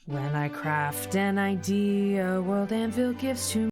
When I craft an idea, world anvil gives to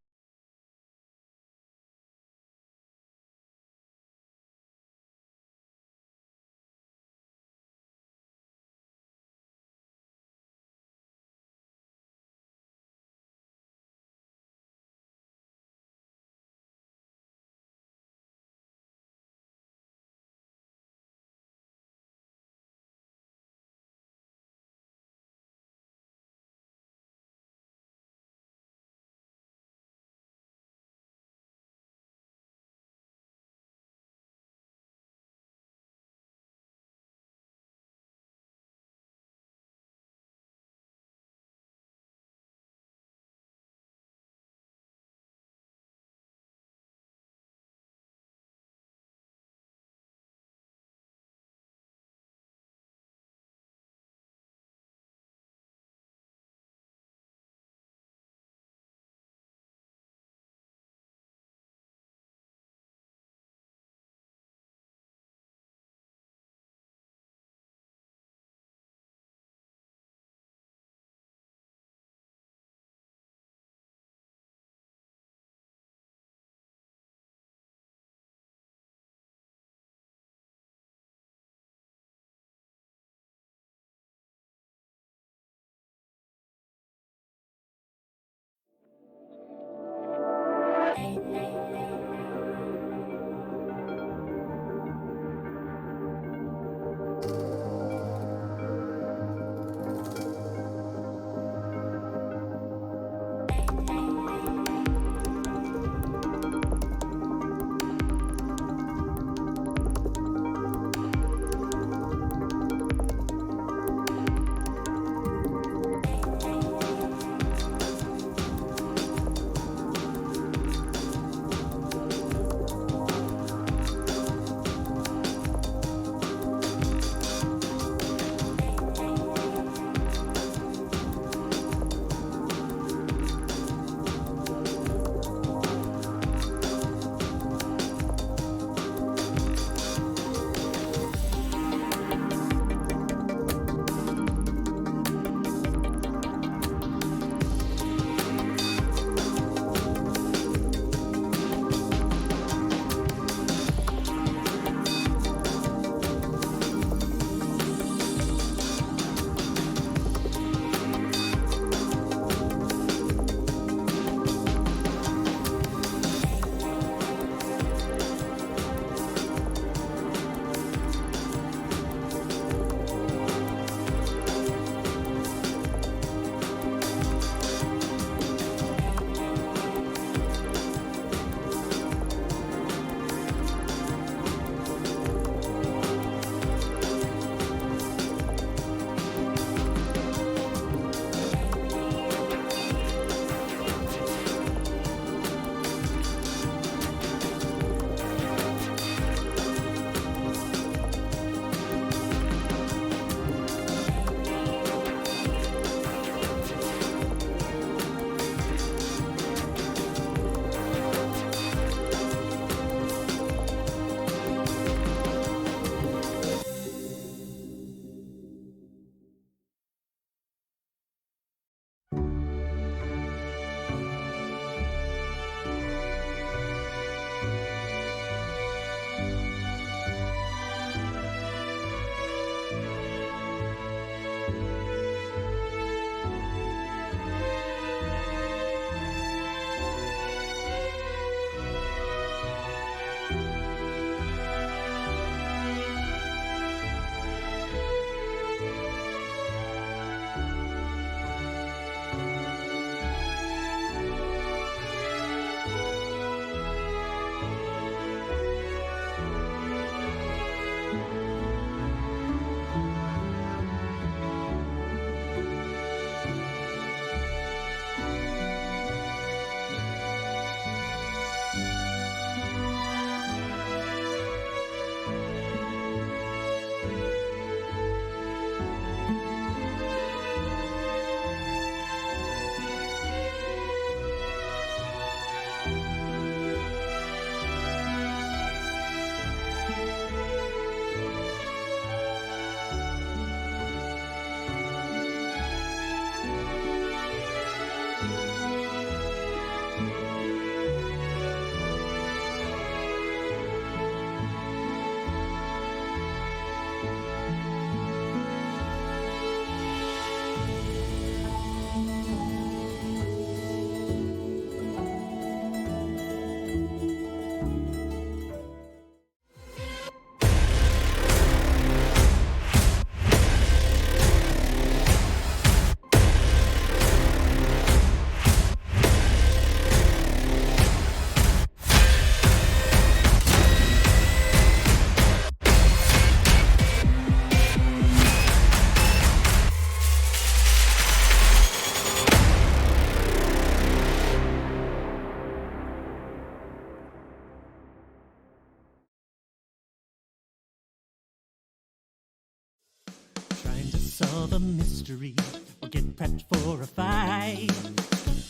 solve a mystery or get prepped for a fight.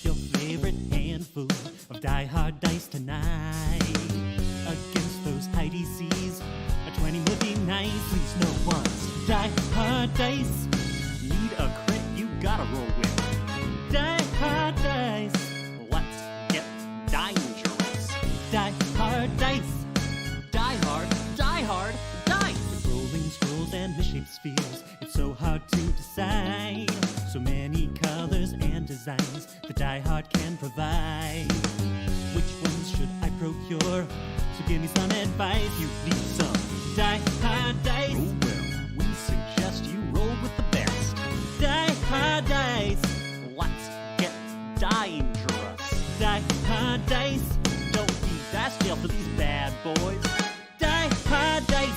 Your favorite handful of die-hard dice tonight. Against those high DCs, a 20 would be nice. Please no one's die-hard dice. Need a crit, you gotta roll with die-hard dice. Let's get dangerous. Die-hard dice. Die-hard dice. With rolling scrolls and misshaped spheres, it's so hard to decide. So many colors and designs the Die-Hard can provide. Which ones should I procure? So give me some advice. You need some Die-Hard dice. Oh well, we suggest you roll with the best. Die-Hard dice. Let's get dangerous. Die-Hard dice. Don't be dice jail for these bad boys. Die-Hard dice.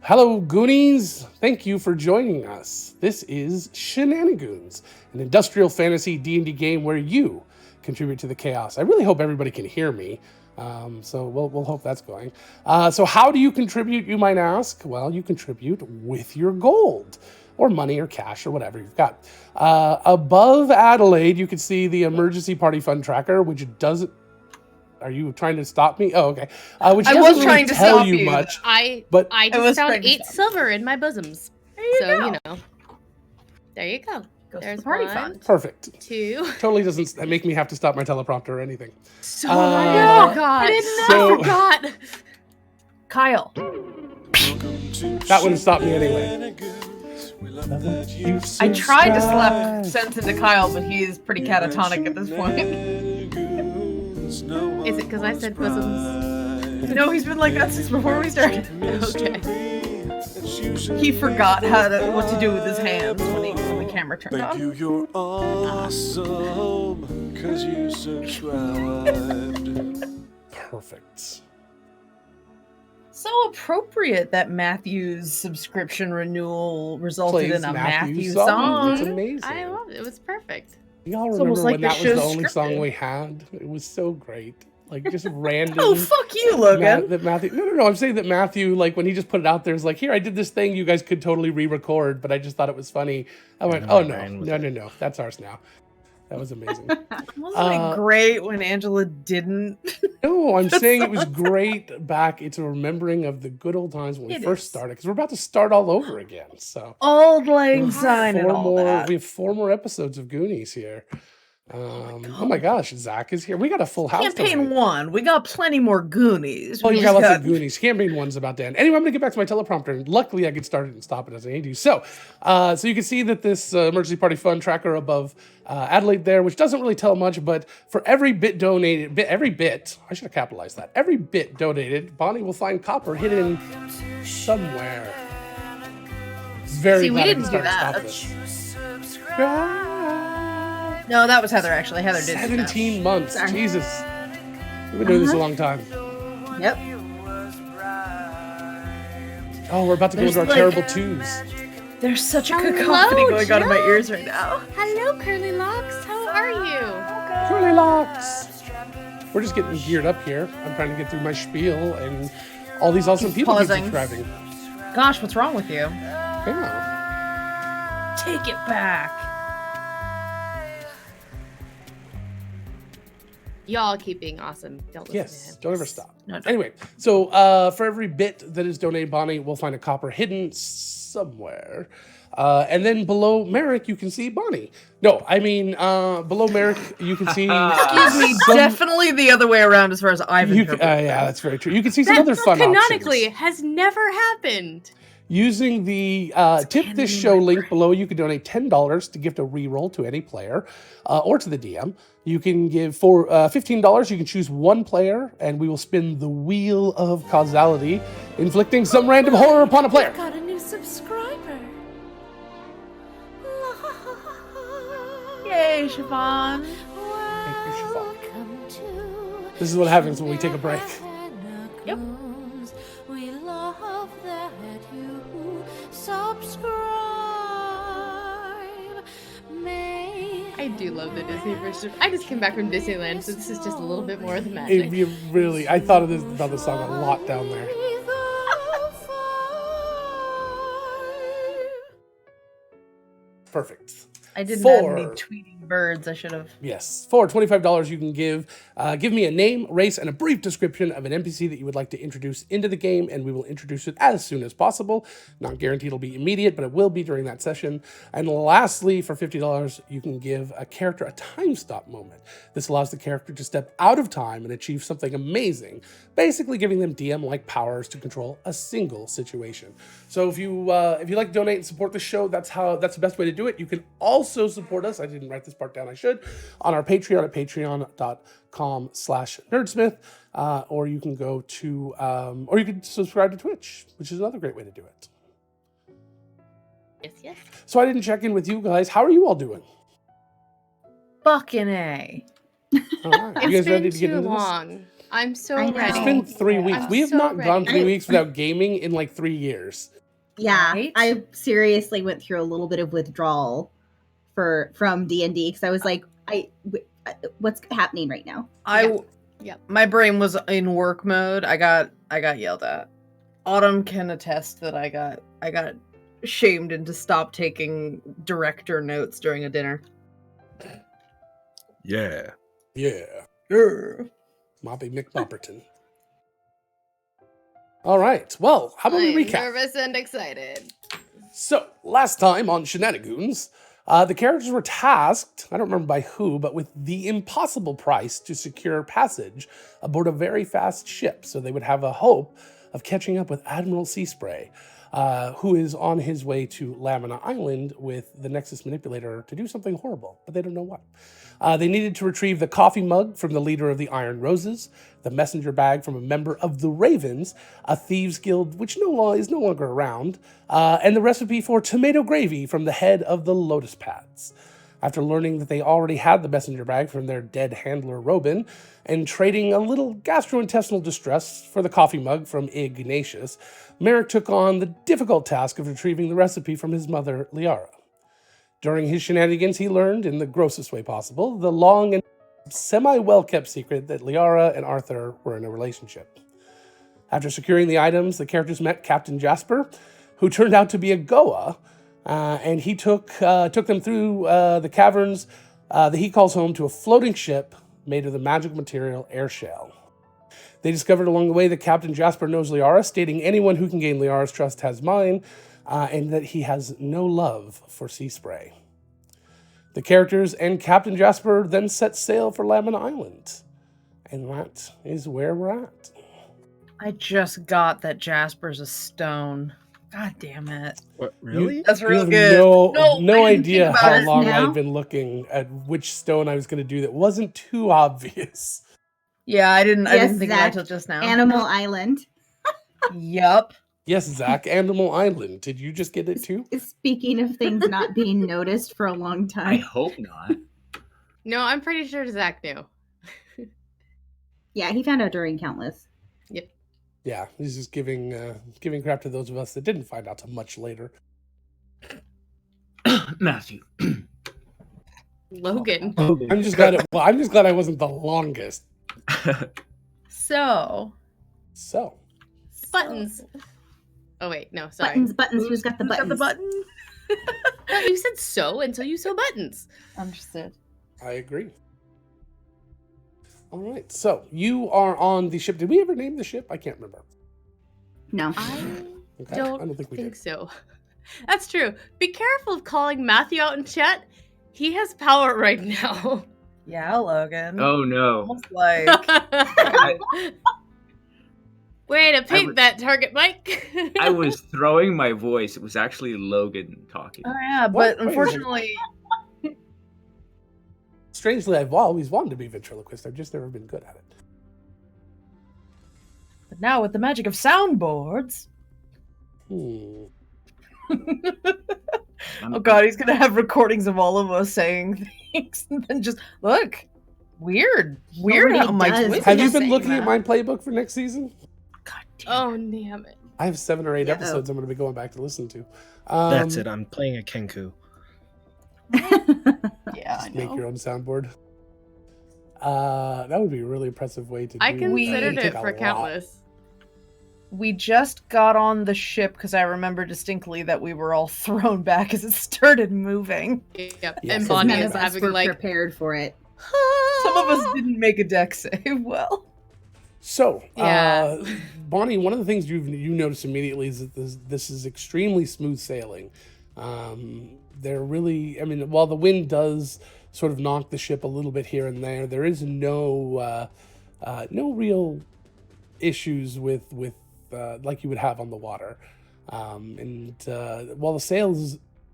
Hello, Goonies! Thank you for joining us. This is Shenanigoons, an industrial fantasy D&D game where you contribute to the chaos. I really hope everybody can hear me, so we'll hope that's going. So how do you contribute, you might ask? Well, you contribute with your gold, or money, or cash, or whatever you've got. Above Adelaide, you can see the Emergency Party Fund Tracker, which doesn't... Are you trying to stop me? Oh, okay. Which I was trying to tell stop you you. much. I just found 8 silver in my bosoms. You know. There you go. There's party 1, fund. Perfect. 2. Totally doesn't make me have to stop my teleprompter or anything. So Oh God! I didn't know. I forgot. Kyle. That wouldn't stop me anyway. I tried to slap sense into Kyle, but he is pretty catatonic at this point. Is it because I said bosoms? No, he's been like that since before we started. Okay. He forgot what to do with his hands when the camera turned on. Thank you, you're awesome, 'cause you subscribed. Perfect. So appropriate that Matthew's subscription renewal resulted Plays in a Matthew's Matthew song. song. It's amazing. I love it. It was perfect. Y'all It's remember almost like when the that was the show's only song scripted. we had? It was so great. Like, just random. Oh, fuck you, Logan. That Matthew. No. I'm saying that Matthew, like, when he just put it out there, is like, here, I did this thing you guys could totally re-record, but I just thought it was funny. I went, oh, no. That's ours now. That was amazing. Wasn't it great when Angela didn't? No, I'm saying it was great back. It's a remembering of the good old times when we first started, because we're about to start all over again. So Old Lang Syne and all that. We have 4 more episodes of Goonies here. Oh my gosh, Zach is here. We got a full house. Campaign tonight. 1. We got plenty more Goonies. Oh, We you just got lots of Goonies. Campaign 1's about to end. Anyway, I'm going to get back to my teleprompter. And luckily, I could start it and stop it as I need to. So you can see that this Emergency Party Fund tracker above Adelaide there, which doesn't really tell much, but for every bit donated, I should have capitalized that. Every bit donated, Bonnie will find copper hidden somewhere. Very See, we glad I didn't can do start and that. stop this. No, that was Heather, actually. Heather did 17 months. Sorry. Jesus. We've been doing this a long time. Yep. Oh, we're about to go There's into our like- terrible twos. There's such a Hello, cacophony going on in my Jill. ears right now. Hello, Curly Locks. How are you? Curly locks. We're just getting geared up here. I'm trying to get through my spiel and all these awesome people keep pausing. subscribing. Gosh, what's wrong with you? Yeah. Take it back. Y'all keep being awesome. Don't listen to Yes, him. don't ever stop. No, don't. Anyway, so for every bit that is donated, Bonnie, we'll find a copper hidden somewhere. And then below Merrick, you can see Bonnie. No, I mean, below Merrick, you can see... Excuse me, some- definitely the other way around as far as I've you interpreted. yeah, that's very true. You can see some That other fun canonically options. has never happened. Using the tip this show link below, you can donate $10 to gift a reroll to any player or to the DM. You can give for $15, you can choose one player, and we will spin the wheel of causality, inflicting some random horror upon a player. Got a new subscriber. Yay, Siobhan. Thank you, Siobhan. Welcome to This is what happens when we take a break. Yep. Shenanigoons. We love that you subscribe. May I do love the Disney version. I just came back from Disneyland, so this is just a little bit more of the magic. You really, I thought about this song a lot down there. Perfect. I didn't Four. have any tweeting birds. I should have. Yes. For $25, you can give me a name, race, and a brief description of an NPC that you would like to introduce into the game, and we will introduce it as soon as possible. Not guaranteed it'll be immediate, but it will be during that session. And lastly, for $50, you can give a character a time stop moment. This allows the character to step out of time and achieve something amazing, basically giving them DM-like powers to control a single situation. So if you like to donate and support the show, that's the best way to do it. You can also support us. I didn't write this part down. I should on our Patreon at patreon.com/nerdsmith, or you can go to or you can subscribe to Twitch, which is another great way to do it. Yes, yes. So I didn't check in with you guys. How are you all doing? Fucking A. All right. You It's guys been ready to get too into this? long. I'm so I know. ready. It's been 3 weeks. I'm We have so not gone ready. 3 weeks without gaming in like 3 years. Yeah, Right? I seriously went through a little bit of withdrawal from D&D because I was like, what's happening right now? Yep. My brain was in work mode. I got yelled at. Autumn can attest that I got shamed into stop taking director notes during a dinner. Yeah. Yeah. Grr. Moppy McBopperton. All right. Well, how about we I'm recap? nervous and excited. So, last time on Shenanigoons, the characters were tasked, I don't remember by who, but with the impossible price to secure passage aboard a very fast ship so they would have a hope of catching up with Admiral Seaspray, who is on his way to Lamina Island with the Nexus Manipulator to do something horrible, but they don't know what. They needed to retrieve the coffee mug from the leader of the Iron Roses, the messenger bag from a member of the Ravens, a thieves guild which is no longer around, and the recipe for tomato gravy from the head of the Lotus Pads. After learning that they already had the messenger bag from their dead handler Robin, and trading a little gastrointestinal distress for the coffee mug from Ignatius, Merrick took on the difficult task of retrieving the recipe from his mother, Liara. During his shenanigans, he learned, in the grossest way possible, the long and semi-well-kept secret that Liara and Arthur were in a relationship. After securing the items, the characters met Captain Jasper, who turned out to be a Goa, and he took them through the caverns that he calls home to a floating ship made of the magic material air shell. They discovered along the way that Captain Jasper knows Liara, stating anyone who can gain Liara's trust has mine, and that he has no love for Seaspray. The characters and Captain Jasper then set sail for Lamina Island. And that is where we're at. I just got that Jasper's a stone. God damn it. What, really? That's You real have good. no I didn't idea think about how it. long now. I've been looking at which stone I was going to do that wasn't too obvious. Yeah, I didn't Yes, think of that Zach, until just now. Animal Island. Yup. Yes, Zach, Animal Island. Did you just get it too? Speaking of things not being noticed for a long I time. hope not. No, I'm pretty sure Zach knew. Yeah, he found out during Countless. Yep. Yeah, he's just giving crap to those of us that didn't find out till much later. Matthew. Logan. I'm just glad I wasn't the longest. So. Buttons. Oh wait, no, sorry. Buttons. Who's got the buttons? Got the button? No, you said so until you sew buttons. Understood. I agree. All right, so you are on the ship. Did we ever name the ship? I can't remember. No. I Okay. don't think we think did. so. That's true. Be careful of calling Matthew out in chat. He has power right now. Yeah, Logan. Oh no. Almost like. Way to paint that target, Mike. I was throwing my voice. It was actually Logan talking. Oh yeah, What? but unfortunately, Strangely, I've always wanted to be ventriloquist. I've just never been good at it. but now with the magic of soundboards. Hmm. Oh god, he's gonna have recordings of all of us saying things, and then just look. Weird Nobody how Mike's does. voice Have is you been saying looking that. at my playbook for next season? God damn. Oh, damn it. I have 7 or 8 Yeah. episodes I'm going to be going back to listen to. That's it. I'm playing a Kenku. Yeah, I Make know. your own soundboard. That would be a really impressive way to I do that. considered It'd it take a for lot. Countless. We just got on the ship because I remember distinctly that we were all thrown back as it started moving. Yep. Yes. And Because Bonnie None is of us having were like prepared for it. Some of us didn't make a deck save well. So, Yeah. Bonnie, one of the things you notice immediately is that this is extremely smooth sailing. They're really, I mean, while the wind does sort of knock the ship a little bit here and there is no real issues with like you would have on the water. While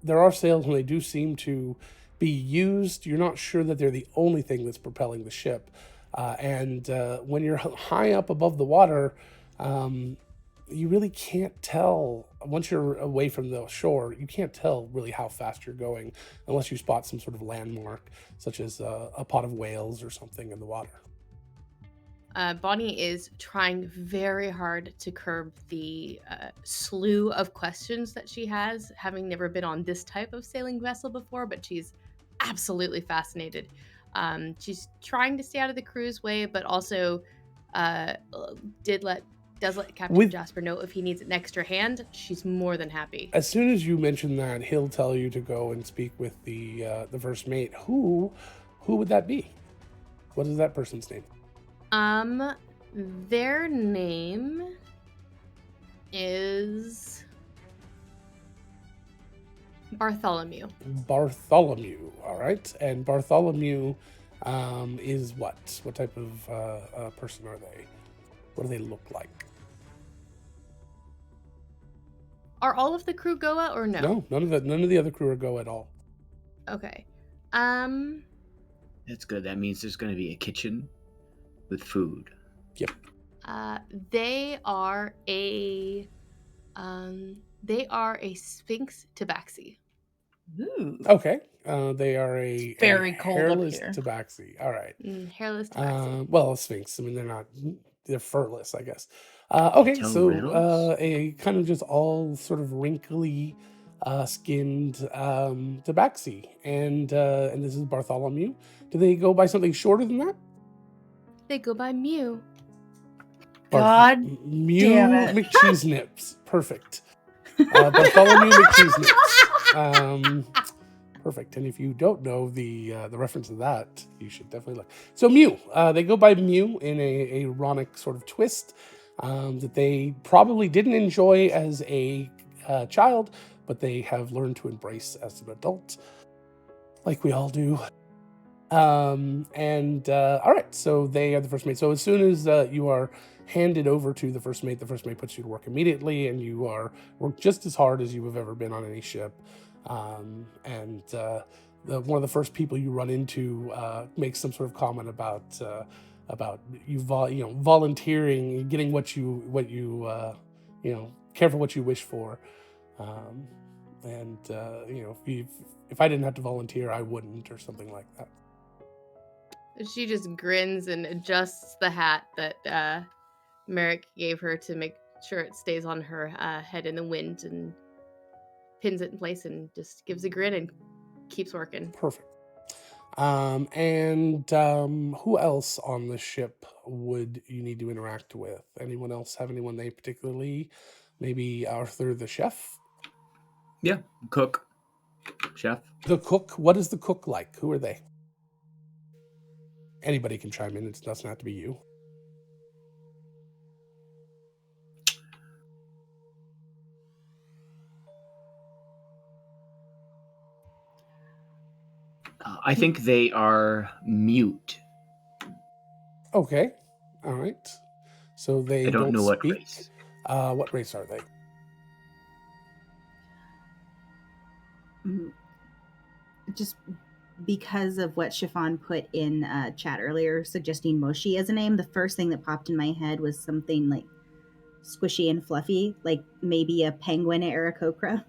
there are sails and they do seem to be used, you're not sure that they're the only thing that's propelling the ship. When you're high up above the water, you really can't tell. Once you're away from the shore, you can't tell really how fast you're going unless you spot some sort of landmark, such as a pot of whales or something in the water. Bonnie is trying very hard to curb the slew of questions that she has, having never been on this type of sailing vessel before, but she's absolutely fascinated. She's trying to stay out of the crew's way, but also does let Captain Jasper know if he needs an extra hand. She's more than happy. As soon as you mention that, he'll tell you to go and speak with the first mate. Who would that be? What is that person's name? Their name is Bartholomew. Bartholomew, all right. And Bartholomew is what? What type of person are they? What do they look like? Are all of the crew Goa or no? No, none of the other crew are go at all. Okay. That's good. That means there's going to be a kitchen with food. Yep. They are a Sphinx tabaxi. Ooh. Okay. They are a Very cold up hairless here. tabaxi. All right. Hairless tabaxi. Well, a sphinx. I mean, they're furless, I guess. Okay, Tell so riddles? a kind of just all sort of wrinkly, skinned tabaxi, and this is Bartholomew. Do they go by something shorter than that? They go by Mew. God Mew damn it. McCheesenips. Perfect. Bartholomew McCheesenips. Perfect. And if you don't know the reference to that, you should definitely look. So Mew, they go by Mew in a ironic sort of twist that they probably didn't enjoy as a child, but they have learned to embrace as an adult, like we all do. All right, so they are the first mate. So as soon as you are handed over to the first mate puts you to work immediately, and you work just as hard as you have ever been on any ship. One of the first people you run into makes some sort of comment about you volunteering, getting what you care for what you wish for, if I didn't have to volunteer, I wouldn't, or something like that. She just grins and adjusts the hat that Merrick gave her to make sure it stays on her head in the wind, and pins it in place and just gives a grin and keeps working. Perfect. Who else on the ship would you need to interact with? Anyone else have anyone they particularly? Maybe Arthur the chef? Yeah, cook, chef. The cook? What is the cook like? Who are they? Anybody can chime in. It doesn't have to be you. I think they are mute. Okay. All right. So they I don't know speak. what race. What race are they? Just because of what Chiffon put in chat earlier, suggesting Moshi as a name, the first thing that popped in my head was something like squishy and fluffy, like maybe a penguin Aarakocra.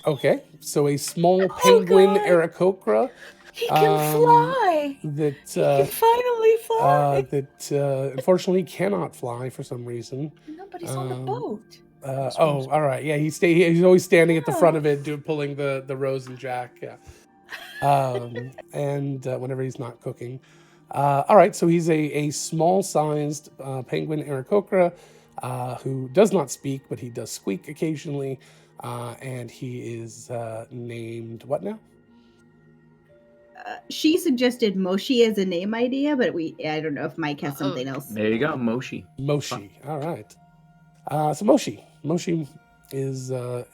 Okay. So a small penguin Aarakocra. He can fly. That He can finally fly. that unfortunately cannot fly for some reason. Nobody's on the boat. All right. Yeah, he's always standing at the front of it, pulling the Rose and Jack. Yeah. And whenever he's not cooking. All right. So he's a small-sized penguin Aarakocra who does not speak, but he does squeak occasionally. And he is named what now? She suggested Moshi as a name idea, but I don't know if Mike has something else. There you go, Moshi. Moshi. All right. So Moshi is a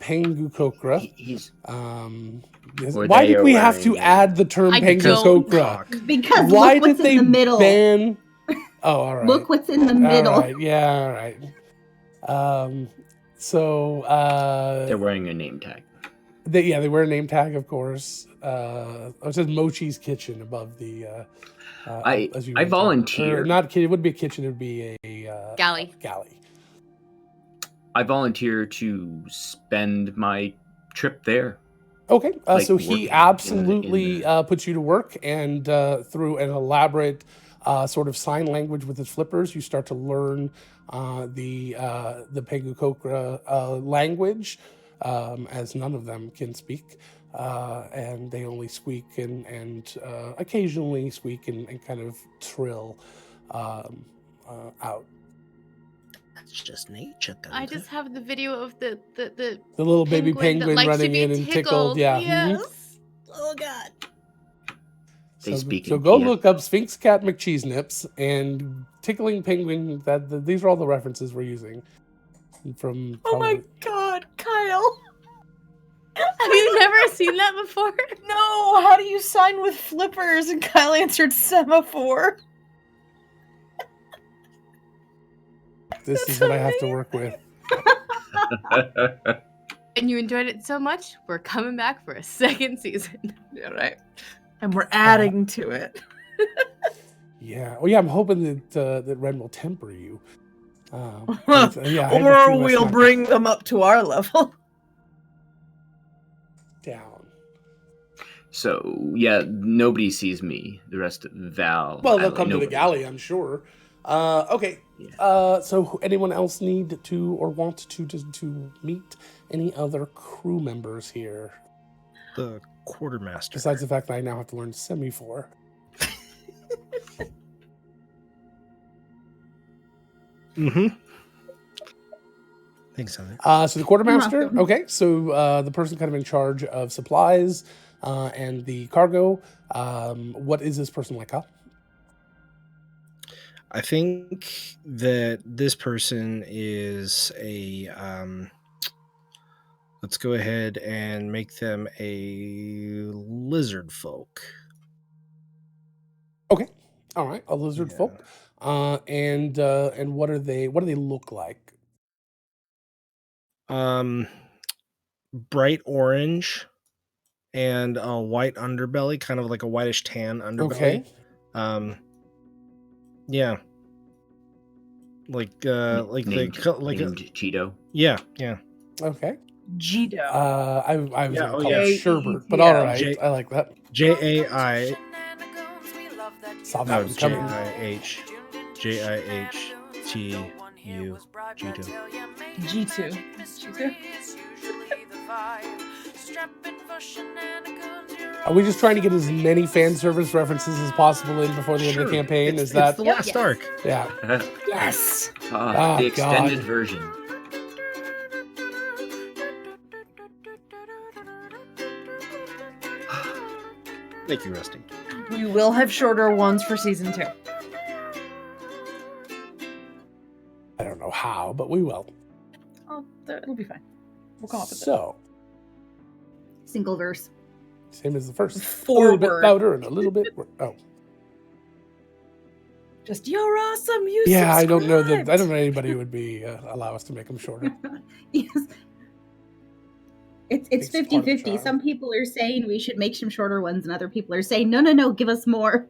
Pangukokra. He's why did we have to add the term Pangukokra? Because why look what's did they in the middle. ban? Oh, all right. Look what's in the middle. All right. Yeah, all right. They're wearing a name tag. They wear a name tag, of course. It says Mochi's Kitchen above the. I volunteer. Not it would be a kitchen. It would be a Galley. Galley. I volunteer to spend my trip there. Okay, Like so he working absolutely puts you to work, and through an elaborate sort of sign language with his flippers, you start to learn the Pangukokra language, as none of them can speak, and they only squeak and occasionally squeak and kind of trill out. That's just nature. I just have the video of the little baby penguin that likes to running be in and tickled. Yeah. Yes. Mhm. Oh God. They speak So in go Kia. look up Sphinx Cat McCheesenips and Tickling Penguin. These are all the references we're using from. Oh my God, Kyle! Have you never seen that before? No, how do you sign with flippers? And Kyle answered semaphore. This is what I have to work with. And you enjoyed it so much, we're coming back for a second season. Yeah, right. And we're adding to it. Yeah. Well, yeah. I'm hoping that Ren will temper you. Or we'll we'll bring them up to our level. Down. So yeah, nobody sees me. The rest of Val. Well, they'll Island, come to the nobody. galley, I'm sure. Okay. Yeah. So anyone else need to or want to meet any other crew members here? The quartermaster. Besides the fact that I now have to learn semaphore. Mm-hmm. Thanks, Heather. So the quartermaster. Okay. So the person kind of in charge of supplies and the cargo. What is this person like, Kyle? I think that this person is a let's go ahead and make them a lizard folk. Okay. All right. A lizard folk. And what do they look like? Bright orange and a white underbelly, kind of like a whitish tan underbelly. Okay. Yeah. Like named Cheeto. Yeah. Okay. Gito. I was Yeah, gonna call yeah. it sherbet, but Yeah. all right. I like that. JAI Saw That that was one coming. J-I-H-J-I-H-T-U G2. G2. Are we just trying to get as many fan service references as possible in before the end of the campaign? It's Is that the last arc? yeah? Yes. Oh, the extended God. version. Thank you, Rusty. We will have shorter ones for season 2. I don't know how, but we will. Oh, it'll be fine. We'll come up with it. So, Single verse. same as the first. Four a little bit words. louder and a little bit. Oh, Just you're awesome. You yeah. I don't know that. subscribed." I don't know anybody who would be allow us to make them shorter. Yes. It's It's part of the 50-50. charm. Some people are saying we should make some shorter ones, and other people are saying, no, give us more.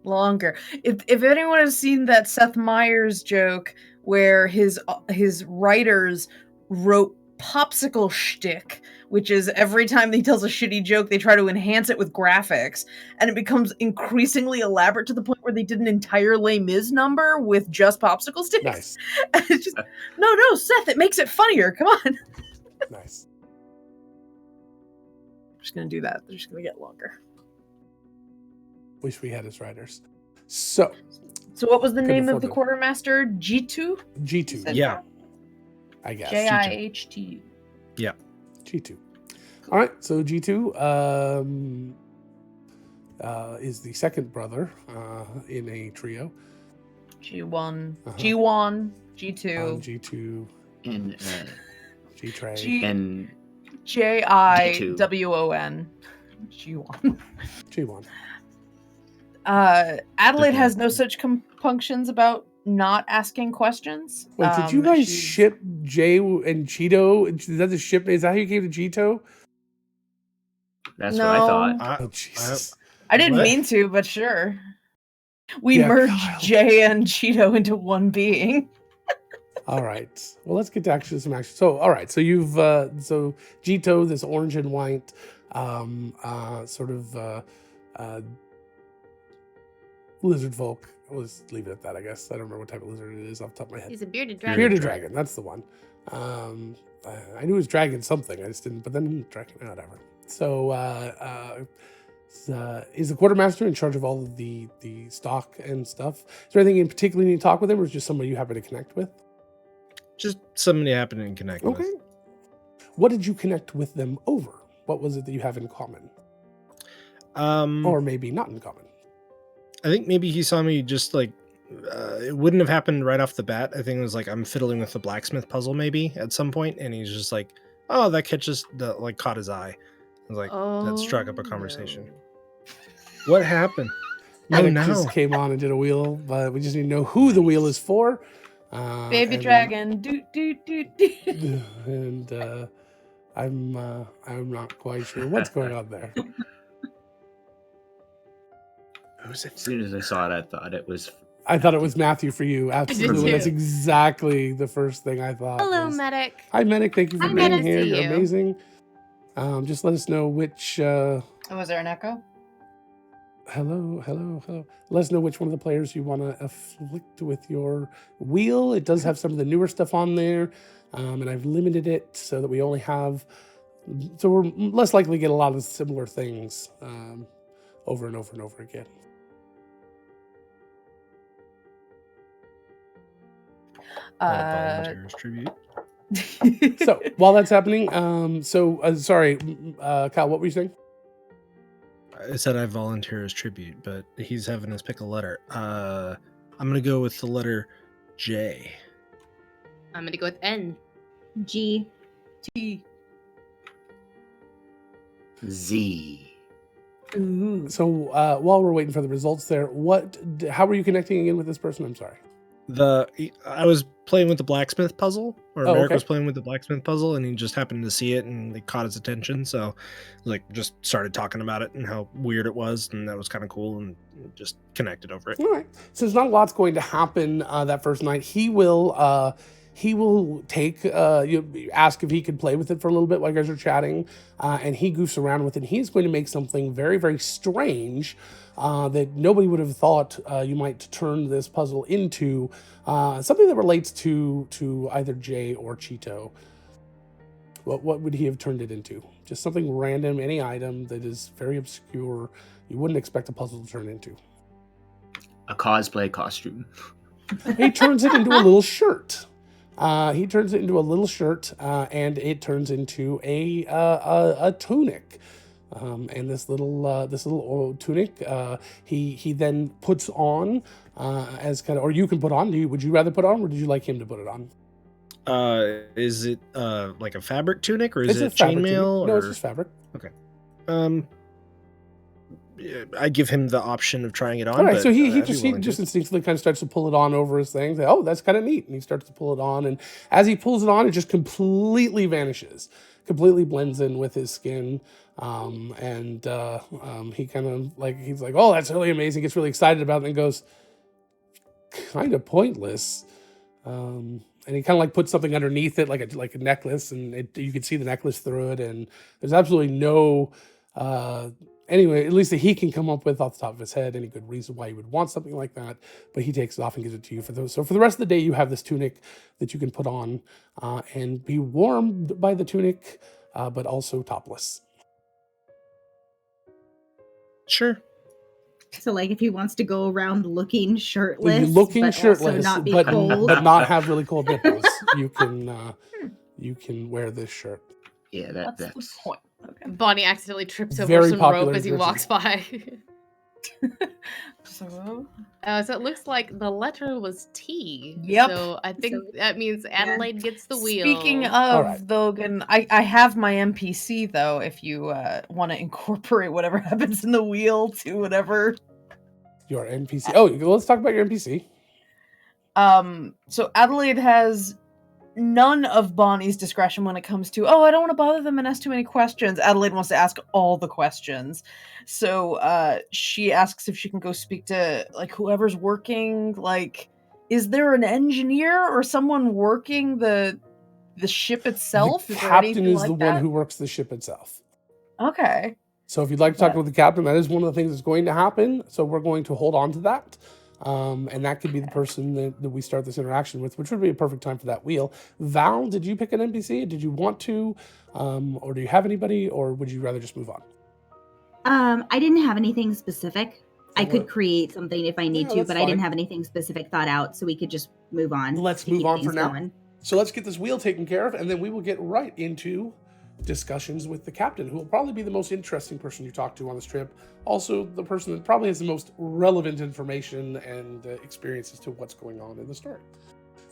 Longer. If anyone has seen that Seth Meyers joke where his writers wrote popsicle shtick, which is every time he tells a shitty joke, they try to enhance it with graphics, and it becomes increasingly elaborate to the point where they did an entire Les Mis number with just popsicle sticks. Nice, And it's just no, Seth, it makes it funnier. Come on. I'm nice. just gonna do that. They're just gonna get longer. Wish we had as writers. So So what was the Couldn't name of afford the it. quartermaster? G2? G2, Yeah. I guess. J-I-H-T-U. G2. All right, so G2 is the second brother in a trio. G1, Uh-huh. G1, G2, G2, And G-Tray. G- and J-I-W-O-N. G1. G1. Adelaide Okay. has no such compunctions about not asking questions. Wait, did you guys she's- ship Jay and Cheeto? Is that the ship name? Is that how you came to Cheeto? that's what I thought. Oh, Jesus. I didn't What? mean to, but sure. We Yeah, merged Kyle. Jay and Cheeto into one being. All right. Well, let's get to actually some action. So, all right. So you've so Jito, this orange and white, sort of lizard folk. We'll just leave it at that, I guess. I don't remember what type of lizard it is off the top of my head. He's a bearded dragon. Bearded dragon. That's the one. I knew it was dragon something. I just didn't. But then dragon, whatever. So is the quartermaster in charge of all of the stock and stuff? Is there anything in particular you need to talk with him, or is it just somebody you happen to connect with? Just somebody happening to connect Okay. with. What did you connect with them over? What was it that you have in common? Or maybe not in common? I think maybe he saw me just like it wouldn't have happened right off the bat. I think it was like I'm fiddling with the blacksmith puzzle maybe at some point, and he's just like, "Oh, that caught his eye." I was like, that struck up a conversation. What happened? Medic no. just came on and did a wheel, but we just need to know who the wheel is for. Baby and dragon. Doot, doot, doot, doot. And I'm not quite sure what's going on there. Who's it? As soon as I saw it, I thought it was. I thought it was Matthew for you. Absolutely. too. That's exactly the first thing I thought. Hello, was, medic. Hi, Medic. Thank you for I'm being glad to here. see You're you. amazing. Just let us know which. Oh, was there an echo? Hello. Let us know which one of the players you want to afflict with your wheel. It does have some of the newer stuff on there, and I've limited it so that we only have. So we're less likely to get a lot of similar things over and over and over again. Volunteers tribute. So while that's happening, sorry, Kyle, what were you saying? I said I volunteer as tribute, but he's having us pick a letter. I'm gonna go with the letter J. I'm gonna go with N. G. T. Z. Ooh. So while we're waiting for the results there, how were you connecting again with this person? I'm sorry. I was playing with the blacksmith puzzle, or Oh, Merrick okay. was playing with the blacksmith puzzle, and he just happened to see it, and it caught his attention. So, like, just started talking about it and how weird it was, and that was kind of cool, and just connected over it. All right. Since not a lot's going to happen that first night, he will he will take, you ask if he could play with it for a little bit while you guys are chatting, and he goofs around with it. He's going to make something very, very strange that nobody would have thought you might turn this puzzle into, something that relates to either Jay or Cheeto. What would he have turned it into? Just something random, any item that is very obscure, you wouldn't expect a puzzle to turn into. A cosplay costume. He turns it into a little shirt. He turns it into a little shirt, and it turns into a tunic. And this little tunic, he then puts on as kind of, or you can put on. Would you rather put on, or did you like him to put it on? Is it like a fabric tunic, or is It's it a fabric chainmail? tunic. No, it's just fabric. I give him the option of trying it on. All right, but, so he I'd be just willing to. instinctively kind of starts to pull it on over his thing. Say, oh, that's kind of neat, and he starts to pull it on. And as he pulls it on, it just completely vanishes, completely blends in with his skin. He kind of like, he's like, oh, that's really amazing. Gets really excited about it, and goes, kind of pointless. And he kind of like puts something underneath it, like a necklace, and you can see the necklace through it. And there's absolutely no. Anyway, at least that he can come up with off the top of his head any good reason why he would want something like that, but he takes it off and gives it to you for those. So for the rest of the day, you have this tunic that you can put on and be warmed by the tunic, but also topless. Sure. So, like, if he wants to go around looking shirtless, Looking but shirtless, also not be but cold. not have really cold nipples, you can wear this shirt. Yeah, What's that's the point? Okay. Bonnie accidentally trips over Very some popular rope as he version. walks by. So, So it looks like the letter was T. Yep. So I think that means Adelaide gets the wheel. speaking of Alright. Logan, I have my NPC though. If you want to incorporate whatever happens in the wheel to whatever. Your NPC. Oh, let's talk about your NPC. So Adelaide has none of Bonnie's discretion when it comes to, I don't want to bother them and ask too many questions. Adelaide wants to ask all the questions. So she asks if she can go speak to like whoever's working, like, is there an engineer or someone working the ship itself? The Is there captain anything is like the that? one who works the ship itself. Okay. So if you'd like to talk But- with the captain, that is one of the things that's going to happen. So we're going to hold on to that. And that could be the person that we start this interaction with, which would be a perfect time for that wheel. Val, did you pick an NPC? Did you want to? Or do you have anybody? Or would you rather just move on? I didn't have anything specific. I So could what- create something if I need Yeah, to, that's but I fine. didn't have anything specific thought out, so we could just move on. Let's to move keep on for things now. going. So let's get this wheel taken care of, and then we will get right into discussions with the captain, who will probably be the most interesting person you talk to on this trip. Also, the person that probably has the most relevant information and experience as to what's going on in the story.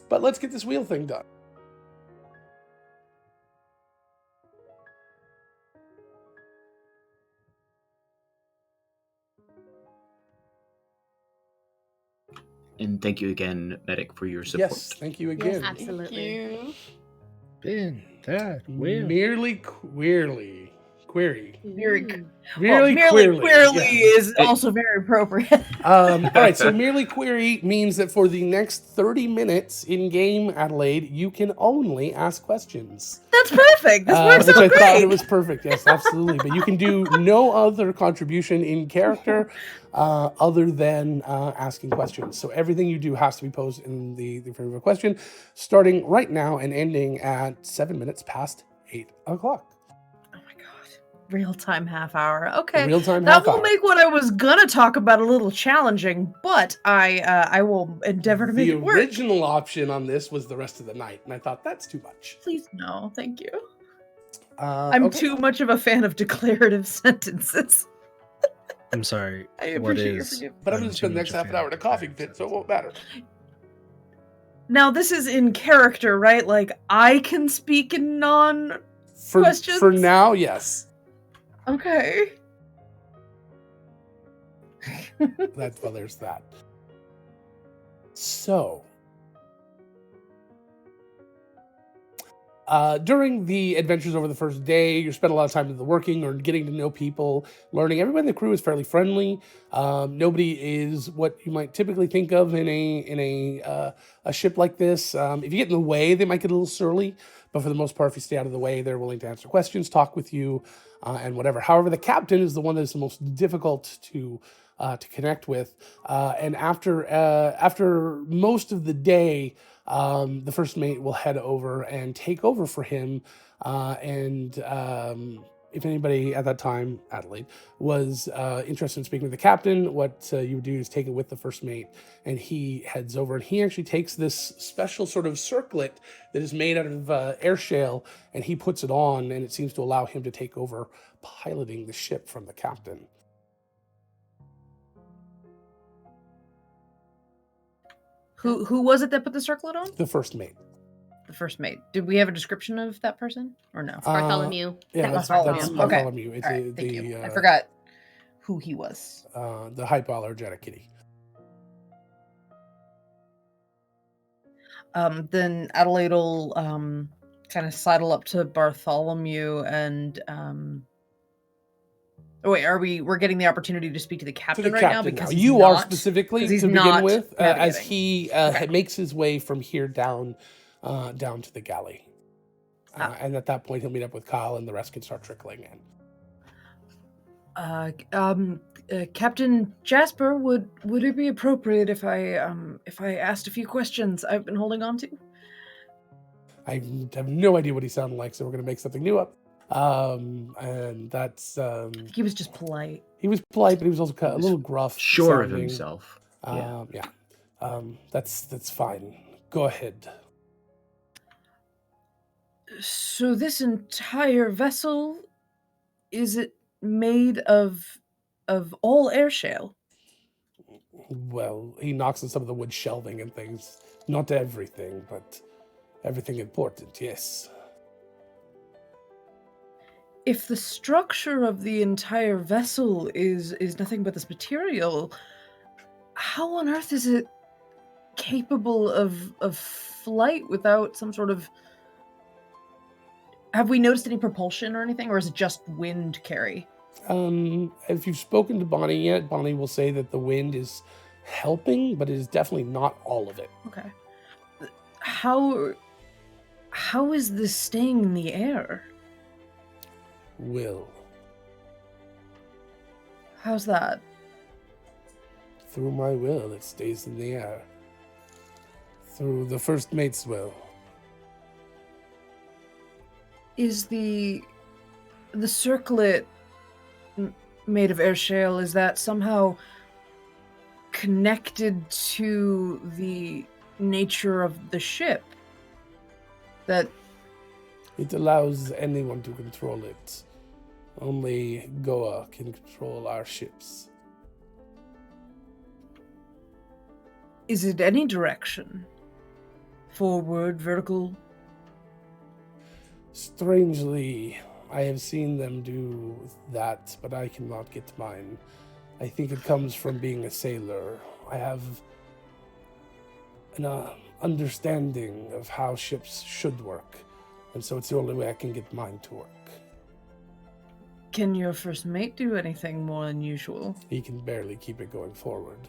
But let's get this wheel thing done. And thank you again, Medic, for your support. Yes, thank you again. Absolutely. Spin that wheel. Merely queerly. Query. Very Ooh. Merely merely queerly yes. is also very appropriate. All right, so merely query means that for the next 30 minutes in game, Adelaide, you can only ask questions. That's perfect. This works Which out I great. thought it was perfect. Yes, absolutely. But you can do no other contribution in character other than asking questions. So everything you do has to be posed in the frame of a question, starting right now and ending at 7 minutes past 8 o'clock. Oh my god. Real-time half hour. Okay. Real-time That half will hour. make what I was gonna talk about a little challenging, but I will endeavor to make The it work. original option on this was the rest of the night, and I thought that's too much. Please no, thank you. I'm Okay. too much of a fan of declarative sentences. I'm sorry. I What appreciate your is? forgiveness. But I'm I'm going to spend too the next much a half an fan hour in a of coughing declarative fit, so it won't matter. Now this is in character, right? Like I can speak in non. For Questions? now, yes. Okay. Well, there's that. So, During the adventures over the first day, you spend a lot of time working or getting to know people, learning. Everybody in the crew is fairly friendly. Nobody is what you might typically think of in a ship like this. If you get in the way, they might get a little surly, but for the most part, if you stay out of the way, they're willing to answer questions, talk with you, and whatever. However, the captain is the one that is the most difficult to connect with. And after most of the day, the first mate will head over and take over for him. If anybody at that time, Adelaide, was interested in speaking with the captain, what you would do is take it with the first mate, and he heads over, and he actually takes this special sort of circlet that is made out of air shale, and he puts it on, and it seems to allow him to take over piloting the ship from the captain. Who was it that put the circlet on? The first mate. The first mate. Did we have a description of that person or no? Bartholomew. Yeah, That was that's Bartholomew. Bartholomew. Okay. It's All right, thank you. the I forgot who he was. the hypoallergenic kitty. Then Adelaide will kind of sidle up to Bartholomew and wait, we're getting the opportunity to speak to the captain right now because he's you not, are specifically to he's begin not with as navigating. he Okay. makes his way from here down to the galley. And at that point, he'll meet up with Kyle, and the rest can start trickling in. Captain Jasper, would it be appropriate if I asked a few questions I've been holding on to? I have no idea what he sounded like, so we're going to make something new up. And that's I think he was just polite. he was polite, but he was also a little gruff. Sure of sounding. himself. That's fine. Go ahead. So this entire vessel, is it made of all air shale? Well, he knocks on some of the wood shelving and things. Not everything, but everything important, yes. If the structure of the entire vessel is nothing but this material, how on earth is it capable of flight without some sort of... Have we noticed any propulsion or anything, or is it just wind carry? If you've spoken to Bonnie yet, Bonnie will say that the wind is helping, but it is definitely not all of it. Okay. How is this staying in the air? Will. How's that? Through my will, it stays in the air. Through the first mate's will. Is the circlet made of air shale, is that somehow connected to the nature of the ship? That It allows anyone to control it. Only Goa can control our ships. is it any direction? Forward, vertical? Strangely, I have seen them do that, but I cannot get mine. I think it comes from being a sailor. I have an understanding of how ships should work, and so it's the only way I can get mine to work. Can your first mate do anything more unusual? He can barely keep it going forward.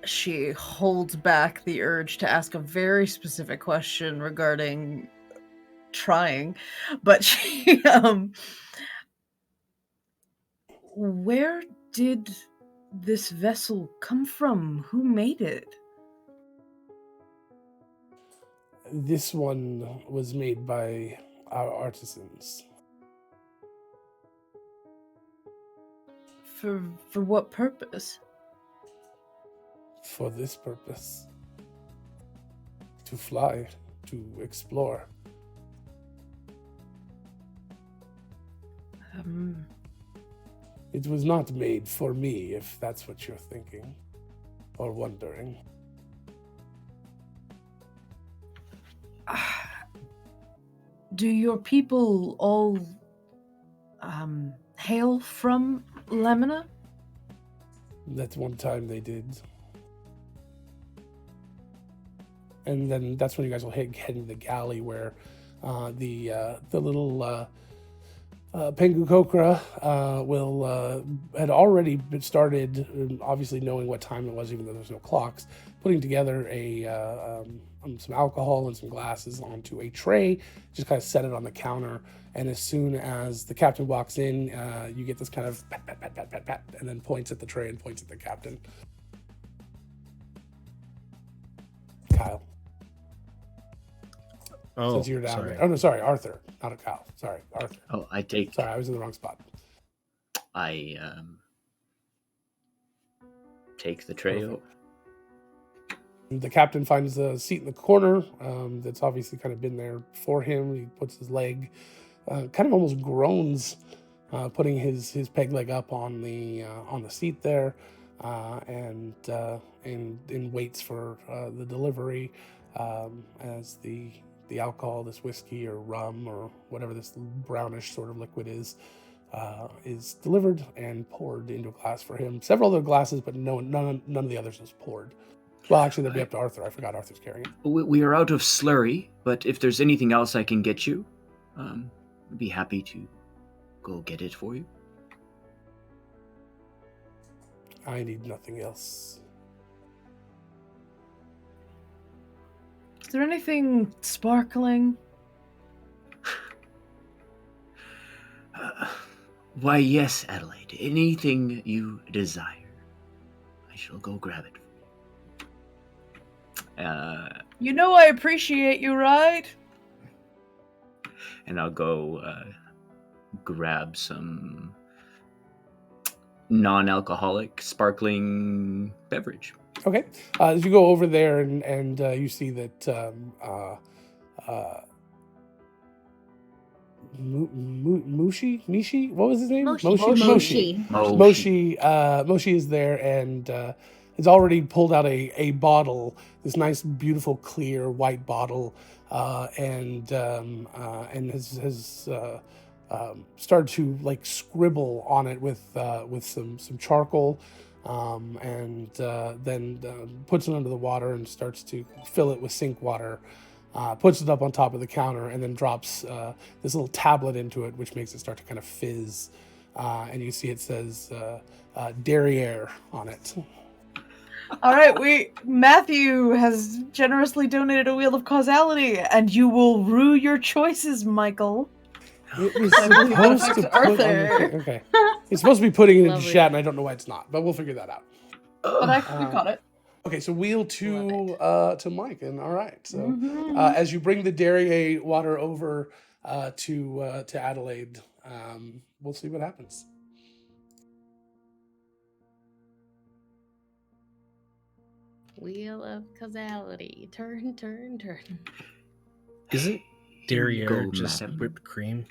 She holds back the urge to ask a very specific question regarding trying, but she where did this vessel come from? Who made it? This one was made by our artisans. For what purpose? For this purpose. To fly, to explore. It was not made for me, if that's what you're thinking or wondering. Do your people all hail from Lamina? That one time they did. and then that's when you guys will head into the galley where the little Pengu Kokra had already started, obviously knowing what time it was, even though there's no clocks, putting together some alcohol and some glasses onto a tray, just kind of set it on the counter. And as soon as the captain walks in, you get this kind of pat, pat, pat, pat, pat, pat, and then points at the tray and points at the captain. Kyle. Oh, Since you're down sorry. there. Oh, no, sorry, Arthur. Not a Kyle. Sorry, Arthur. Oh, I take. Sorry, I was in the wrong spot. I take the tray. Perfect. The captain finds a seat in the corner that's obviously kind of been there for him. He puts his leg, kind of almost groans, putting his peg leg up on the seat there, and waits for the delivery as the alcohol, this whiskey or rum or whatever this brownish sort of liquid is delivered and poured into a glass for him. Several other glasses, but none of the others is poured. Well, actually, that'd be up to Arthur. I forgot Arthur's carrying it. We are out of slurry, but if there's anything else I can get you, I'd be happy to go get it for you. I need nothing else. Is there anything sparkling? Why, yes, Adelaide. Anything you desire. I shall go grab it. You know I appreciate you, right? And I'll go grab some non-alcoholic sparkling beverage. Okay. As you go over there and you see that Mishi? What was his name? Moshi. Moshi is there and has already pulled out a bottle, this nice, beautiful, clear white bottle, and has started to like scribble on it with some charcoal, and then puts it under the water and starts to fill it with sink water. Puts it up on top of the counter and then drops this little tablet into it, which makes it start to kind of fizz. And you see it says Derriere on it. All right, Matthew has generously donated a wheel of causality, and you will rue your choices, Michael. It was supposed to put Arthur. Okay. It's supposed to be putting it into Lovely. chat, and I don't know why it's not, but we'll figure that out. But we got it. Okay, so wheel to Mike, and all right. So Mhm. as you bring the Derriere water over to Adelaide, we'll see what happens. Wheel of causality. Turn, turn, turn. Isn't Derriere Go, just madam. whipped cream?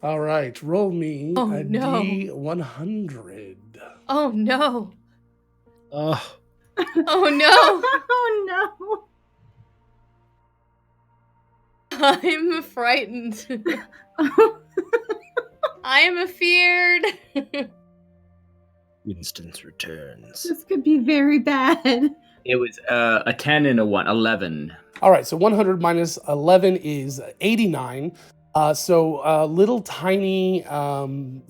All right, roll me Oh, a no. D100. Oh no. Oh, Oh no. Oh I'm frightened. no. I'm afeared. Winston's returns. This could be very bad. It was a 10 and a 1, 11. All right, so 100 minus 11 is 89. So little tiny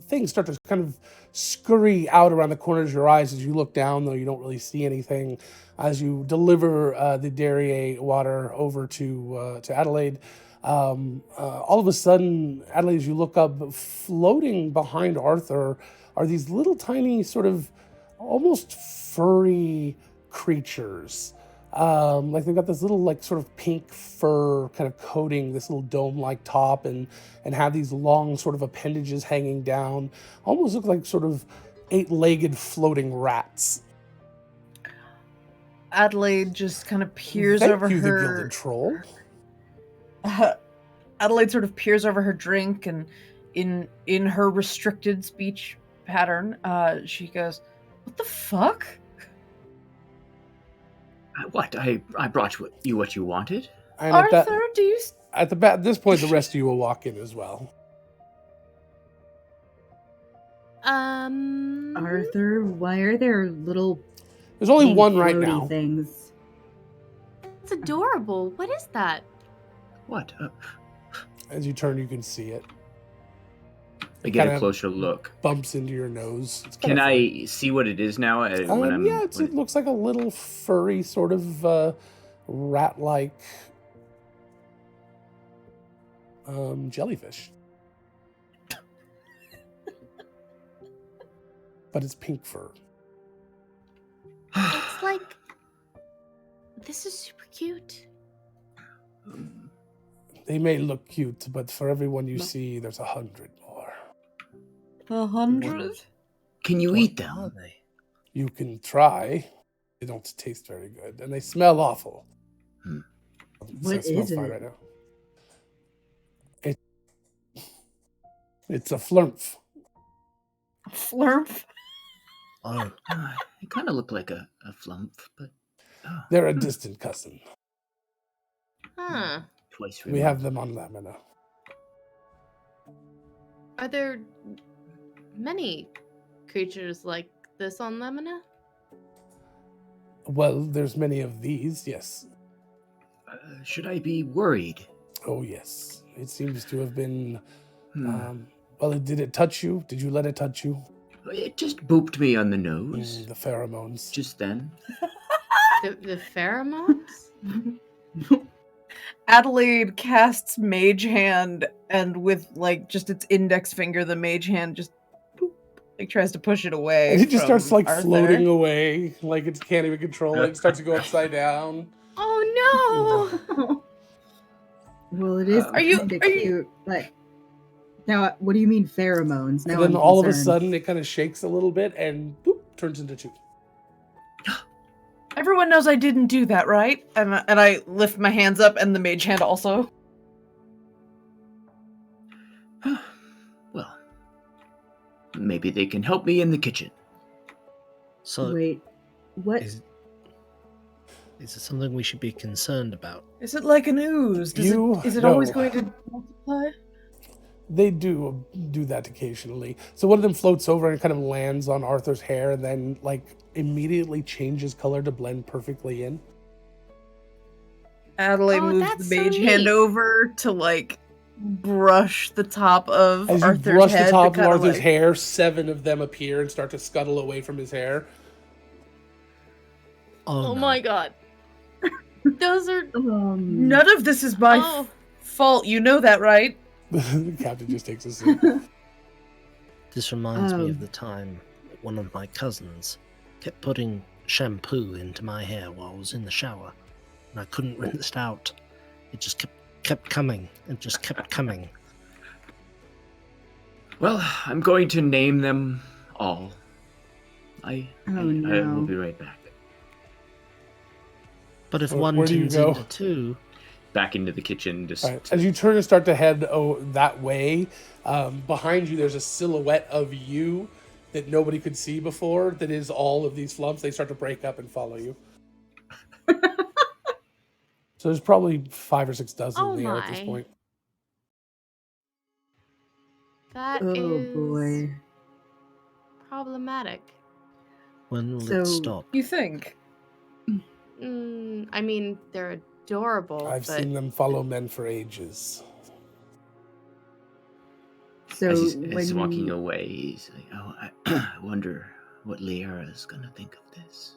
things start to kind of scurry out around the corners of your eyes as you look down, though you don't really see anything. As you deliver the Derriere water over to Adelaide, all of a sudden, Adelaide, as you look up, floating behind Arthur are these little tiny sort of almost furry creatures. Like they've got this little like sort of pink fur kind of coating, this little dome-like top, and have these long sort of appendages hanging down. Almost look like sort of 8-legged floating rats. Adelaide just kind of peers Thank over you, the her. Gilded Troll. Adelaide sort of peers over her drink, and in her restricted speech pattern, she goes, "What the fuck?" What? I brought you what you wanted? And Arthur, do you? at this point, the rest of you will walk in as well. Arthur, why are there little There's only pink one right floaty now. things? It's adorable. What is that? What? As you turn, you can see it. I get a Kinda closer look. Bumps into your nose. It's Can kinda I see what it is now? When I'm, yeah, it looks like a little furry sort of rat-like jellyfish. But it's pink fur. It's like, this is super cute. They may look cute, but for everyone you see, there's 100 more. 100? Can you eat them? Are they? You can try. They don't taste very good, and they smell awful. What It smells is fine it? right now. It's a flurf. Flurp? Oh, They kind of look like a flump, but They're a distant cousin. Huh. twice We have them on Lamina. Are there many creatures like this on Lamina? Well, there's many of these, yes. Should I be worried? Oh, yes. It seems to have been... Hmm. well, did it touch you? Did you let it touch you? It just booped me on the nose. The pheromones. Just then. The pheromones? Adelaide casts Mage Hand, and with like just its index finger, the Mage Hand just boop, like tries to push it away. And it just starts from like Arthur. floating away, like it can't even control it. It starts to go upside down. Oh no! Well, it is Are you- kind of are you- cute, but now what do you mean pheromones? Now And then I'm all of a concerned. sudden, it kind of shakes a little bit and boop, turns into two. Everyone knows I didn't do that, right? And I lift my hands up, and the Mage Hand also. Well, maybe they can help me in the kitchen. so Wait, what? is it something we should be concerned about? Is it like an ooze? Is it No. always going to multiply? They do that occasionally. So one of them floats over and kind of lands on Arthur's hair and then like immediately changes color to blend perfectly in. Adelaide Oh, moves that's the so Mage Hand neat. over to like brush the top of As you Arthur's brush head. the top of to kinda, Arthur's like- hair, 7 of them appear and start to scuttle away from his hair. Oh no. my god. Those are. None of this is my Oh. fault. You know that, right? The captain just takes a sip. This reminds me Um. of the time that one of my cousins kept putting shampoo into my hair while I was in the shower, and I couldn't rinse it out. It just kept coming. It just kept coming. Well, I'm going to name them all. I will no. be right back. But if Where one do you turns go? into two, Back into the kitchen. Just All right. As you turn and start to head that way, behind you there's a silhouette of you that nobody could see before. That is all of these flumps. They start to break up and follow you. So there's probably 5 or 6 dozen Oh in the air at this my. point. That Oh is boy. problematic. when will So- it stop? You think? I mean, they're adorable, I've but seen them follow men for ages. So as he's when walking away, he's like, "Oh, I wonder what Liara's gonna think of this."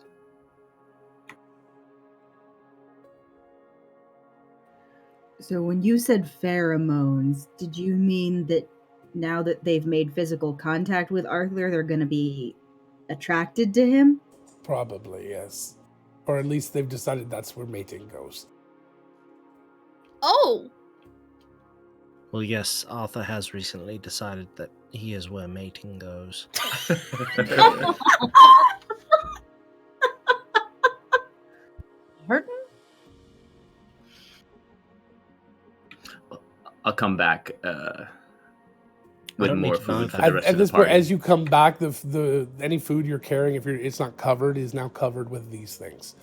So when you said pheromones, did you mean that now that they've made physical contact with Arthur, they're going to be attracted to him? Probably, yes. Or at least they've decided that's where mating goes. oh, Well, yes, Arthur has recently decided that he is where mating goes. Pardon? I'll come back with don't need more to know food for that. the rest At of the this point, party. as you come back, the any food you're carrying, if it's not covered, is now covered with these things.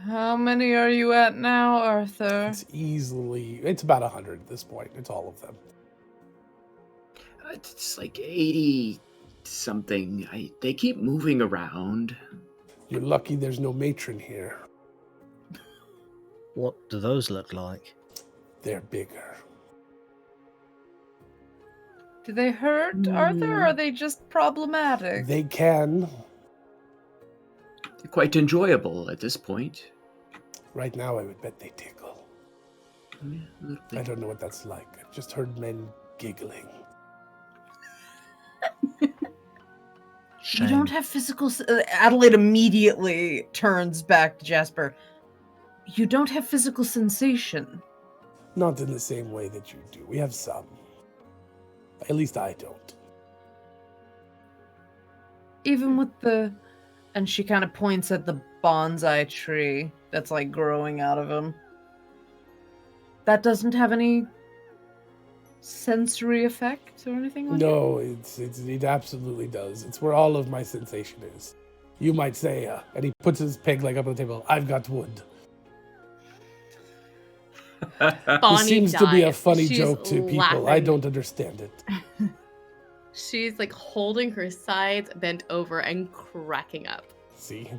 How many are you at now, Arthur? It's about 100 at this point. It's all of them. It's like 80 something. They keep moving around. You're lucky there's no matron here. What do those look like? They're bigger. Do they hurt, Arthur, or are they just problematic? They can. Quite enjoyable at this point. Right now, I would bet they tickle. Yeah, a little bit. I don't know what that's like. I've just heard men giggling. You don't have physical... Adelaide immediately turns back to Jasper. You don't have physical sensation. Not in the same way that you do. We have some. At least I don't. Even with the... And she kind of points at the bonsai tree that's like growing out of him. That doesn't have any sensory effect or anything like that? No, it absolutely does. It's where all of my sensation is. You might say, and he puts his peg leg up on the table, I've got wood. Bonnie This seems to be a dies. funny She's joke to people. I laughing. don't understand it. She's like holding her sides bent over and cracking up. See?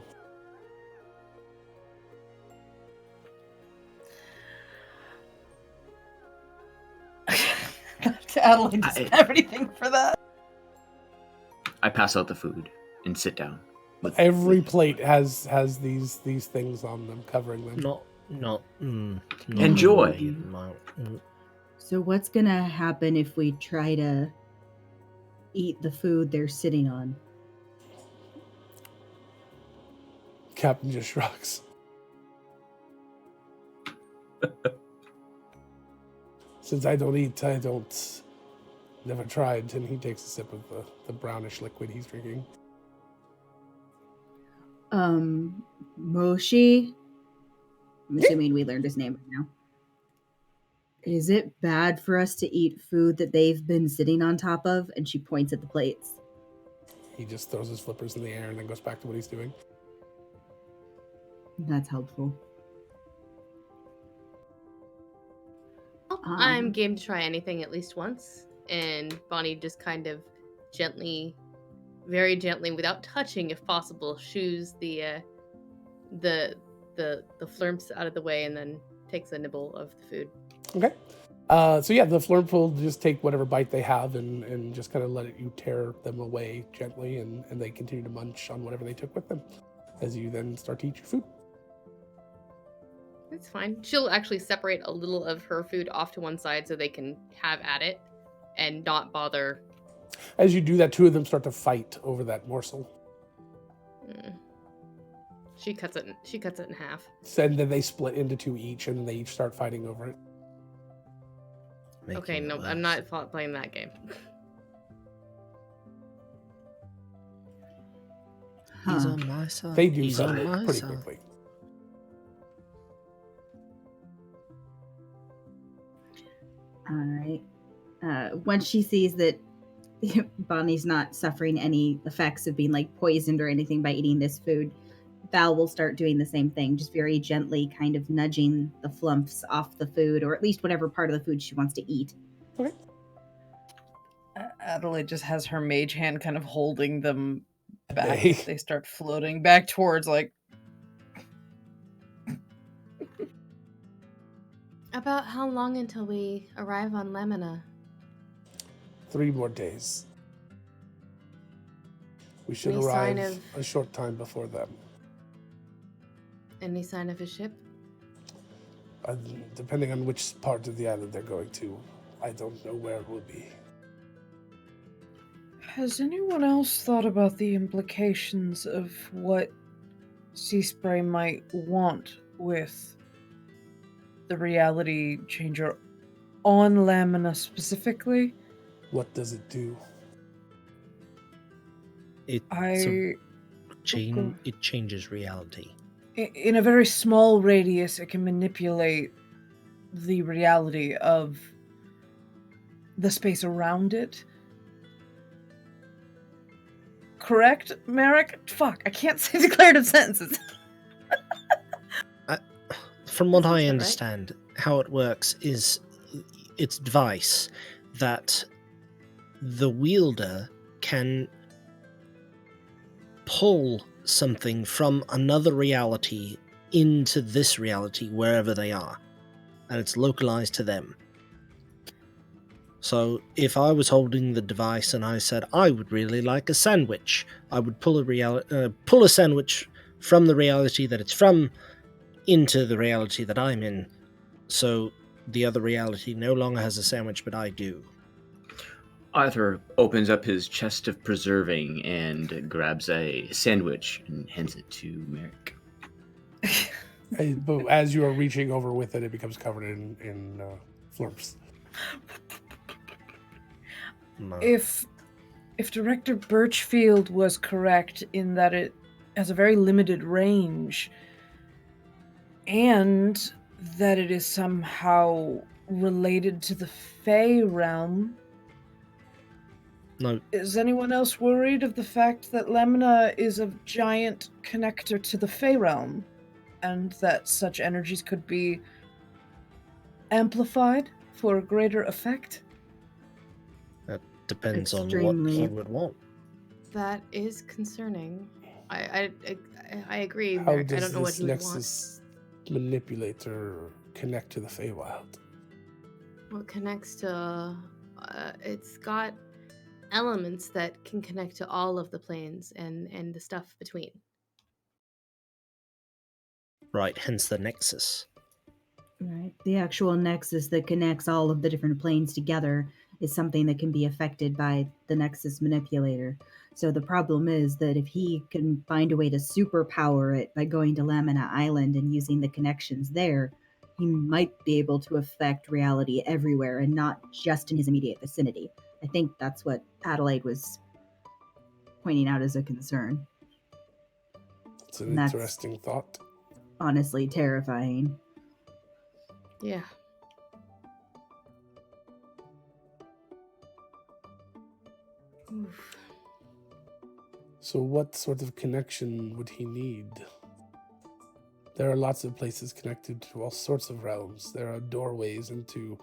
Adelaide doesn't have anything for that. I pass out the food and sit down. Every plate has these things on them, covering them. Not Enjoy. So what's gonna happen if we try to eat the food they're sitting on? Captain just shrugs. Since I don't eat, I don't... Never tried. And he takes a sip of the brownish liquid he's drinking. Moshi? I'm assuming we learned his name right now. Is it bad for us to eat food that they've been sitting on top of? And she points at the plates. He just throws his flippers in the air and then goes back to what he's doing. That's helpful. I'm game to try anything at least once. And Bonnie just kind of gently, very gently, without touching if possible, shoos the flurps out of the way and then takes a nibble of the food. Okay. So yeah, the flurp will just take whatever bite they have and just kind of let you tear them away gently, and they continue to munch on whatever they took with them as you then start to eat your food. It's fine. She'll actually separate a little of her food off to one side so they can have at it and not bother. As you do that, two of them start to fight over that morsel. She cuts it in half. And then they split into two each, and they each start fighting over it. Okay, no, I'm not playing that game. He's on my side. They do He's settle on it my pretty side. quickly. All right. Once she sees that Bonnie's not suffering any effects of being like poisoned or anything by eating this food, Val will start doing the same thing, just very gently kind of nudging the flumps off the food, or at least whatever part of the food she wants to eat. Okay. Adelaide just has her mage hand kind of holding them back. Hey. They start floating back towards, like... About how long until we arrive on Lamina? 3 more days. We should Any sign arrive of- a short time before them. Any sign of a ship? Depending on which part of the island they're going to, I don't know where it will be. Has anyone else thought about the implications of what Sea Spray might want with the reality changer on Lamina specifically? What does it do? It changes reality. In a very small radius, it can manipulate the reality of the space around it. Correct, Merrick? Fuck, I can't say declarative sentences. From what I right? understand, how it works is it's advice that the wielder can pull something from another reality into this reality wherever they are, and it's localized to them. So if I was holding the device and I said I would really like a sandwich, I would pull a sandwich from the reality that it's from into the reality that I'm in. So the other reality no longer has a sandwich, but I do. Arthur opens up his chest of preserving and grabs a sandwich and hands it to Merrick. But as you are reaching over with it, it becomes covered in flurps. No. If Director Birchfield was correct in that it has a very limited range, and that it is somehow related to the Fey realm, No, is anyone else worried of the fact that Lamina is a giant connector to the Fey realm, and that such energies could be amplified for a greater effect? that depends on what Extremely. he would want. That is concerning. I agree. How Merrick. I does don't know what this he would want. Nexus manipulator connect to the Feywild? What connects to? It's got elements that can connect to all of the planes and the stuff between. Right, hence the Nexus. Right. The actual nexus that connects all of the different planes together is something that can be affected by the nexus manipulator. So the problem is that if he can find a way to superpower it by going to Lamina Island and using the connections there, he might be able to affect reality everywhere and not just in his immediate vicinity. I think that's what Adelaide was pointing out as a concern. It's an That's- interesting thought. Honestly, terrifying. Yeah. Oof. So what sort of connection would he need? There are lots of places connected to all sorts of realms. There are doorways into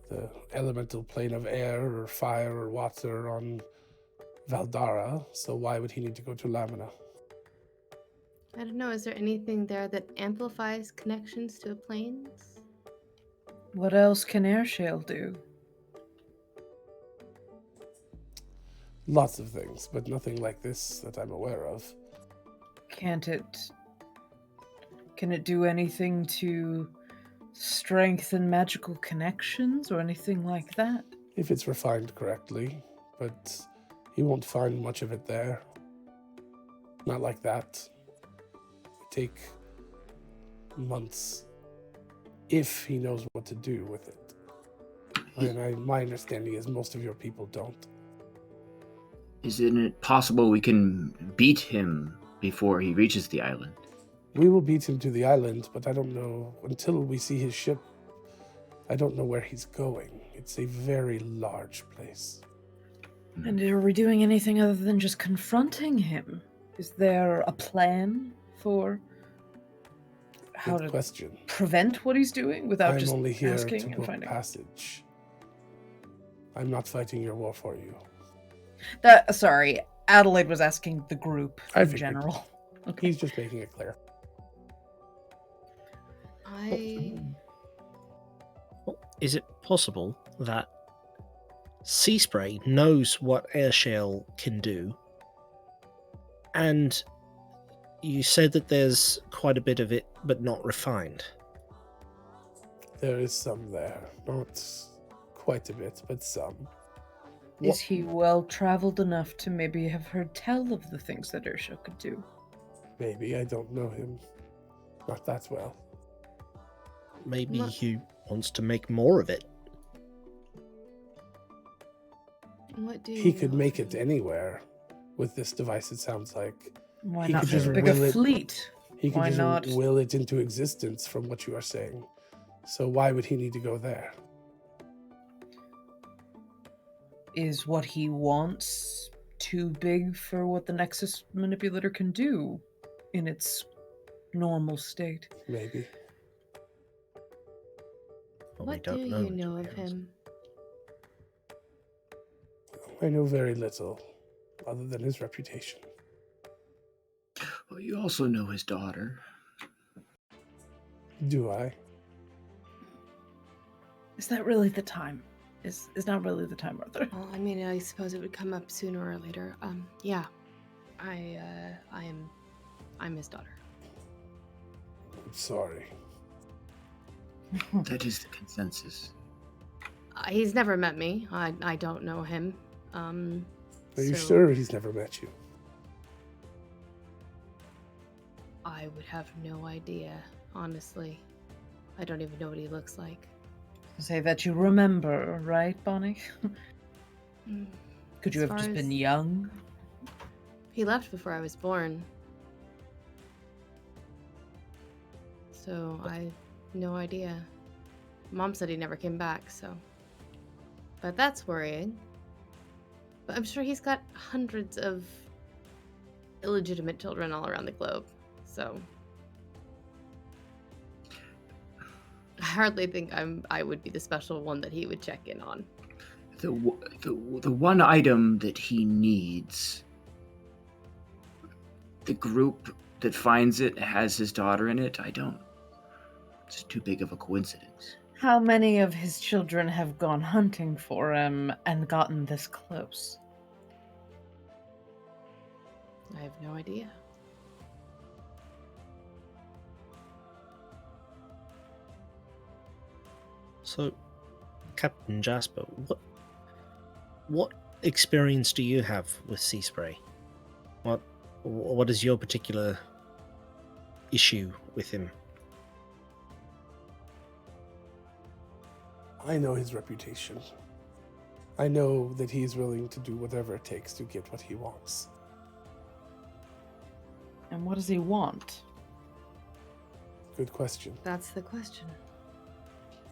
the elemental plane of air or fire or water on Valdara, so why would he need to go to Lamina? I don't know. Is there anything there that amplifies connections to planes? What else can Airshale do? Lots of things, but nothing like this that I'm aware of. Can it do anything to strengthen magical connections or anything like that? If it's refined correctly, but he won't find much of it there. Not like that. It take months if he knows what to do with it. And my understanding is most of your people don't. Isn't it possible we can beat him before he reaches the island? We will beat him to the island, but I don't know, until we see his ship, I don't know where he's going. It's a very large place. And are we doing anything other than just confronting him? Is there a plan for how Good to question. prevent what he's doing without I'm just only here asking to and book finding? passage. I'm not fighting your war for you. Sorry, Adelaide was asking the group I in figured. general. Okay. He's just making it clear. Is it possible that Sea Spray knows what Airshale can do? And you said that there's quite a bit of it, but not refined. There is some there. Not quite a bit, but some. Is he well traveled enough to maybe have heard tell of the things that Ursha could do? Maybe, I don't know him. Not that well. Maybe What- he wants to make more of it. What do He you could know make of it him? anywhere with this device, it sounds like. Why He not could just just big will a it- fleet? He could Why just not? will it into existence from what you are saying. So why would he need to go there? Is what he wants too big for what the Nexus manipulator can do in its normal state? Maybe. But we What don't do know, you to know be of honest. him? I know very little, other than his reputation. Well, you also know his daughter. Do I? Is that really the time? Is not really the time, Arthur. Well, I mean, I suppose it would come up sooner or later. Yeah. I'm his daughter. I'm sorry. That is the consensus. He's never met me. I don't know him. Are you sure he's never met you? I would have no idea, honestly. I don't even know what he looks like. Say that you remember, right, Bonnie? Could you As have far just been as- young? He left before I was born. So I no idea. Mom said he never came back, so. But that's worrying. But I'm sure he's got hundreds of illegitimate children all around the globe. So I hardly think I would be the special one that he would check in on. The one item that he needs, the group that finds it has his daughter in it. It's too big of a coincidence. How many of his children have gone hunting for him and gotten this close? I have no idea. So, Captain Jasper, what experience do you have with sea spray? What is your particular issue with him? I know his reputation. I know that he's willing to do whatever it takes to get what he wants. And what does he want? Good question. That's the question.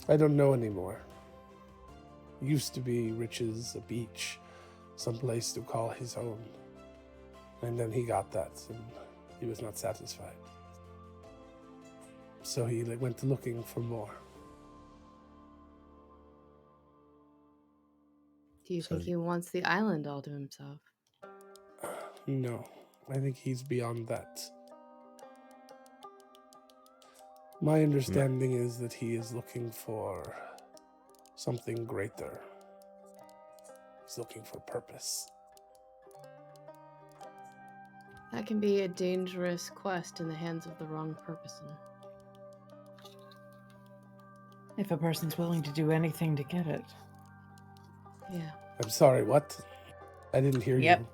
I don't know anymore. It used to be Rich's a beach, someplace to call his own. And then he got that, and he was not satisfied. So he went looking for more. Do you think he wants the island all to himself? No, I think he's beyond that. My understanding is that he is looking for something greater. He's looking for purpose. That can be a dangerous quest in the hands of the wrong person. If a person's willing to do anything to get it. Yeah. I'm sorry, what? I didn't hear Yep. you.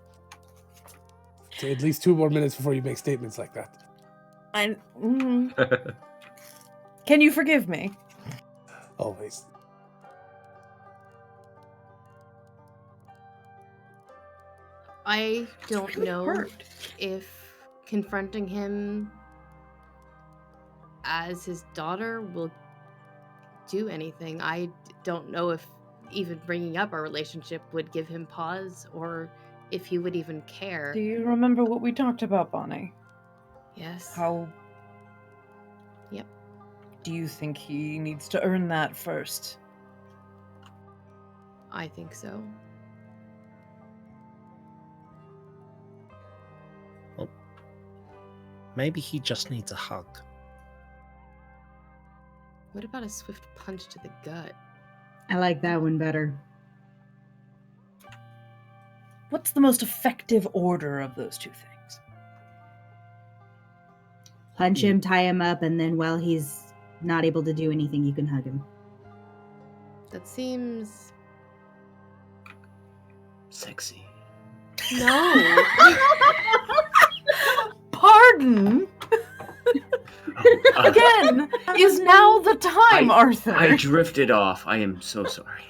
So at least 2 more minutes before you make statements like that. Can you forgive me? Always. I don't really know hurt. if confronting him as his daughter will do anything. I don't know if even bringing up our relationship would give him pause or if he would even care. Do you remember what we talked about, Bonnie? Yes. How Yep. do you think he needs to earn that first? I think so. Well, maybe he just needs a hug. What about a swift punch to the gut? I like that one better. What's the most effective order of those two things? Punch him, tie him up, and then while he's not able to do anything, you can hug him. That seems Sexy. no. Pardon? Again, is now the time, Arthur. I drifted off. I am so sorry.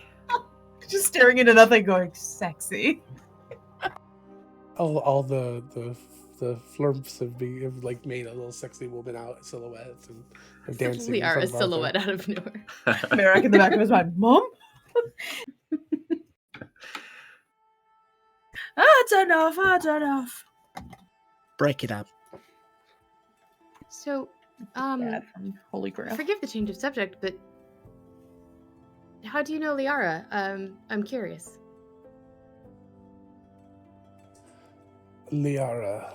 Just staring into nothing, going sexy. All the flirts have made a little sexy woman out silhouette and are dancing. in front Liara's of Arthur. silhouette out of nowhere. Merrick in the back of his mind, Mom? That's enough, that's enough. Break it up. So, Dad from Holy Grail. forgive the change of subject, but how do you know Liara? I'm curious. Liara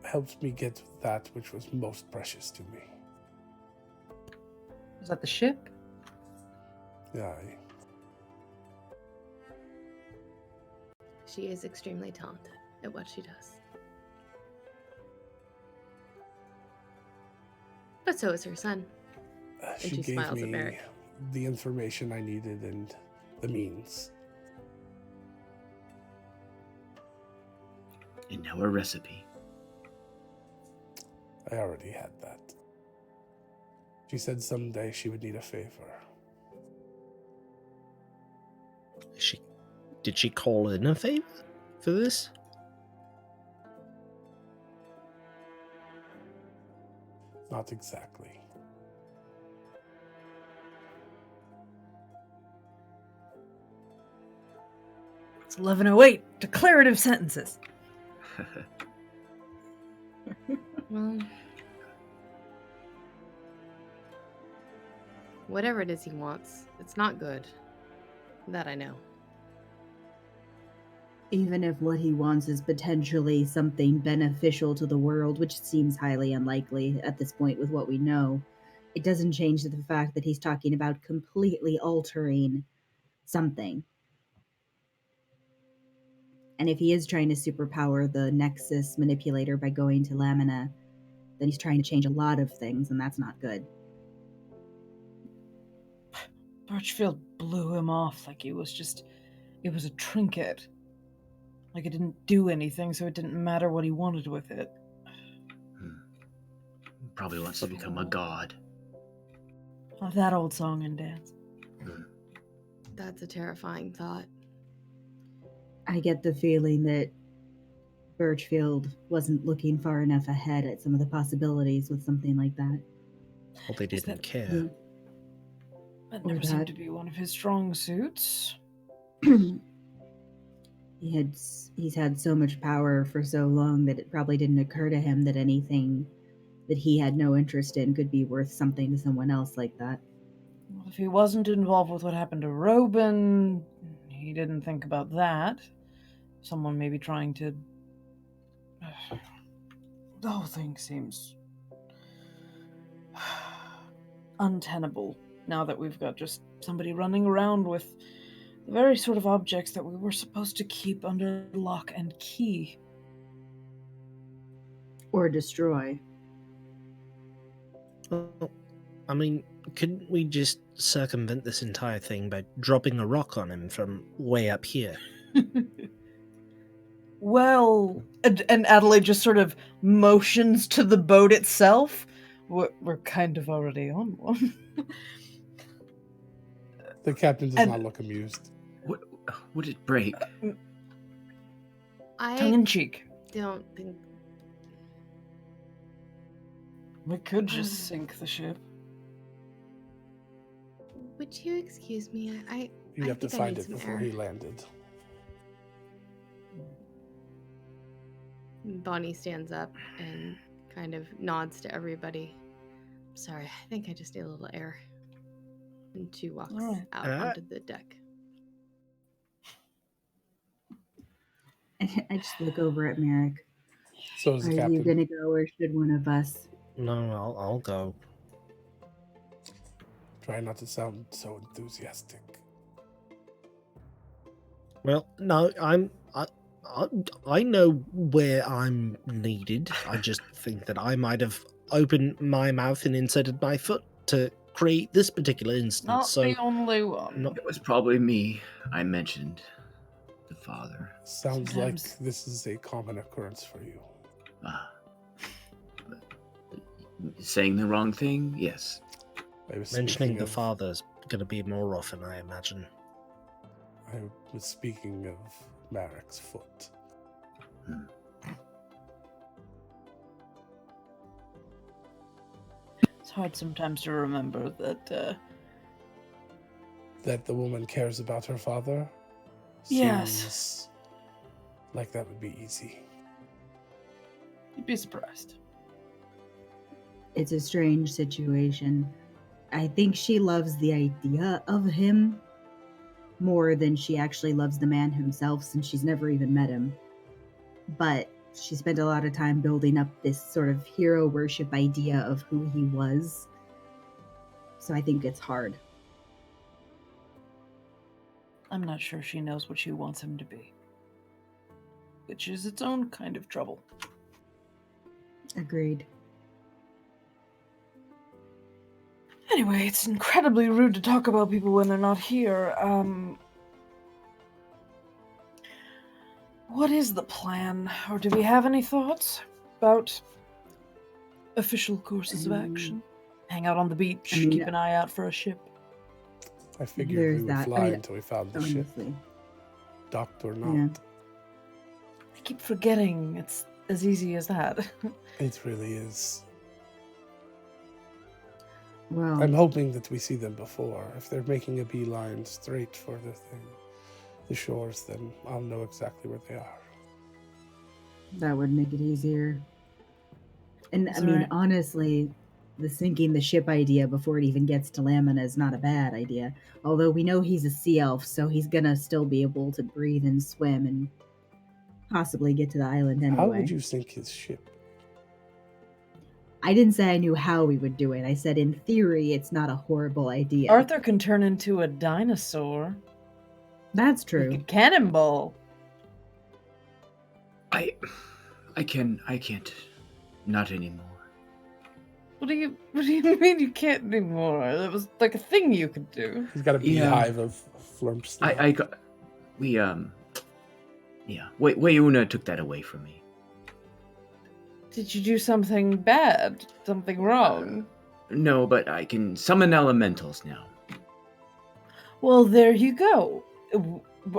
helped me get that which was most precious to me. Is that the ship? Aye. She is extremely talented at what she does. But so is her son. She she gave smiles at me Merrick. the information I needed and the means. And now a recipe. I already had that. She said someday she would need a favor. Did she call in a favor for this? Not exactly. It's 11:08. Declarative sentences. Well, whatever it is he wants, it's not good. That I know. Even if what he wants is potentially something beneficial to the world, which seems highly unlikely at this point with what we know, it doesn't change the fact that he's talking about completely altering something. And if he is trying to superpower the Nexus manipulator by going to Lamina, then he's trying to change a lot of things, and that's not good. Birchfield blew him off like it was a trinket. Like it didn't do anything, so it didn't matter what he wanted with it. Probably wants to become a god. Oh, that old song and dance. That's a terrifying thought. I get the feeling that Birchfield wasn't looking far enough ahead at some of the possibilities with something like that. Well, they didn't care. That Or never seemed that. to be one of his strong suits. He's had so much power for so long that it probably didn't occur to him that anything that he had no interest in could be worth something to someone else like that. Well, if he wasn't involved with what happened to Robin, he didn't think about that. Someone maybe trying to... The whole thing seems... untenable, now that we've got just somebody running around with the very sort of objects that we were supposed to keep under lock and key. Or destroy. Well, I mean, couldn't we just circumvent this entire thing by dropping a rock on him from way up here? Well, and Adelaide just sort of motions to the boat itself. We're kind of already on one. The captain does not look amused. What would it break? I Tongue in cheek. don't think. We could just sink the ship. Would you excuse me? You'd have to think I find need it some before air. he landed. Bonnie stands up and kind of nods to everybody. Sorry, I think I just need a little air. And she walks All right. out onto the deck. I just look over at Merrick. So is Are the you captain. gonna go, or should one of us? No, I'll go. Try not to sound so enthusiastic. Well, no, I know where I'm needed. I just think that I might have opened my mouth and inserted my foot to create this particular instance. Not so the only one. no, It was probably me. I mentioned the father. Sounds Sometimes- like this is a common occurrence for you. Saying the wrong thing? Yes. I was mentioning speaking the of- father's going to be more often, I imagine. I was speaking of Marek's foot. It's hard sometimes to remember that. That the woman cares about her father? Yes. Seems like that would be easy. You'd be surprised. It's a strange situation. I think she loves the idea of him more than she actually loves the man himself, since she's never even met him. But she spent a lot of time building up this sort of hero worship idea of who he was. So I think it's hard. I'm not sure she knows what she wants him to be, which is its own kind of trouble. Agreed. Anyway, it's incredibly rude to talk about people when they're not here. What is the plan? Or do we have any thoughts about official courses of action? Hang out on the beach, keep an eye out for a ship. I figured There's we would that. fly until we found the ship, Honestly. docked or not. Yeah. I keep forgetting it's as easy as that. It really is. Well, I'm hoping that we see them before. If they're making a beeline straight for the shores, then I'll know exactly where they are. that would make it easier. And That's I mean, right. honestly, the sinking the ship idea before it even gets to Lamina is not a bad idea. Although we know he's a sea elf, so he's gonna still be able to breathe and swim and possibly get to the island anyway. How would you sink his ship? I didn't say I knew how we would do it. I said in theory it's not a horrible idea. Arthur can turn into a dinosaur. That's He true. could cannonball. I can't. Not anymore. What do you mean you can't anymore? That was like a thing you could do. He's got a Yeah. beehive of flumps. now. Wayuna took that away from me. Did you do something bad? Something wrong? No, but I can summon elementals now. Well, there you go.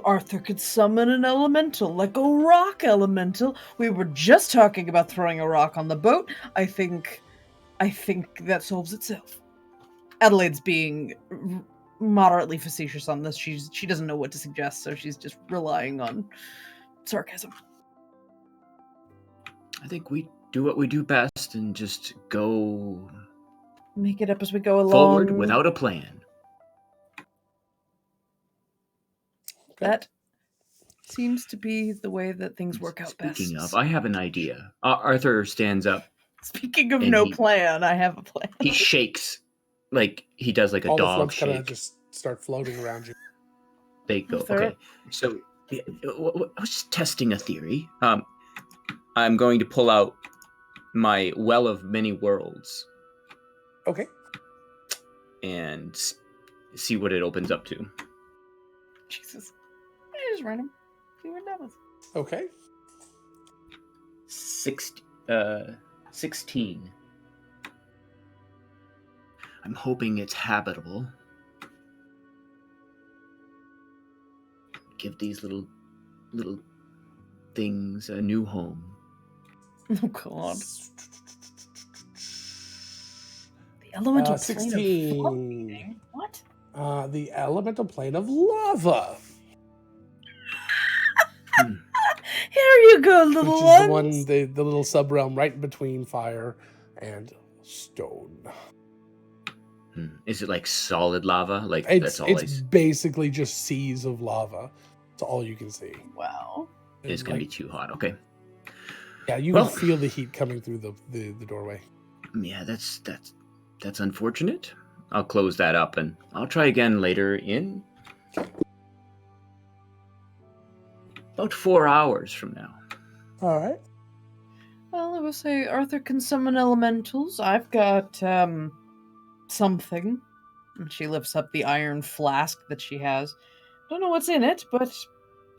Arthur could summon an elemental, like a rock elemental. We were just talking about throwing a rock on the boat. I think that solves itself. Adelaide's being moderately facetious on this. She doesn't know what to suggest, so she's just relying on sarcasm. I think we do what we do best and just go Make it up as we go along. forward without a plan. That seems to be the way that things work out best. Speaking of, I have an idea. Arthur stands up. Speaking of and no he- plan, I have a plan. He shakes like he does like a All the dog flumps kind of shake. just start floating around you. They go. Arthur? Okay. So yeah, I was just testing a theory. I'm going to pull out my Well of Many Worlds Okay. and see what it opens up to. Jesus. I just random. See what that was. Okay. 16. I'm hoping it's habitable. Give these little things a new home. Oh god. The elemental plane 16. of floating? What? The elemental plane of lava. Here you go, Which little is one. the one, the little sub-realm right between fire and stone. Is it like solid lava? Like It's that's all it's basically just seas of lava. That's all you can see. Wow. it's gonna be too hot. Okay. Yeah, you Well- can feel the heat coming through the doorway. Yeah, that's unfortunate. I'll close that up and I'll try again later in about 4 hours from now. All right. Well, I will say Arthur can summon elementals. I've got something. And she lifts up the iron flask that she has. Don't know what's in it, but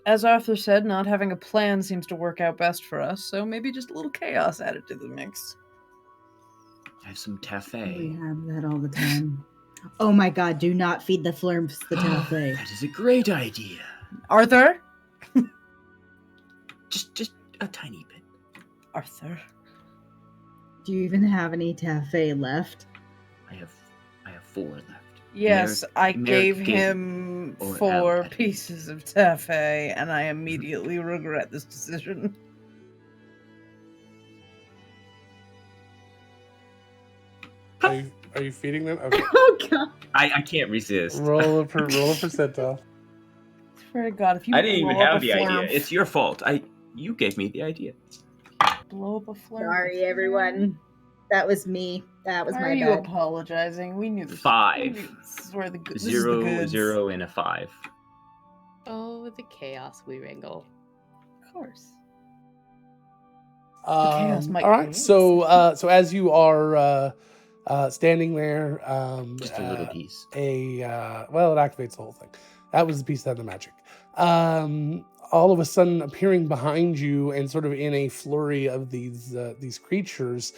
as Arthur said, not having a plan seems to work out best for us, so maybe just a little chaos added to the mix. I have some We taffy. have that all the time. Oh my god, do not feed the flurms the taffy. That is a great idea. Arthur? Just a tiny bit. Arthur. Do you even have any taffy left? I have 4 left. Yes, I gave gave- him or 4 Al- pieces of taffy, and I immediately regret this decision. Are you feeding them? Okay. Oh god. I can't resist. roll a percentile. Swear to God, if you I didn't even blow up have a the idea. flurf- It's your fault. You gave me the idea. blow up a flare. Sorry everyone. That was me. That was Why my are you bad. apologizing? We knew this. 5. We knew this is where the this is the 0, goods. 0, and a 5. Oh, the chaos we wrangle. Of course. chaos might All right. create. So as you are standing there, Just a little piece. well, it activates the whole thing. That was the piece that had the magic. All of a sudden, appearing behind you and sort of in a flurry of these creatures,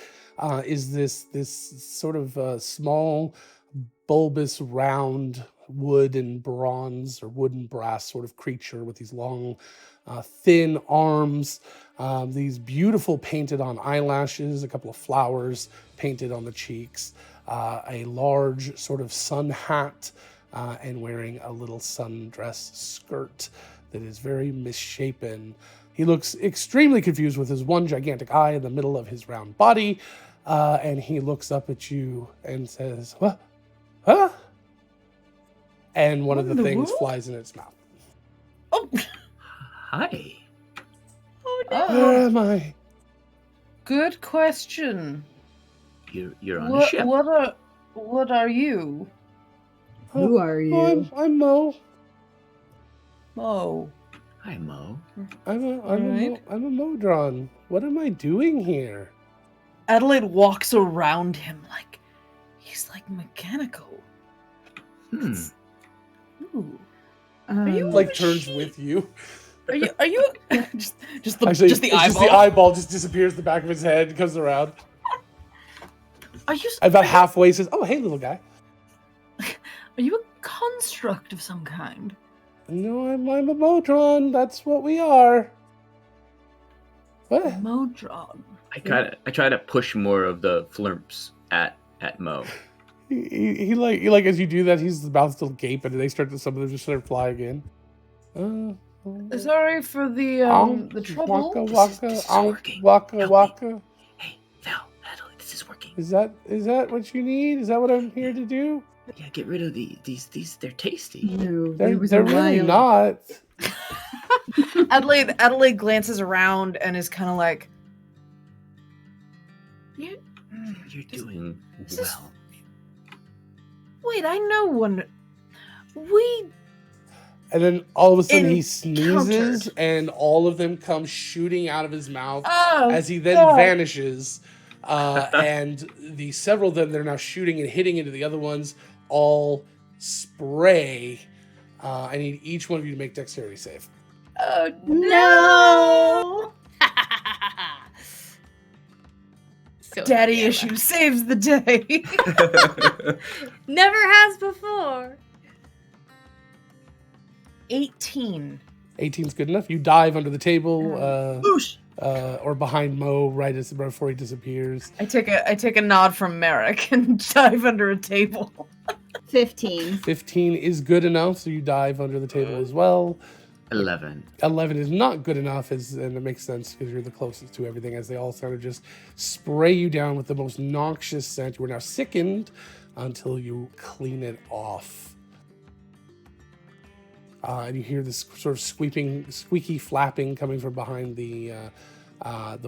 is this sort of small, bulbous, round wood and bronze or wood and brass sort of creature with these long, thin arms, these beautiful painted on eyelashes, a couple of flowers painted on the cheeks, a large sort of sun hat, and wearing a little sundress skirt that is very misshapen. He looks extremely confused with his one gigantic eye in the middle of his round body, and he looks up at you and says, "What? Huh?" And one of the What in the things world? flies in its mouth. Oh, Hi. Where am I? good question. You're on a ship. What are you? Who are you? I'm Mo. Oh, Hi, Mo. Alright. I'm a Modron. What am I doing here? Adelaide walks around him like he's like mechanical. Hmm. Ooh. Um, Like turns with you. Are you just the Actually, just the it's eyeball? just the eyeball just disappears the back of his head, comes around. Are you About halfway says, "Oh, hey, little guy." Are you a construct of some kind? No, I'm a Modron. That's what we are. What? Modron. I try to push more of the flirps at Mo. He like as you do that, his mouth still gaping, and some of them just start flying in. Sorry for the trouble. Waka This waka, is onk, working. waka Help me. waka. Hey, Val, Natalie, this is working. Is that what you need? Is that what I'm here to do? Yeah, get rid of these. They're tasty. no, They're there was they're a really wild- not. Adelaide glances around and is kind of like, you. You're doing this is- well. Wait, I know one. We And then all of a sudden he sneezes, Encountered. and all of them come shooting out of his mouth oh as he then God. vanishes. And the several of them that are now shooting and hitting into the other ones all spray. I need each one of you to make dexterity save. Oh no! So Daddy yeah, issue saves the day. never has before. 18. 18's good enough. You dive under the table, Boosh. or behind Mo right before he disappears. I take a nod from Merrick and dive under a table. 15. 15 is good enough, so you dive under the table as well. 11. 11 is not good enough, and it makes sense because you're the closest to everything, as they all sort of just spray you down with the most noxious scent. You are now sickened until you clean it off. And you hear this sort of squeaky flapping coming from behind the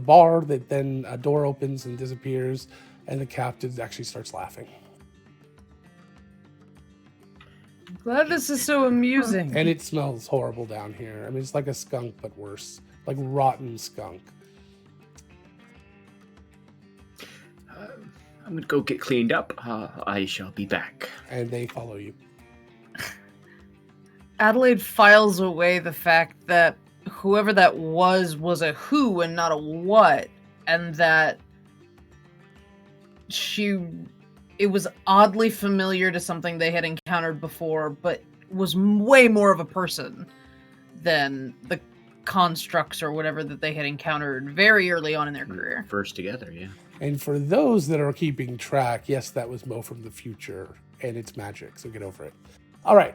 bar. That then a door opens and disappears, and the captain actually starts laughing. Glad this is so amusing. And it smells horrible down here. I mean, it's like a skunk, but worse, like rotten skunk. I'm gonna go get cleaned up. I shall be back. And they follow you. Adelaide files away the fact that whoever that was a who and not a what, and that it was oddly familiar to something they had encountered before, but was way more of a person than the constructs or whatever that they had encountered very early on in their career. First together, yeah. And for those that are keeping track, yes, that was Mo from the future, and it's magic, so get over it. All right,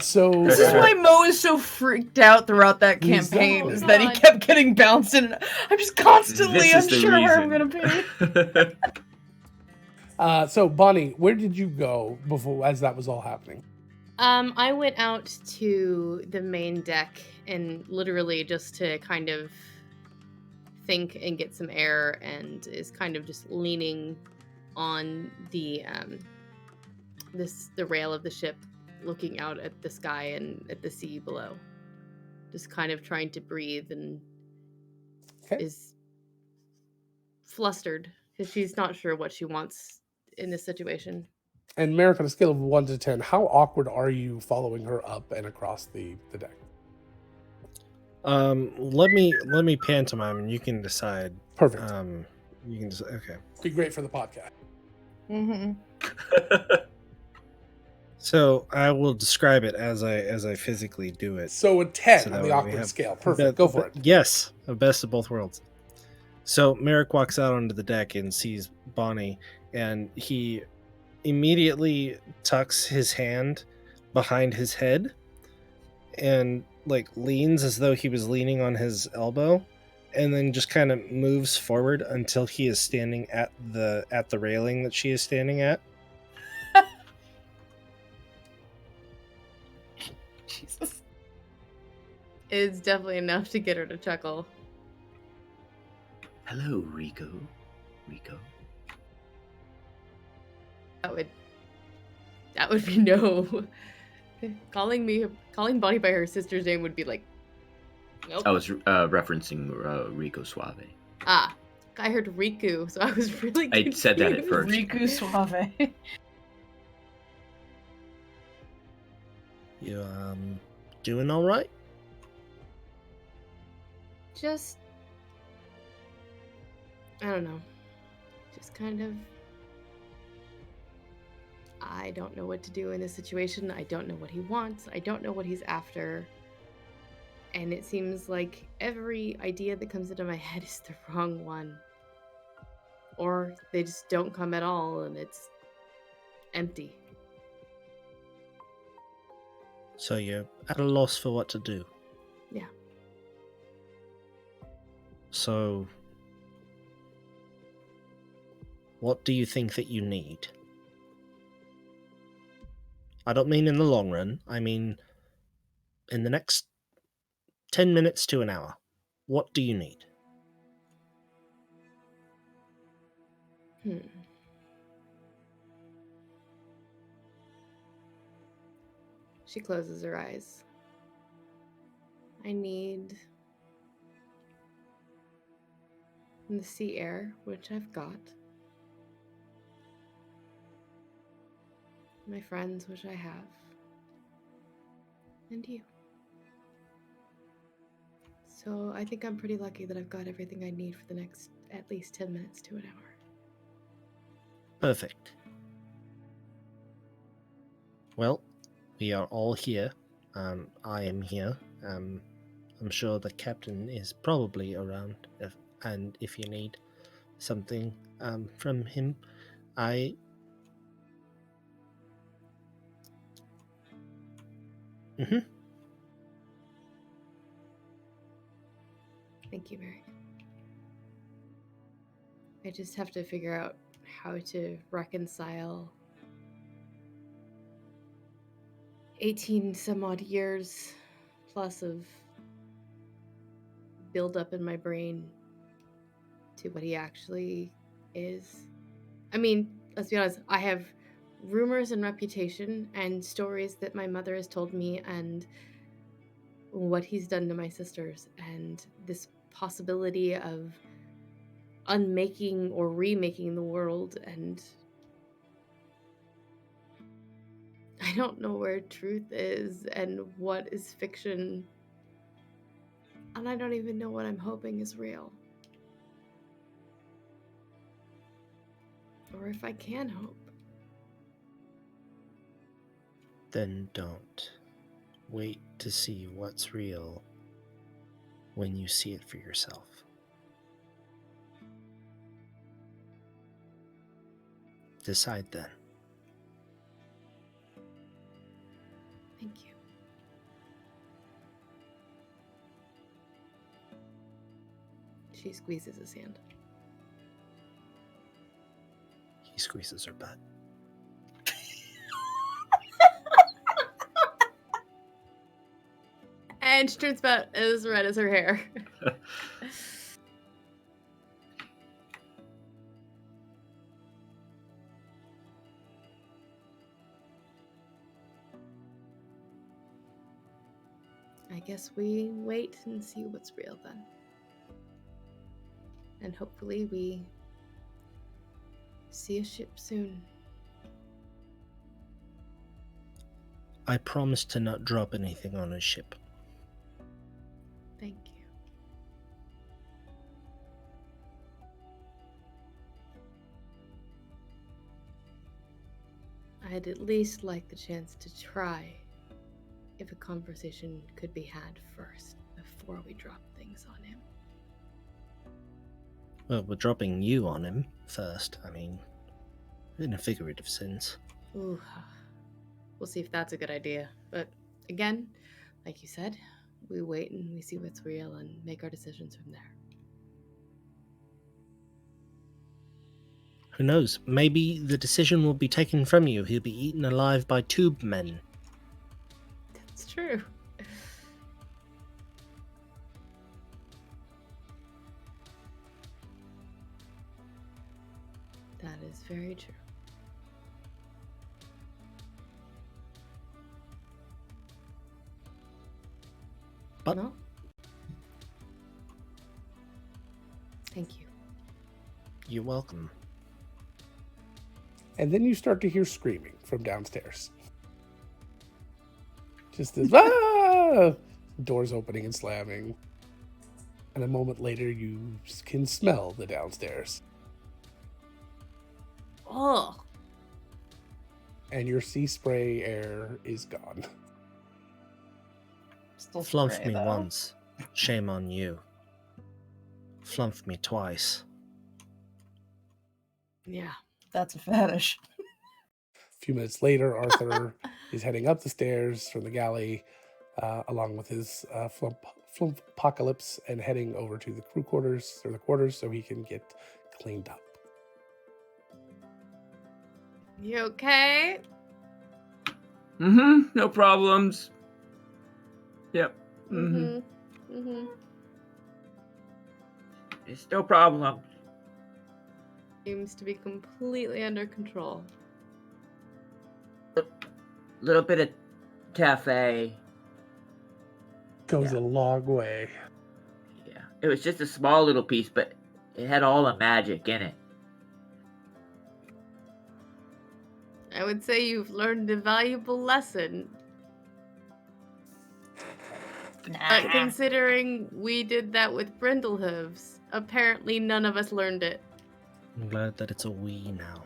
so... This is why Mo is so freaked out throughout that He's campaign, not. is that he kept getting bounced, and I'm just constantly This is the unsure where I'm reason. gonna be. So, Bonnie, where did you go before, as that was all happening? I went out to the main deck and literally just to kind of think and get some air, and is kind of just leaning on the rail of the ship, looking out at the sky and at the sea below, just kind of trying to breathe, and Okay. is flustered because she's not sure what she wants in this situation. And Merrick, on a scale of 1 to 10, how awkward are you following her up and across the deck? Let me pantomime, and you can decide. Perfect. You can decide. Okay. Be great for the podcast. Mm-hmm. So I will describe it as I physically do it. So a 10 So on that the way we awkward have scale. Perfect. Go for it. Yes, a best of both worlds. So Merrick walks out onto the deck and sees Bonnie, and he immediately tucks his hand behind his head and like leans as though he was leaning on his elbow, and then just kind of moves forward until he is standing at the railing that she is standing at. Jesus. It's definitely enough to get her to chuckle. Hello, Rico. Rico. That would be no. Calling Bonnie by her sister's name would be like, nope. I was referencing Rico Suave. Ah, I heard Riku, so I was really confused. I said that at first. Riku Suave. You doing all right? Just, I don't know. Just kind of, I don't know what to do in this situation. I don't know what he wants. I don't know what he's after. And it seems like every idea that comes into my head is the wrong one. Or they just don't come at all and it's empty. So you're at a loss for what to do. Yeah. So what do you think that you need? I don't mean in the long run. I mean in the next 10 minutes to an hour. What do you need? She closes her eyes. I need the sea air, which I've got. My friends, which I have. And you. So I think I'm pretty lucky that I've got everything I need for the next at least 10 minutes to an hour. Perfect. Well, we are all here. I am here. I'm sure the captain is probably around, if you need something from him, I. Thank you, Mary. I just have to figure out how to reconcile 18 some odd years plus of build up in my brain to what he actually is. I mean, let's be honest, I have rumors and reputation and stories that my mother has told me and what he's done to my sisters and this possibility of unmaking or remaking the world, and I don't know where truth is and what is fiction, and I don't even know what I'm hoping is real. Or if I can hope. Then don't. Wait to see what's real when you see it for yourself. Decide then. Thank you. She squeezes his hand. He squeezes her butt. And she turns about as red as her hair. I guess we wait and see what's real then. And hopefully we see a ship soon. I promise to not drop anything on a ship. Thank you. I'd at least like the chance to try if a conversation could be had first before we drop things on him. Well, we're dropping you on him first. I mean, in a figurative sense. Ooh, we'll see if that's a good idea. But again, like you said, we wait and we see what's real and make our decisions from there. Who knows? Maybe the decision will be taken from you. He'll be eaten alive by tube men. That's true. That is very true. But No? Thank you. you're welcome. And then you start to hear screaming from downstairs. Just this, ah! Doors opening and slamming. And a moment later, you can smell the downstairs. Oh, And your sea spray air is gone. Still Flumph spray, me though. once. Shame on you. Flumph me twice. yeah. That's a fetish. A few minutes later, Arthur is heading up the stairs from the galley, along with his flump apocalypse, and heading over to the crew quarters, or the quarters, so he can get cleaned up. You okay? Mm-hmm. No problems. Yep. Mm-hmm. Mm-hmm. Mm-hmm. It's no problem. Seems to be completely under control. Little bit of cafe. Goes Yeah. a long way. Yeah. It was just a small little piece, but it had all the magic in it. I would say you've learned a valuable lesson. But considering we did that with Brindlehooves, apparently none of us learned it. I'm glad that it's a we now.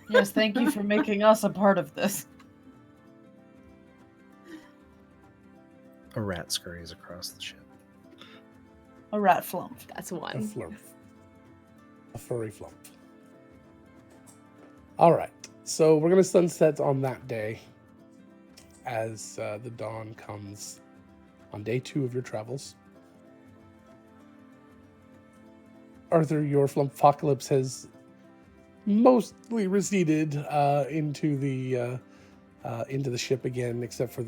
Yes, thank you for making us a part of this. A rat scurries across the ship. A rat flump. That's A one. flump. A furry flump. All right. So we're going to sunset on that day as the dawn comes on day 2 of your travels. Arthur, your flumpocalypse has mostly receded into the ship again, except for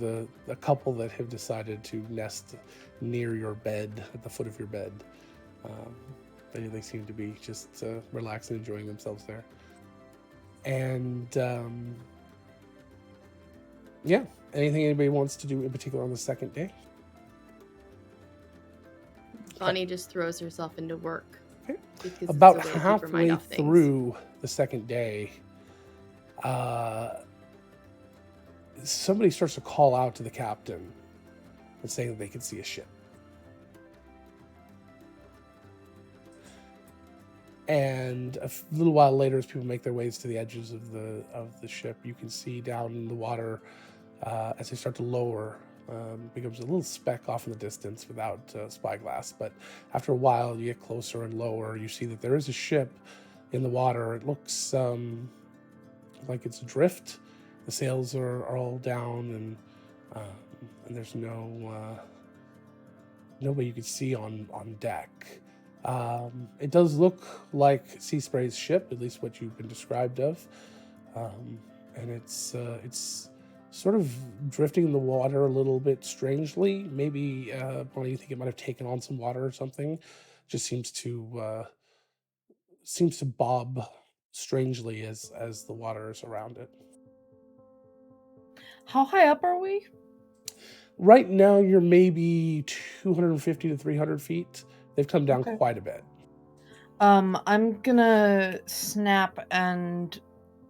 a couple that have decided to nest near your bed, at the foot of your bed. They seem to be just relaxing, enjoying themselves there. And yeah, anything anybody wants to do in particular on the second day? Bonnie just throws herself into work. Okay. because it's About a way to keep her mind halfway off things. through the second day, somebody starts to call out to the captain and saying that they can see a ship. And a little while later, as people make their ways to the edges of the ship, you can see down in the water as they start to lower. Becomes a little speck off in the distance without spyglass. But after a while, you get closer and lower. You see that there is a ship in the water. It looks like it's adrift. The sails are all down, and there's nobody you can see on deck. It does look like Sea Spray's ship, at least what you've been described of, and it's sort of drifting in the water a little bit strangely. Maybe Bonnie, you think it might have taken on some water or something? Just seems to bob strangely as the water is around it. How high up are we? Right now, you're maybe 250 to 300 feet. They've come down Okay. quite a bit. I'm gonna snap and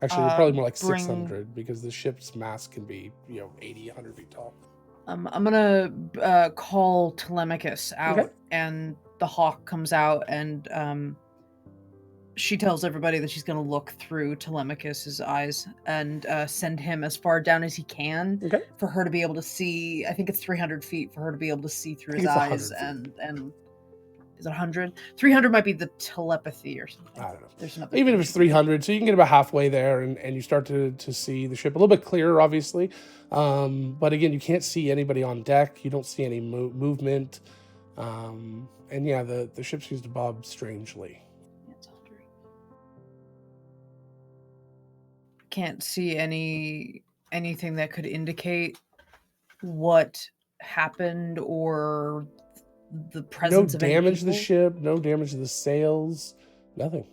Actually, you're probably more like bring- 600 because the ship's mast can be, 80, 100 feet tall. I'm gonna call Telemachus out, Okay. and the hawk comes out, and she tells everybody that she's gonna look through Telemachus's eyes and send him as far down as he can Okay. for her to be able to see. I think it's 300 feet for her to be able to see through I his think it's eyes, 100 and is it 100? 300 might be the telepathy or something. I don't know. There's another. Even if it's 300, so you can get about halfway there, and you start to see the ship a little bit clearer, obviously. But again, you can't see anybody on deck. You don't see any movement. And yeah, the ship seems to bob strangely. It's 100. Can't see anything that could indicate what happened or the No presence of any damage to the people. ship, no damage to the sails, nothing.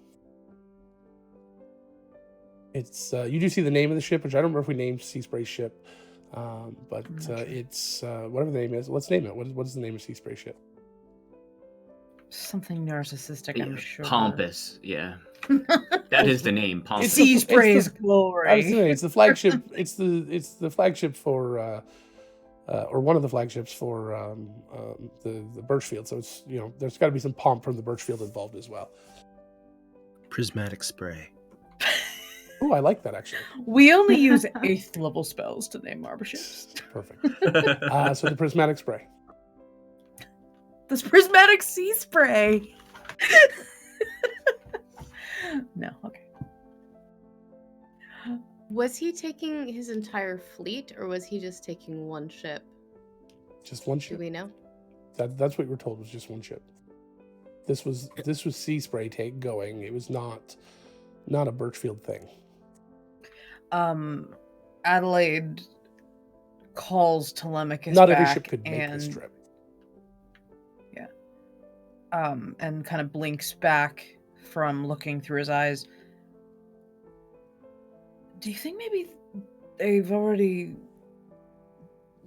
It's you do see the name of the ship, which I don't remember if we named Sea Spray's ship, but it's whatever the name is. Let's name it. What is the name of Sea Spray's ship? Something narcissistic, I'm sure. Pompous, yeah. That is the name, Pompous. Sea It's the- Spray's I was glory. saying, it's the flagship. it's the flagship for or one of the flagships for the Birchfield. So it's there's got to be some pomp from the Birchfield involved as well. Prismatic spray. Oh, I like that actually. We only use 8th level spells to name our ships. Perfect. So the prismatic spray. This prismatic sea spray. No, okay. Was he taking his entire fleet, or was he just taking one ship? Just one Do ship. we know? That's what we were told was just one ship. This was Sea Spray take going. It was not a Birchfield thing. Adelaide calls Telemachus Not back every ship could make this and trip. and kind of blinks back from looking through his eyes. Do you think maybe they've already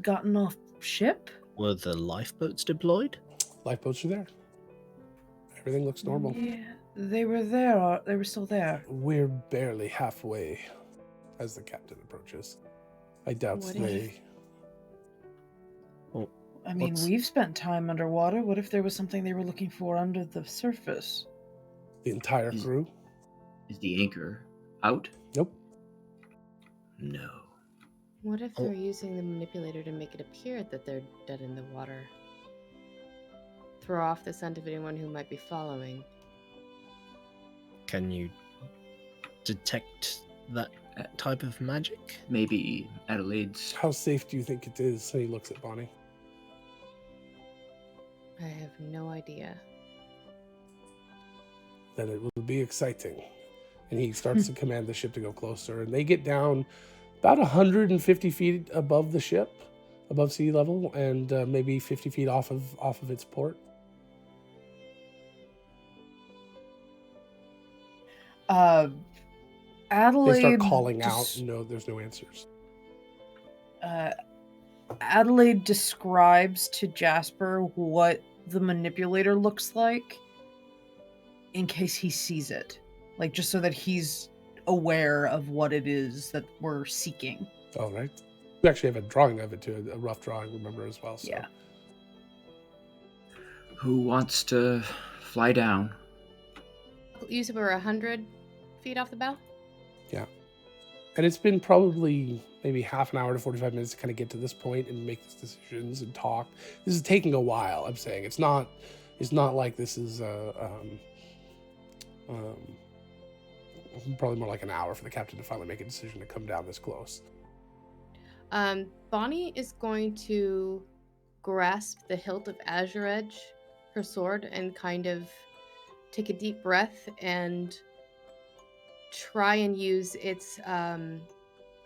gotten off ship? Were the lifeboats deployed? Lifeboats are there. Everything looks normal. Yeah, they were there. Or they were still there. We're barely halfway as the captain approaches. I doubt What they. I mean, What's- we've spent time underwater. What if there was something they were looking for under the surface? The entire Is- crew? Is the anchor out? Nope. No. What if Oh. they're using the manipulator to make it appear that they're dead in the water? Throw off the scent of anyone who might be following. Can you detect that type of magic? Maybe Adelaide's. How safe do you think it is? And he looks at Bonnie. I have no idea. Then it will be exciting. And he starts to command the ship to go closer. And they get down about 150 feet above the ship, above sea level, and maybe 50 feet off of its port. Adelaide. They start calling out. des- No, there's no answers. Adelaide describes to Jasper what the manipulator looks like in case he sees it. Like, just so that he's aware of what it is that we're seeking. All right. We actually have a drawing of it too, a rough drawing, remember, as well. So. Yeah. Who wants to fly down? You said we're 100 feet off the bow? And it's been probably maybe half an hour to 45 minutes to kind of get to this point and make these decisions and talk. This is taking a while, I'm saying. It's not like this is probably more like an hour for the captain to finally make a decision to come down this close. Bonnie is going to grasp the hilt of Azure Edge, her sword, and kind of take a deep breath and try and use its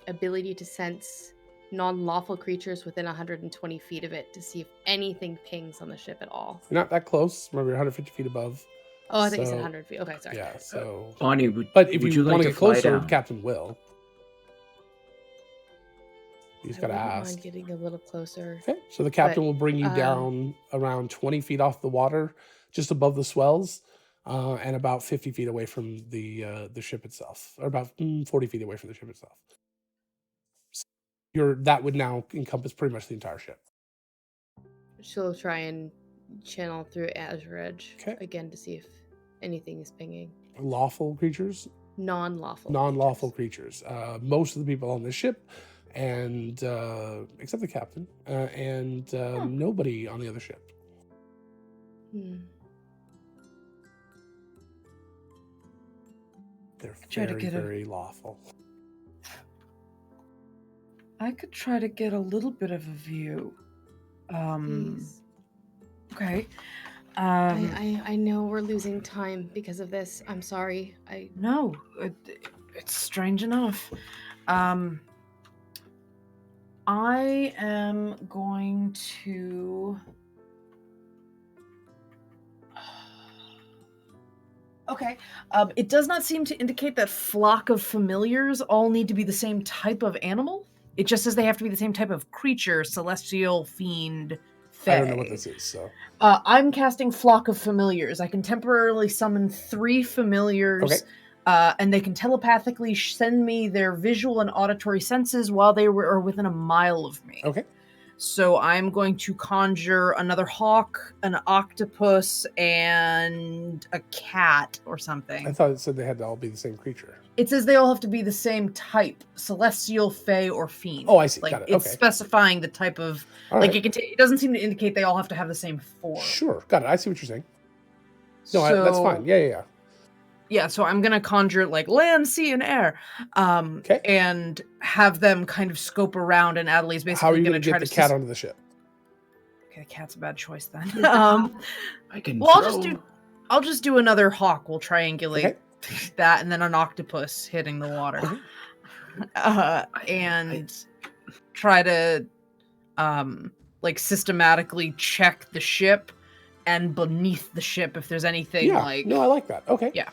ability to sense non-lawful creatures within 120 feet of it to see if anything pings on the ship at all. You're not that close. Remember, you're 150 feet above. Oh, I thought you said So- 100 feet. Okay, sorry. Yeah, so... Bonnie, But if would you like want to to get fly closer, down? Captain will. He's I got to wouldn't ask. mind getting a little closer. Okay, so the captain But, will bring you down around 20 feet off the water, just above the swells, and about 50 feet away from the ship itself, or about 40 feet away from the ship itself. So that would now encompass pretty much the entire ship. She'll try and channel through Azure Edge Okay. again to see if anything is pinging. Lawful creatures, Non-lawful creatures. Most of the people on the ship, and except the captain, and nobody on the other ship. They're Try to very, get very lawful. I could try to get a little bit of a view. Please. Okay. I know we're losing time because of this. I'm sorry. No, it's strange enough. I am going to. Okay. It does not seem to indicate that flock of familiars all need to be the same type of animal. It just says they have to be the same type of creature, celestial, fiend, fae. I don't know what this is, so. I'm casting flock of familiars. I can temporarily summon 3 familiars, and they can telepathically send me their visual and auditory senses while they are within a mile of me. Okay. So I'm going to conjure another hawk, an octopus, and a cat or something. I thought it said they had to all be the same creature. It says they all have to be the same type: celestial, fae, or fiend. Oh, I see. Like, Got it. it's Okay. specifying the type of. All like right. it doesn't seem to indicate they all have to have the same form. Sure. Got it. I see what you're saying. No, that's fine. Yeah. Yeah, so I'm gonna conjure like land, sea, and air, and have them kind of scope around. And Adelaide's basically How are you gonna going to try get the to cat onto the ship? Okay, the cat's a bad choice then. I can. Well, throw. I'll just do another hawk. We'll triangulate that, and then an octopus hitting the water, and try to like systematically check the ship and beneath the ship if there's anything like. No, I like that. Okay. Yeah.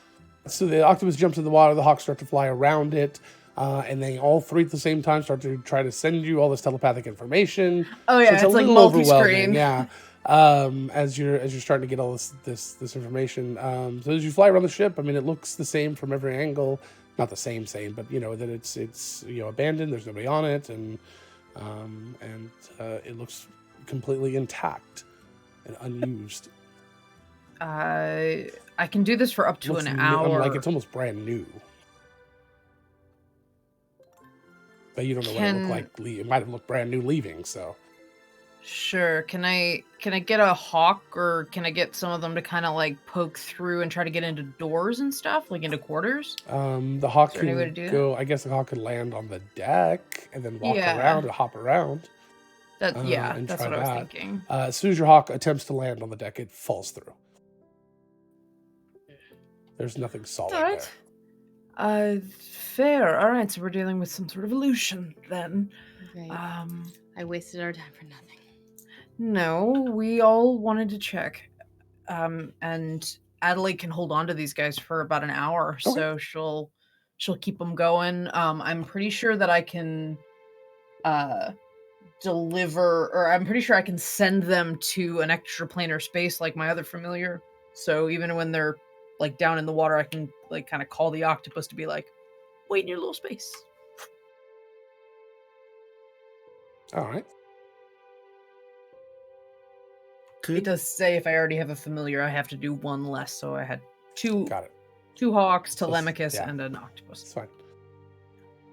So the octopus jumps in the water, the hawks start to fly around it, and they all 3 at the same time start to try to send you all this telepathic information. Oh yeah, so it's like little multi-screen. Yeah. As you're starting to get all this information. So as you fly around the ship, I mean, it looks the same from every angle. Not the same, but that it's abandoned. There's nobody on it, and it looks completely intact and unused. I can do this for up to an hour. Like it's almost brand new. But you don't know what it looked like. It might have looked brand new leaving, so. Sure. Can I get a hawk, or can I get some of them to kind of like poke through and try to get into doors and stuff, like into quarters? The hawk Is there any way to can do go. I guess the hawk could land on the deck and then walk Yeah. around and hop around. That's and what try I was that. thinking. As soon as your hawk attempts to land on the deck, it falls through. There's nothing solid All right. Fair. All right, so we're dealing with some sort of illusion then. Right. I wasted our time for nothing. No, we all wanted to check. And Adelaide can hold on to these guys for about an hour, so she'll keep them going. I'm pretty sure that I can deliver, or I'm pretty sure I can send them to an extraplanar space like my other familiar. So even when they're like down in the water, I can like kind of call the octopus to be like, wait in your little space. All right. It does say if I already have a familiar, I have to do one less. So I had 2 Got it. 2 hawks, Telemachus, yeah. and an octopus. It's fine.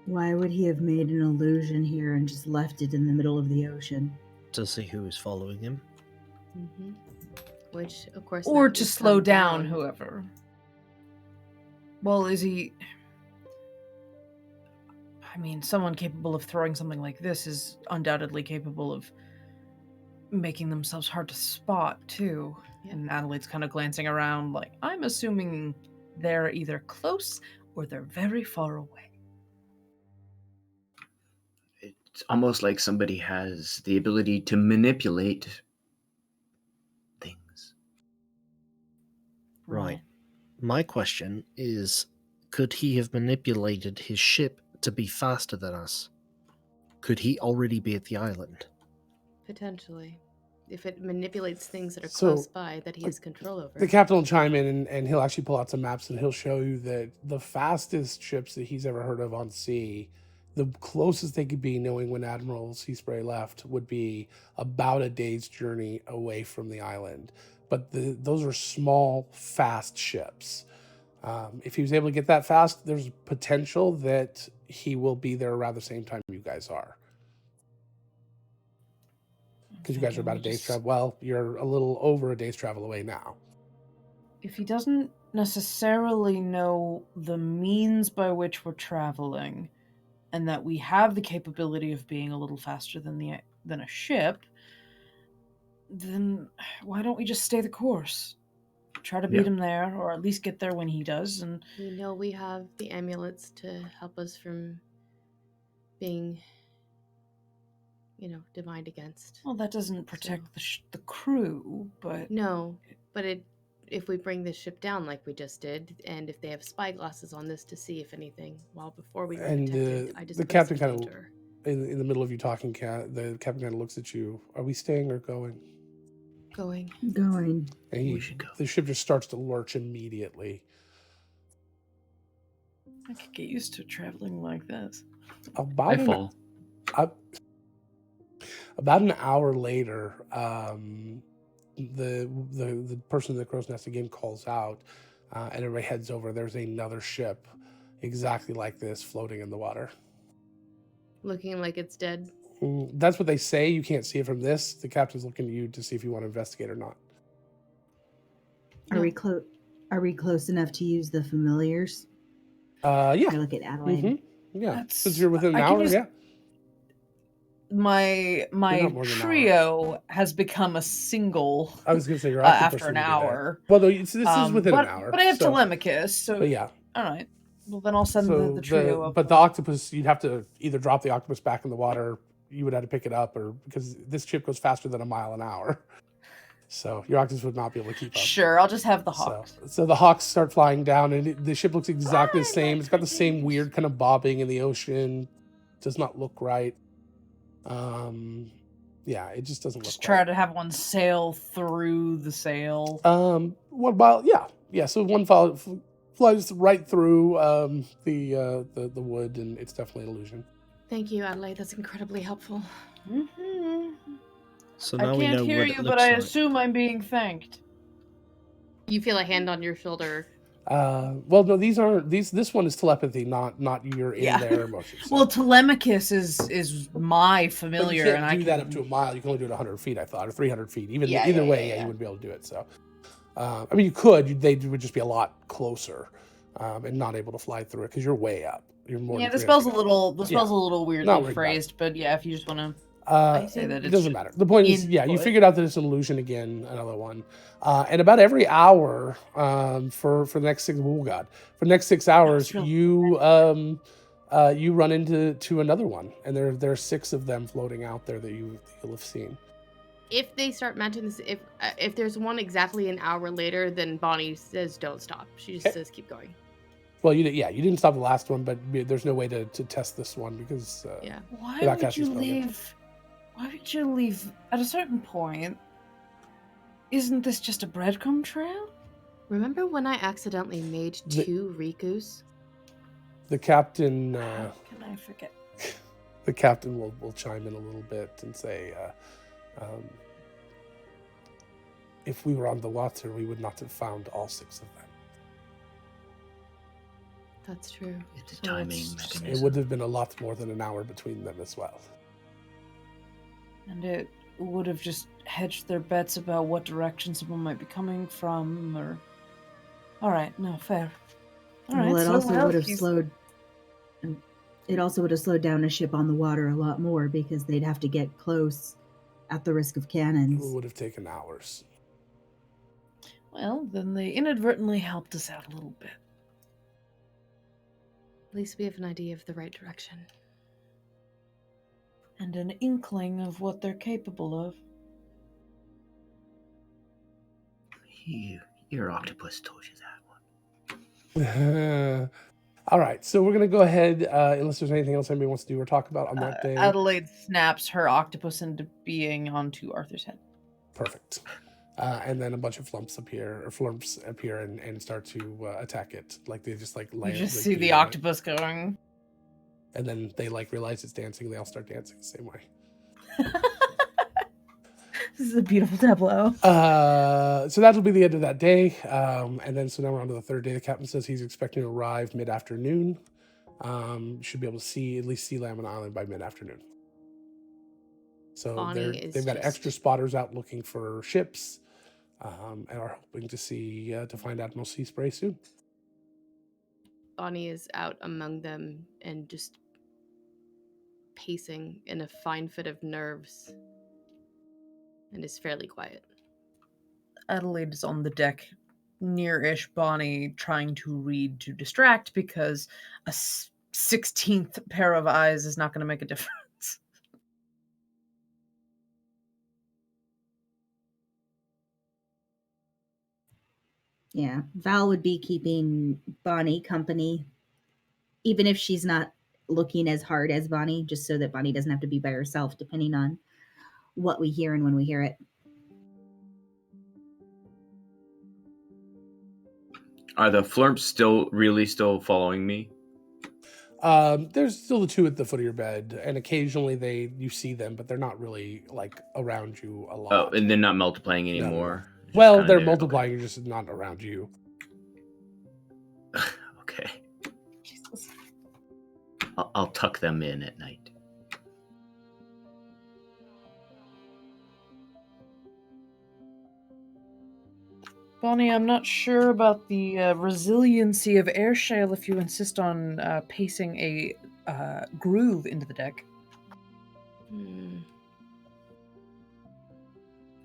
Why would he have made an illusion here and just left it in the middle of the ocean? To see who is following him. Mm-hmm. Which, of course, Or now to he's slow come down whoever. Well, is he... I mean, someone capable of throwing something like this is undoubtedly capable of making themselves hard to spot, too. Yeah. And Adelaide's kind of glancing around like, I'm assuming they're either close or they're very far away. It's almost like somebody has the ability to manipulate things. Right. My question is, could he have manipulated his ship to be faster than us? Could he already be at the island? Potentially. If it manipulates things that are So, close by that he has control over. The captain will chime in and he'll actually pull out some maps and he'll show you that the fastest ships that he's ever heard of on sea, the closest they could be, knowing when Admiral Seaspray left, would be about a day's journey away from the island. But those are small, fast ships. If he was able to get that fast, there's potential that he will be there around the same time you guys are. Because you guys are about a day's travel. Well, you're a little over a day's travel away now. If he doesn't necessarily know the means by which we're traveling, and that we have the capability of being a little faster than a ship, then why don't we just stay the course? Try to beat him there, or at least get there when he does. And we know we have the amulets to help us from being, divined against. well, that doesn't protect the crew, but No, but if we bring this ship down like we just did, and if they have spyglasses on this to see if anything, before we were And detected, I just the put us captain in kind of, danger. in the middle of you talking, the captain kind of looks at you. Are we staying or going? Going. Going. And We should go. the ship just starts to lurch immediately. I could get used to traveling like this. About an hour later, the person in the crow's nest again calls out, and everybody heads over. There's another ship exactly like this floating in the water. Looking like it's dead. That's what they say. You can't see it from this. The captain's looking at you to see if you want to investigate or not. Are we close? Are we close enough to use the familiars? Yeah. Or look at Adelaide. Yeah. Since you're within an I can hour, just- yeah. My not more than an trio has become a single I was gonna say your octopus after an would be there. hour. Well, no, this is within but, an hour. But I have so, Telemachus, so But yeah. all right. Well, then I'll send So the trio up. but the octopus, you'd have to either drop the octopus back in the water. You would have to pick it up, or because this ship goes faster than a mile an hour, so your octopus would not be able to keep up. Sure, I'll just have the hawks. So the hawks start flying down, and the ship looks exactly the same. It's got the same weird kind of bobbing in the ocean. Does not look right. Yeah, it just doesn't look Just right. try to have one sail through the sail. One mile, yeah. So one flies right through the wood, and it's definitely an illusion. Thank you, Adelaide. That's incredibly helpful. Mm-hmm. So I now we can't know hear what you, it but looks I like. assume I'm being thanked. You feel a hand on your shoulder. Well, no, this one is telepathy, not you're in their emotions. So. Well, Telemachus is my But familiar, you and can't I do can that up to a mile. You can only do it 100 feet, I thought, or 300 feet. Either Yeah, way, yeah. you wouldn't be able to do it. So, I mean, you could. They would just be a lot closer, and not able to fly through it because you're way up. You're more. Yeah, than the 300 spell's a feet. little weirdly Not worried about it. phrased, but yeah, if you just want to say that It doesn't matter. The point is, you input. figured out that it's an illusion again, another one. And about every hour, for the next for the next 6 hours, really you run into another one, and there are 6 of them floating out there that you'll have seen. If they start matching this, if there's one exactly an hour later, then Bonnie says don't stop. She just says keep going. Well, you didn't stop the last one, but there's no way to test this one because Yeah. Why without would casting you spell yet. leave? Why would you leave at a certain point? Isn't this just a breadcrumb trail? Remember when I accidentally made The- 2 Rikus? the captain How can I forget? the captain will chime in a little bit and say, if we were on the water, we would not have found all 6 of them. That's true. It's a So timing it's just- It mechanism. would have been a lot more than an hour between them as well. And it would have just hedged their bets about what direction someone might be coming from, or. All right, no fair. All right, Well, it so also well, would have he's- slowed. It also would have slowed down a ship on the water a lot more because they'd have to get close at the risk of It cannons. would have taken hours. Well, then they inadvertently helped us out a little bit. At least we have an idea of the right direction. And an inkling of what they're capable of. Your octopus told you that one. All right, so we're gonna go ahead, unless there's anything else anybody wants to do or talk about on that day. Adelaide snaps her octopus into being onto Arthur's head. Perfect. And then a bunch of flumps appear and start to attack it. Like they just like You land. just like, see beat the on it. octopus going. And then they like realize it's dancing. They all start dancing the same way. This is a beautiful tableau. So that'll be the end of that day. And then so now we're on to the third day. The captain says he's expecting to arrive mid-afternoon. Should be able to see at least Sea Lamb and Island by mid-afternoon. So they've got extra spotters out looking for ships, and are hoping to find Admiral Sea Spray soon. Bonnie is out among them and just pacing in a fine fit of nerves and is fairly quiet. Adelaide is on the deck, near-ish Bonnie, trying to read to distract because a 16th pair of eyes is not going to make a difference. Yeah, Val would be keeping Bonnie company, even if she's not looking as hard as Bonnie, just so that Bonnie doesn't have to be by herself, depending on what we hear and when we hear it. Are the flumps still following me? There's still the two at the foot of your bed, and occasionally you see them, but they're not really like around you a lot. Oh, and they're not multiplying anymore. No. Well, they're there. multiplying, just not around you. Okay. Jesus. I'll tuck them in at night. Bonnie, I'm not sure about the resiliency of Airshale if you insist on pacing a groove into the deck.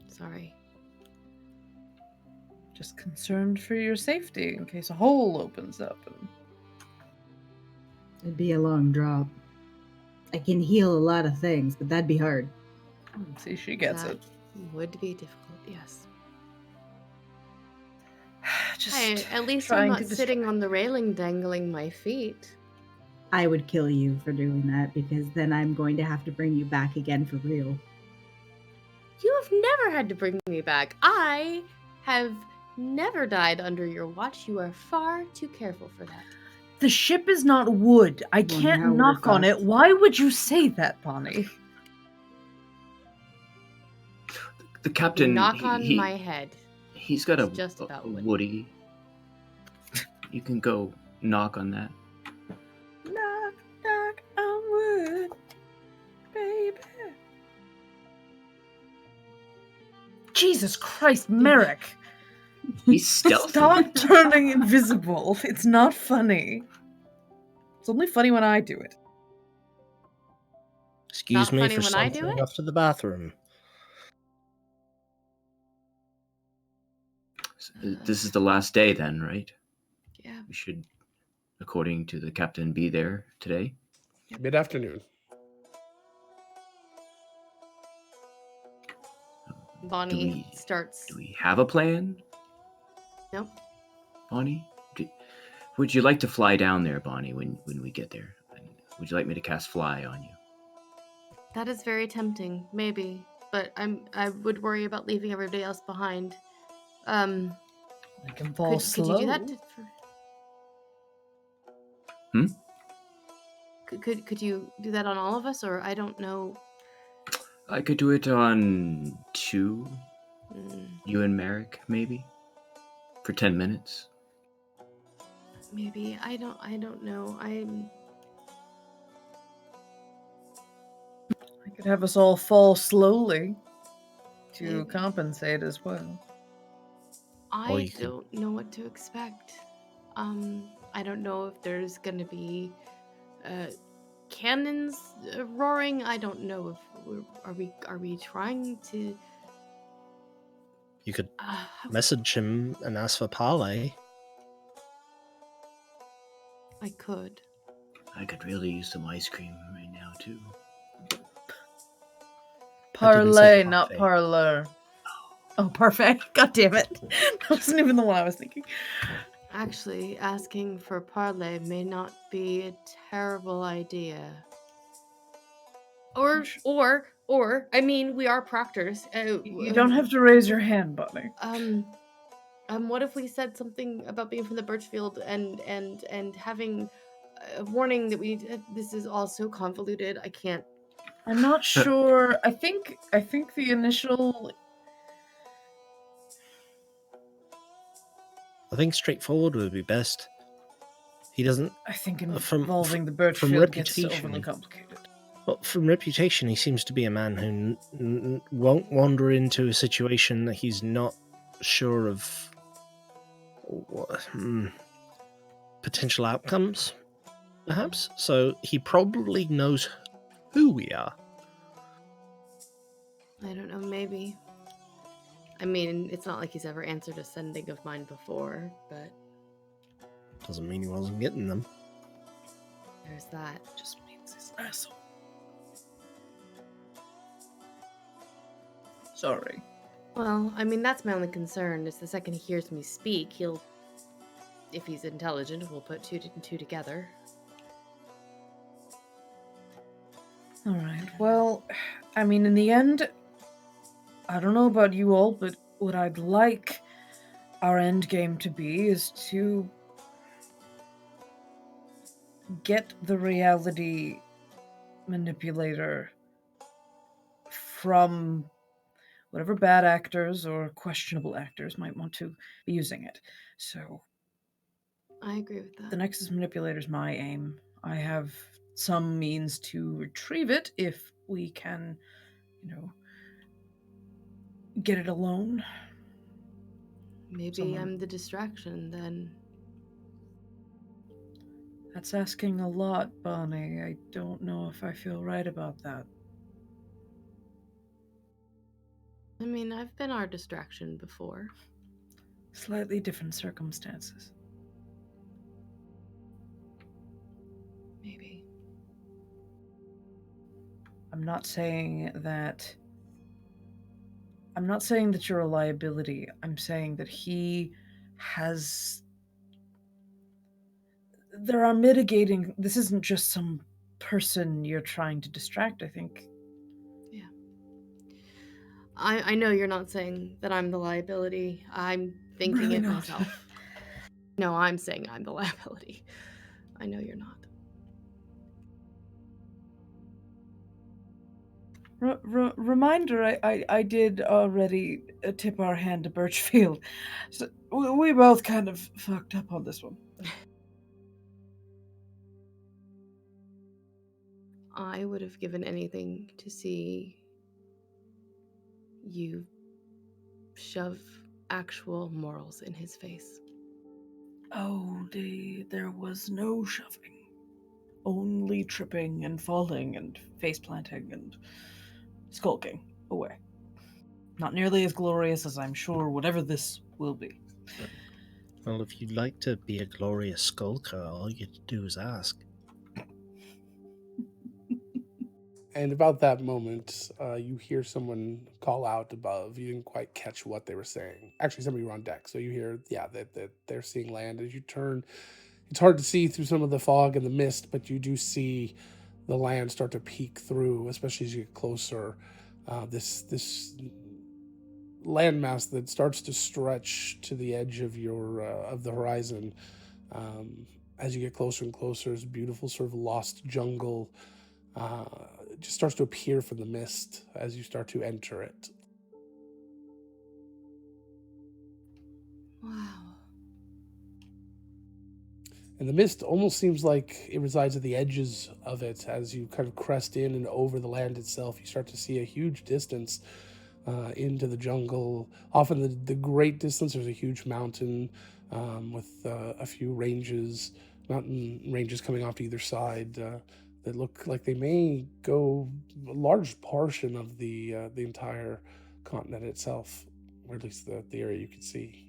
Sorry. Just concerned for your safety in case a hole opens up. It'd be a long drop. I can heal a lot of things, but that'd be hard. See, she gets That it. would be difficult, yes. Just Hey, at least I'm trying not to sitting on the railing dangling my feet. I would kill you for doing that, because then I'm going to have to bring you back again for real. You have never had to bring me back. I have never died under your watch. You are far too careful for that. The ship is not wood. I Well, can't now we're knock on it. fucked. Why would you say that, Bonnie? The captain. Knock on my head. He's got It's just about a wood. woody. You can go knock on that. Knock, knock on wood, baby. Jesus Christ, Merrick. He's stealthy. Stop turning invisible. It's not funny. It's only funny when I do it. Excuse Not me funny for when I do something it? off to the bathroom. This is the last day then, right? Yeah. We should, according to the captain, be there today. Mid-afternoon. Bonnie starts. Do we have a plan? Nope. Bonnie? Would you like to fly down there, Bonnie, when we get there? Would you like me to cast fly on you? That is very tempting, maybe, but I would worry about leaving everybody else behind. I can fall Could you do that? Could you do that on all of us, or I don't know? I could do it on 2. You and Merrick, maybe, for 10 minutes. Maybe I don't know. I could have us all fall slowly to Maybe. compensate as well. Or I you could- don't know what to expect. I don't know if there's gonna be cannons roaring. I don't know if are we trying to. You could message him and ask for parley. I could. I could really use some ice cream right now, too. Parlay, say not parfait. parlor. Oh, parfait. God damn it. That wasn't even the one I was thinking. Actually, asking for parley may not be a terrible idea. Or, I mean, we are proctors. You don't have to raise your hand, Bunny. What if we said something about being from the Birchfield and having a warning that this is all so convoluted. I can't. I'm not sure. I think the initial. I think straightforward would be best. He doesn't. I think From involving the Birchfield gets reputation, overly complicated. Well, from reputation, he seems to be a man who won't wander into a situation that he's not sure of potential outcomes, perhaps. So he probably knows who we are. I don't know, maybe. I mean, it's not like he's ever answered a sending of mine before, but Doesn't mean he wasn't getting them. there's that. Just means he's an asshole. Sorry. Well, I mean, that's my only concern, is the second he hears me speak, he'll, if he's intelligent, we'll put two and two together. All right. Well, I mean, in the end, I don't know about you all, but what I'd like our end game to be is to get the reality manipulator from whatever bad actors or questionable actors might want to be using it. So I agree with that. the Nexus manipulator's my aim. I have some means to retrieve it if we can, get it alone. Maybe I'm the distraction then. That's asking a lot, Bonnie. I don't know if I feel right about that. I mean, I've been our distraction before. Slightly different circumstances. Maybe. I'm not saying that you're a liability. I'm saying that he has... There are mitigating... This isn't just some person you're trying to distract, I think. Yeah. I know you're not saying that I'm the liability. I'm thinking Really it not. myself. No, I'm saying I'm the liability. I know you're not. Reminder, I did already tip our hand to Birchfield. So we both kind of fucked up on this one. I would have given anything to see you shove actual morals in his face. Oh, there was no shoving. Only tripping and falling and face planting and skulking away. Not nearly as glorious as I'm sure whatever this will be. Well, if you'd like to be a glorious skulker, all you have to do is ask. And about that moment, you hear someone call out above. You didn't quite catch what they were saying. Actually, somebody were on deck. So you hear, that they're seeing land. As you turn, it's hard to see through some of the fog and the mist, but you do see the land start to peek through, especially as you get closer. This landmass that starts to stretch to the edge of of the horizon. As you get closer and closer, this beautiful sort of lost jungle just starts to appear from the mist as you start to enter it. Wow. And the mist almost seems like it resides at the edges of it. As you kind of crest in and over the land itself, you start to see a huge distance into the jungle. Off in the great distance, there's a huge mountain with a few mountain ranges coming off to either side that look like they may go a large portion of the entire continent itself, or at least the area you can see.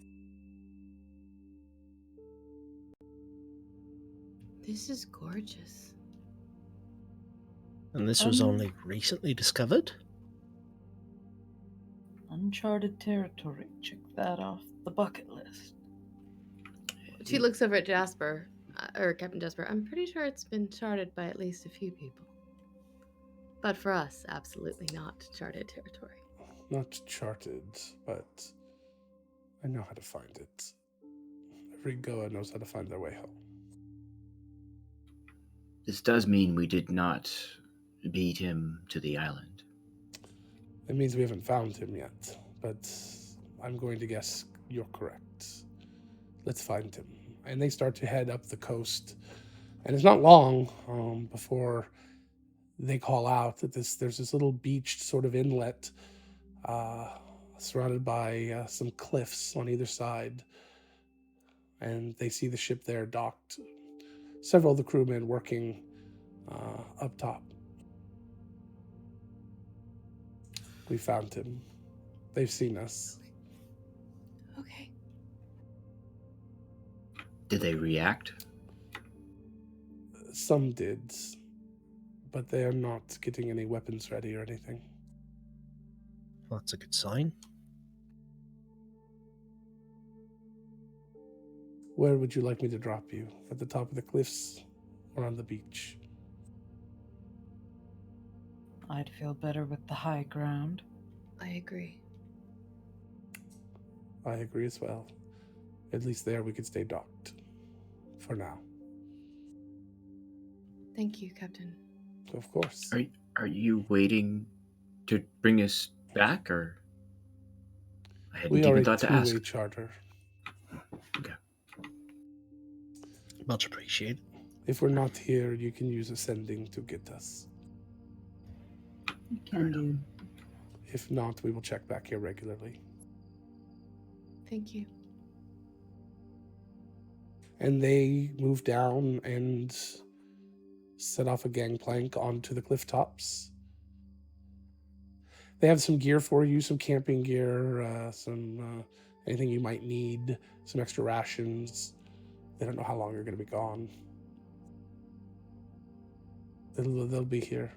This is gorgeous. And this was only recently discovered? Uncharted territory. Check that off the bucket list. She looks over at Jasper, or Captain Jasper. I'm pretty sure it's been charted by at least a few people. But for us, absolutely not charted territory. Not charted, but I know how to find it. Every Goa knows how to find their way home. This does mean we did not beat him to the island. It means we haven't found him yet, but I'm going to guess you're correct. Let's find him. And they start to head up the coast. And it's not long before they call out that there's this little beached sort of inlet surrounded by some cliffs on either side. And they see the ship there docked. Several of the crewmen working up top. We found him. They've seen us. Okay. Did they react? Some did, but they are not getting any weapons ready or anything. Well, that's a good sign. Where would you like me to drop you? At the top of the cliffs or on the beach? I'd feel better with the high ground. I agree. I agree as well. At least there we could stay docked. For now. Thank you, Captain. Of course. Are you waiting to bring us back, or I hadn't We are even a thought to ask. two-way charter. Okay. Much appreciated. If we're not here, you can use ascending to get us. Can do. If not, we will check back here regularly. Thank you. And they move down and set off a gangplank onto the cliff tops. They have some gear for you, some camping gear, some anything you might need, some extra rations. They don't know how long you're going to be gone. They'll be here.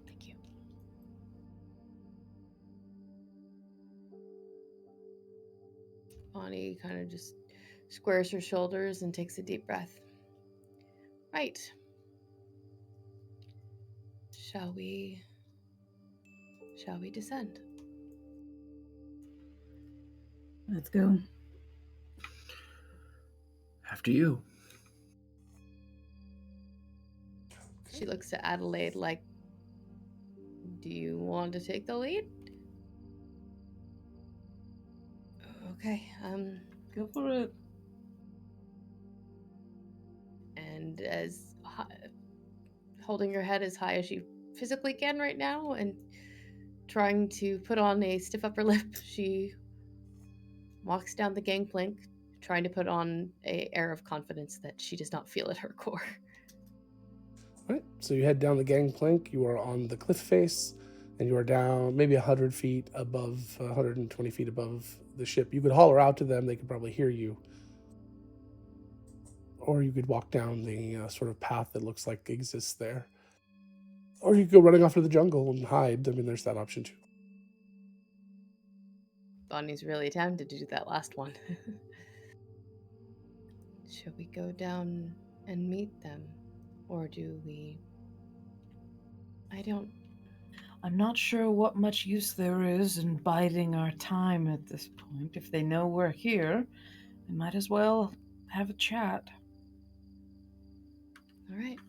Thank you. Bonnie kind of just squares her shoulders and takes a deep breath. Right. Shall we descend? Let's go. After you. She looks to Adelaide like, do you want to take the lead? Okay, Go for it. and as holding her head as high as she physically can right now and trying to put on a stiff upper lip, she walks down the gangplank, trying to put on an air of confidence that she does not feel at her core. All right, so you head down the gangplank. You are on the cliff face, and you are down maybe 100 feet above, 120 feet above the ship. You could holler out to them. They could probably hear you. Or you could walk down the sort of path that looks like exists there. Or you could go running off to the jungle and hide. I mean, there's that option too. Bonnie's really tempted to do that last one. Should we go down and meet them? Or do we... I'm not sure what much use there is in biding our time at this point. If they know we're here, we might as well have a chat. All right.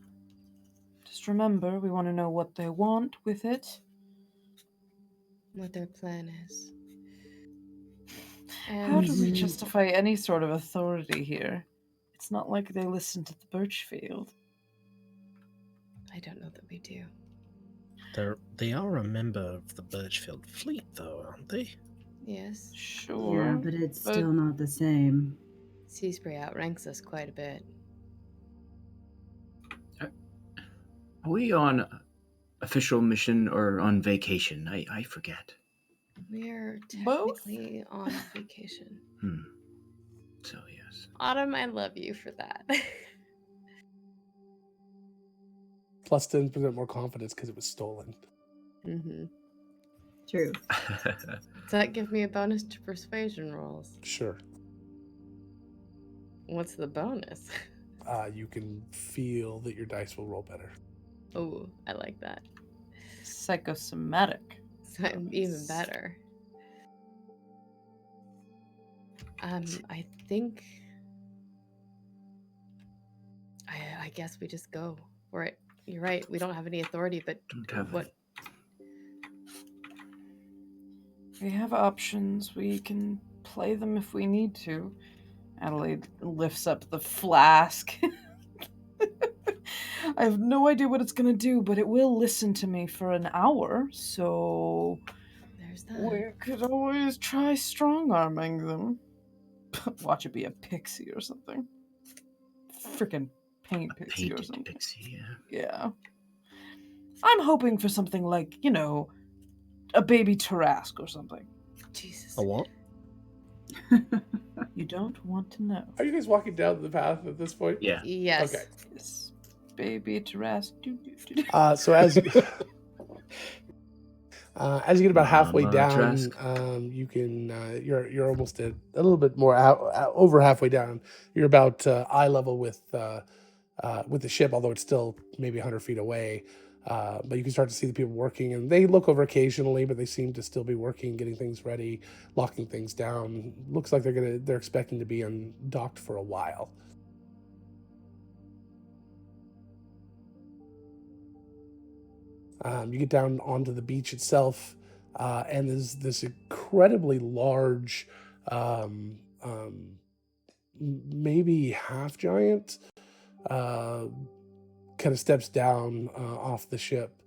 Just remember, we want to know what they want with it. What their plan is. How do we Mhm. justify any sort of authority here? It's not like they listen to the Birchfield. I don't know that we do. They are a member of the Birchfield fleet, though, aren't they? Yes. Sure. Yeah, but it's still not the same. Seaspray outranks us quite a bit. Are we on official mission or on vacation? I forget. We're Both? technically on vacation. So, yes. Autumn, I love you for that. Plus 10% more confidence because it was stolen. Mm-hmm. True. Does that give me a bonus to persuasion rolls? Sure. What's the bonus? You can feel that your dice will roll better. Oh, I like that. Psychosomatic. So I'm even better. I think I guess we just go for it. You're right. We don't have any authority, but Don't have what? We have options. We can play them if we need to. Adelaide lifts up the flask. I have no idea what it's going to do, but it will listen to me for an hour, so There's that. we could always try strong arming them. Watch it be a pixie or something. Freaking paint pixie or Painted something. pixie, yeah. Yeah. I'm hoping for something like, a baby Tarrasque or something. Jesus. A what? You don't want to know. Are you guys walking down the path at this point? Yeah. Yes. Okay. Yes. Baby Tarrasque. So as you get about halfway Mama down, Trask. you can you're almost a little bit more over halfway down. You're about eye level with the ship, although it's still maybe 100 feet away. But you can start to see the people working, and they look over occasionally, but they seem to still be working, getting things ready, locking things down. Looks like they're expecting to be undocked for a while. You get down onto the beach itself, and there's this incredibly large, maybe half giant, kind of steps down off the ship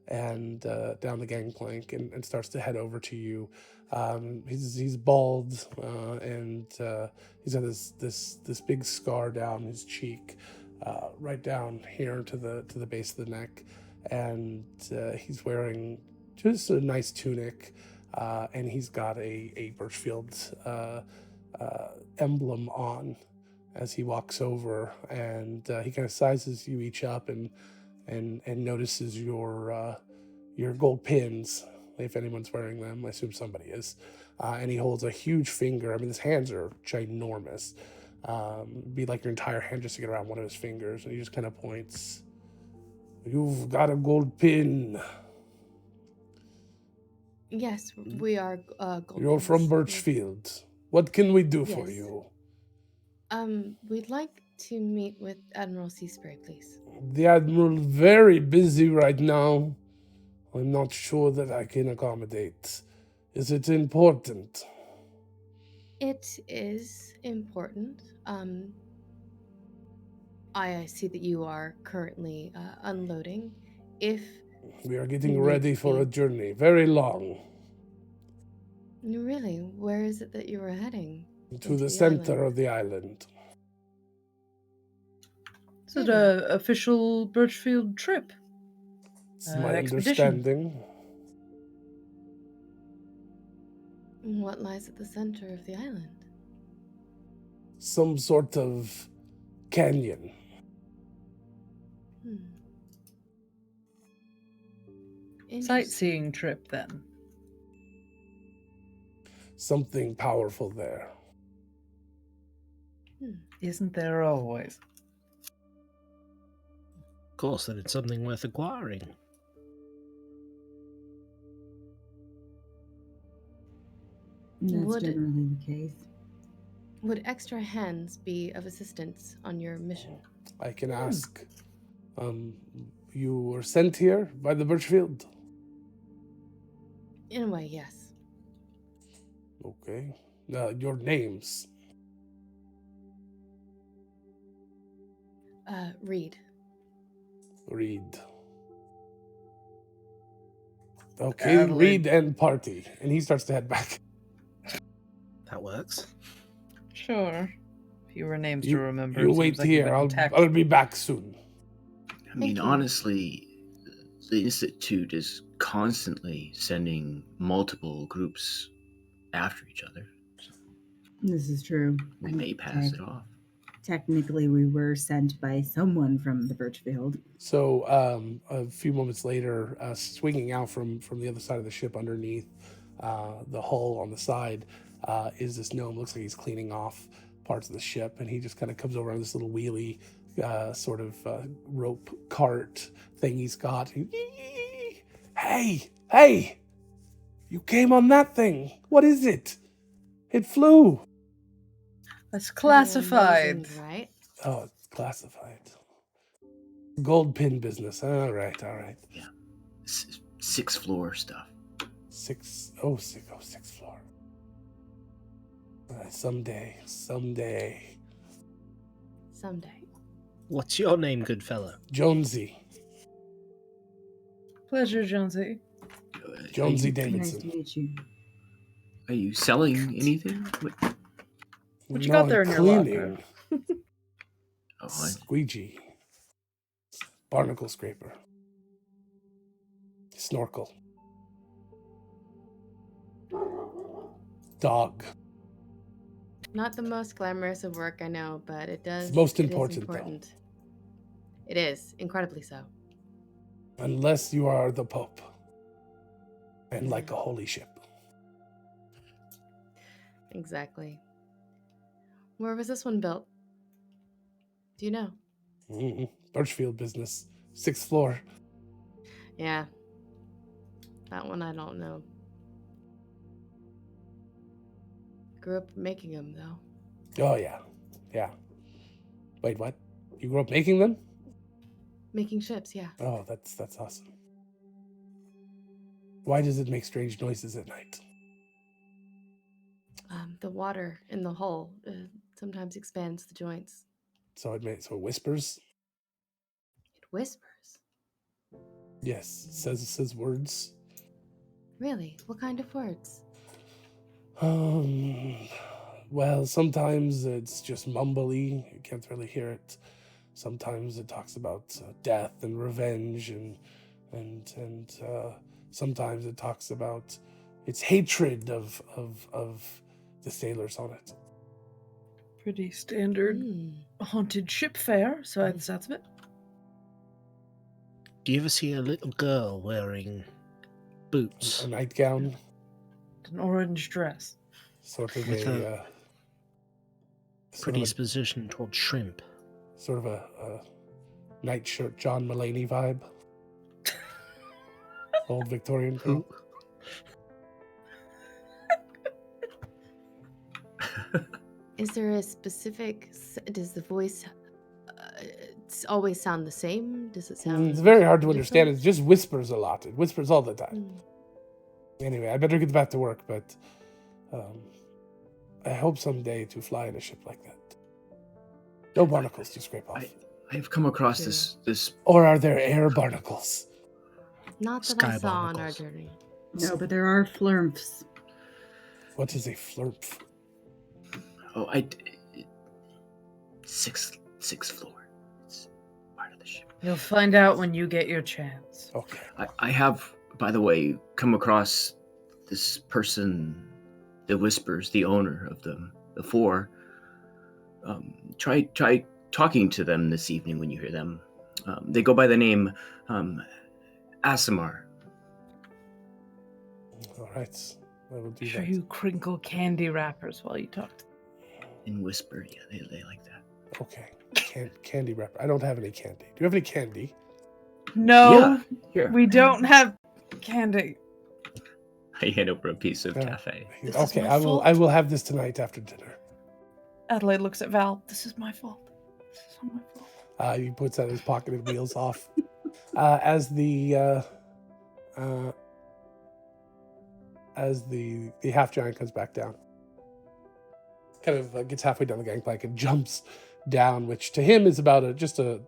and down the gangplank and starts to head over to you. He's bald and he's got this big scar down his cheek, right down here to the base of the neck, and he's wearing just a nice tunic, and he's got a Birchfield emblem on as he walks over, and he kind of sizes you each up and notices your gold pins, if anyone's wearing them. I assume somebody is. And he holds a huge finger. I mean, his hands are ginormous. Be like your entire hand just to get around one of his fingers, and he just kind of points. You've got a gold pin. Yes, we are gold. You're from Birchfield. What can we do for Yes. you? We'd like to meet with Admiral Seaspray, please. The Admiral very busy right now. I'm not sure that I can accommodate. Is it important? It is important. I see that you are currently unloading. If We are getting We need ready to for a be- journey, very long, really, where is it that you are heading? to Into the the center island. of the island. Is it a official Birchfield trip? It's my Expedition. understanding. What lies at the center of the island? Some sort of canyon. Hmm. Interesting. Sightseeing trip, then. Something powerful there. Isn't there always? Of course, then it's something worth acquiring. That's Would- generally the case. Would extra hands be of assistance on your mission? I can ask. You were sent here by the Birchfield? In a way, yes. Okay. Your names. Reed. Reed. Okay, Adelaide. Reed and party. And he starts to head back. That works. Sure. Fewer names to You, remember. you Seems wait like here. been I'll tactical. be back soon. I mean, you. honestly, the Institute is constantly sending multiple groups after each other. This is true. We may pass it off. technically we were sent by someone from the Birchfield. So a few moments later, swinging out from the other side of the ship underneath the hull on the side is this gnome. Looks like he's cleaning off parts of the ship, and he just kind of comes over on this little wheelie sort of rope cart thing he's got. Hey! You came on that thing. What is it? It flew. That's classified. Amazing, right? Oh, it's classified. Gold pin business. All right. Yeah. Sixth floor stuff. Sixth floor. Someday. Someday. What's your name, good fellow? Jonesy Pleasure, Jonesy. Jonesy Nice Davidson. to meet you. Are you selling anything? What you got there in your cleaning. Oh, Squeegee. Barnacle scraper. Snorkel. Dog. Not the most glamorous of work, I know, but it does. It's most it is important, though. important. It is incredibly so. Unless you are the Pope. And like a holy ship. Exactly. Where was this one built? Do you know? Birchfield business. 6th floor. Yeah. That one I don't know. Grew up making them, though. Oh, yeah. Wait, what? You grew up making them? Making ships, yeah. Oh, that's awesome. Why does it make strange noises at night? The water in the hull sometimes expands the joints. So it whispers? It whispers. Yes, it says words. Really? What kind of words? Well, sometimes it's just mumbly. You can't really hear it. Sometimes it talks about death and revenge, and sometimes it talks about its hatred of the sailors on it. Pretty standard haunted ship fare, so by the sounds of it. Do you ever see a little girl wearing boots? A nightgown, An orange dress. sort of With a predisposition towards shrimp. sort of a nightshirt John Mulaney vibe. Old Victorian girl. Is there a specific... Does the voice always sound the same? Does it sound... It's very hard to different? understand. It just whispers a lot. It whispers all the time. Anyway, I better get back to work, but I hope someday to fly in a ship like that. No barnacles to scrape off. I've come across this. Or are there air barnacles? Not that Sky I saw on our barnacles. journey. No, but there are flurmps. What is a flurp? Oh, sixth floor. It's part of the ship. You'll find out when you get your chance. Okay. I have, by the way, come across this person that whispers, the owner of the four. Try talking to them this evening when you hear them. They go by the name Asimar. All right. I will do Sure, that. you crinkle candy wrappers while you talk to them. And whisper, yeah, they like that. Okay. Candy wrapper. I don't have any candy. Do you have any candy? No, Yeah, here. we don't have candy. I hand over a piece of Yeah. cafe. This is Okay, my I will. fault. I will have this tonight after dinner. Adelaide looks at Val. This is my fault. This is all my fault. He puts out his pocket and wheels off. As the half giant comes back down, kind of gets halfway down the gangplank and jumps down, which to him is about just a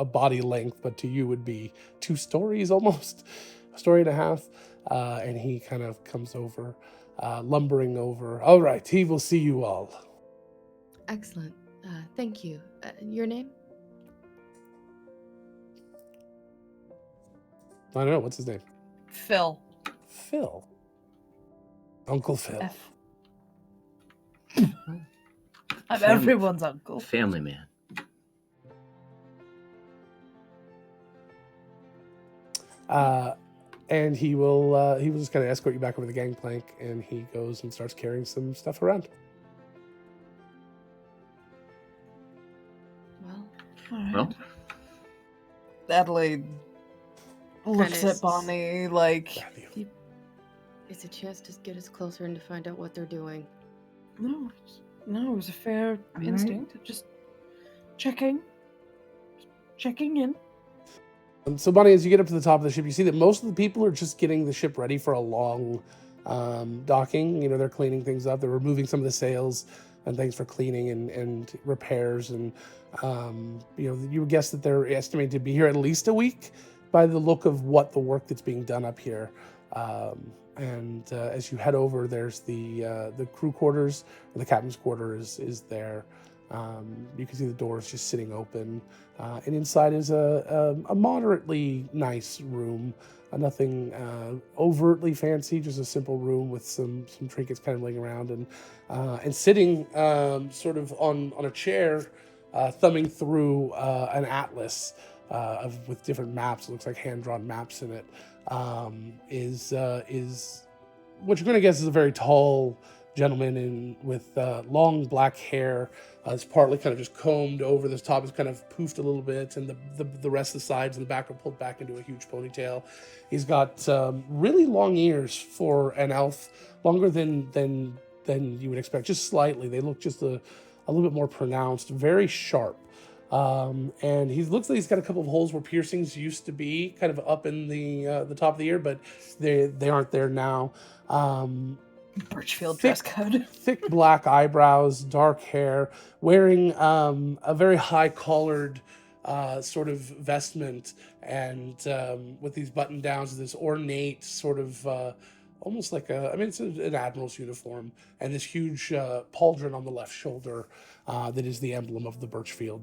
body length, but to you would be 2 stories almost, a story and a half. And he kind of comes over, lumbering over. All right, he will see you all. Excellent. Thank you. Your name? I don't know, what's his name? Phil. Phil. Uncle Phil. F. I'm Fam- everyone's uncle. Family man. And he will just kind of escort you back over the gangplank, and he goes and starts carrying some stuff around. Well, All right. Well, Adelaide looks Kinda at Bonnie like, it's a chance to get us closer and to find out what they're doing. no, it was a fair right. instinct. Just checking in. So, Bonnie, as you get up to the top of the ship, you see that most of the people are just getting the ship ready for a long docking. You know, they're cleaning things up. They're removing some of the sails and things for cleaning and repairs. And, you know, you would guess that they're estimated to be here at least a week by the look of what the work that's being done up here. As you head over, there's the crew quarters, or the captain's quarters is there. You can see the doors just sitting open. And inside is a moderately nice room. Nothing overtly fancy, just a simple room with some trinkets kind of laying around. And sitting sort of on a chair, thumbing through an atlas with different maps. It looks like hand-drawn maps in it. Is what you're going to guess is a very tall gentleman with long black hair. It's partly kind of just combed over. The top is kind of poofed a little bit, and the rest of the sides and the back are pulled back into a huge ponytail. He's got really long ears for an elf, longer than you would expect, just slightly. They look just a little bit more pronounced, very sharp. And he looks like he's got a couple of holes where piercings used to be, kind of up in the top of the ear, but they aren't there now. Birchfield dress code. Thick black eyebrows, dark hair, wearing a very high collared sort of vestment, and with these button downs, this ornate sort of almost like it's an admiral's uniform, and this huge pauldron on the left shoulder that is the emblem of the Birchfield.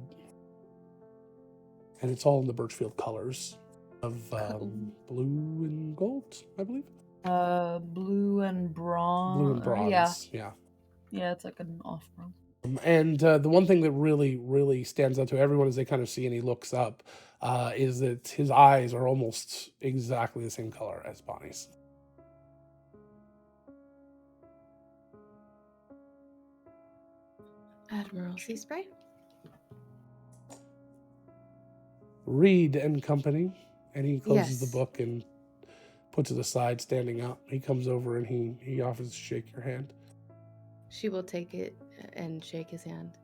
And it's all in the Birchfield colors of blue and gold, I believe. Blue and bronze. Blue and bronze, yeah. Yeah, it's like an off bronze. And the one thing that really, really stands out to everyone as they kind of see and he looks up is that his eyes are almost exactly the same color as Bonnie's. Admiral Seaspray? Reed and Company. And he closes Yes. the book and puts it aside, standing up. He comes over and he offers to shake your hand. She will take it and shake his hand.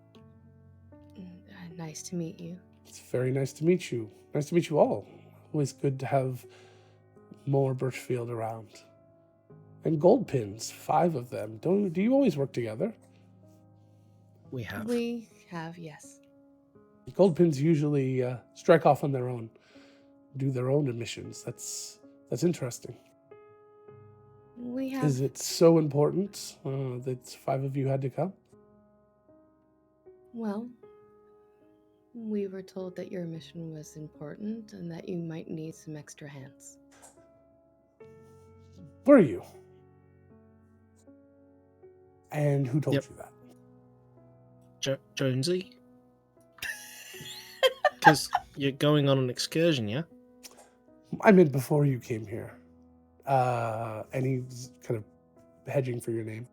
Nice to meet you. It's very nice to meet you. Nice to meet you all. Always good to have more Birchfield around. And gold pins, 5 of them. Do you always work together? We have. We have, yes. Gold pins usually strike off on their own, do their own missions. That's interesting. We have. Is it so important that 5 of you had to come? Well, we were told that your mission was important and that you might need some extra hands. Were you? And who told Yep. you that? Jonesy? Because you're going on an excursion, yeah? I meant before you came here. And he's kind of hedging for your name.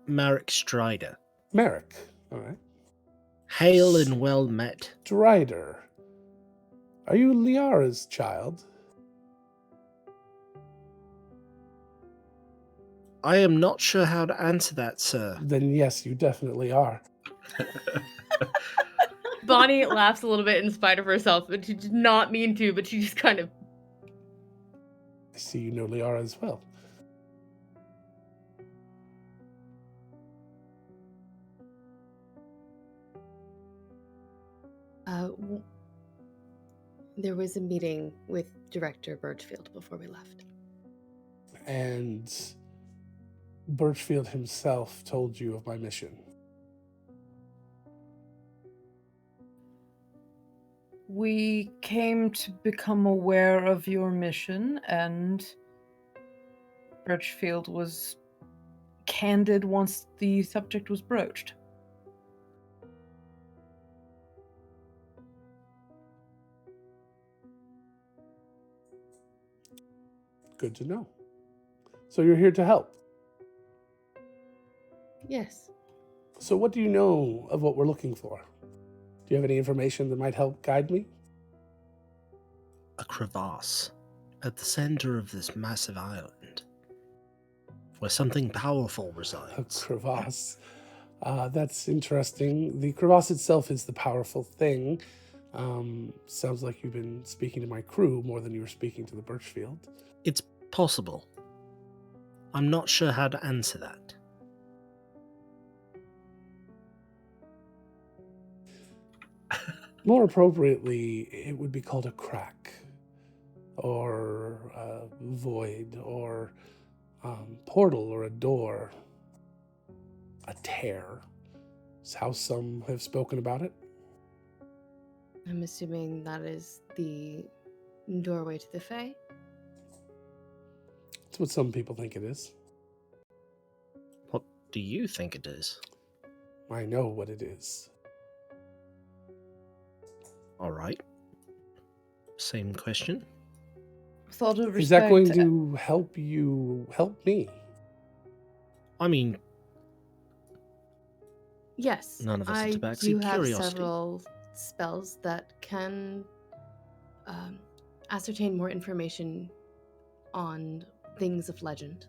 Marek Strider. Merrick. All right. Hail and well met. Strider. Are you Liara's child? I am not sure how to answer that, sir. Then yes, you definitely are. Bonnie laughs a little bit in spite of herself, but she did not mean to, but she just kind of... I see you know Liara as well. There was a meeting with Director Birchfield before we left. And Birchfield himself told you of my mission. We came to become aware of your mission, and Birchfield was candid once the subject was broached. Good to know. So you're here to help. Yes. So what do you know of what we're looking for? Do you have any information that might help guide me? A crevasse at the center of this massive island where something powerful A resides. crevasse. That's interesting. The crevasse itself is the powerful thing. Sounds like you've been speaking to my crew more than you were speaking to the Birchfield. It's possible. I'm not sure how to answer that. More appropriately, it would be called a crack, or a void, or portal, or a door. A tear is how some have spoken about it. I'm assuming that is the doorway to the Fae. It's what some people think it is. What do you think it is? I know what it is. All right. Same question. With all due respect, Is that going to help you help me? I mean, Yes. None of us I at Tabaxi. do have Curiosity. several spells that can ascertain more information on things of legend.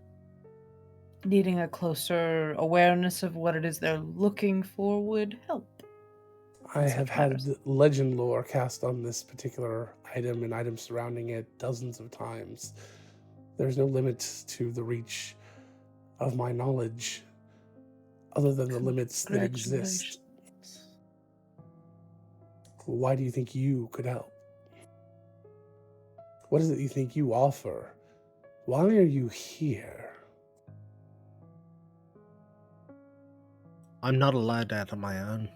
needing a closer awareness of what it is they're looking for would help. I in have such had matters. legend lore cast on this particular item and items surrounding it dozens of times. There's no limit to the reach of my knowledge other than the limits that exist. Congratulations. Why do you think you could help? What is it you think you offer? Why are you here? I'm not a lad out on my own.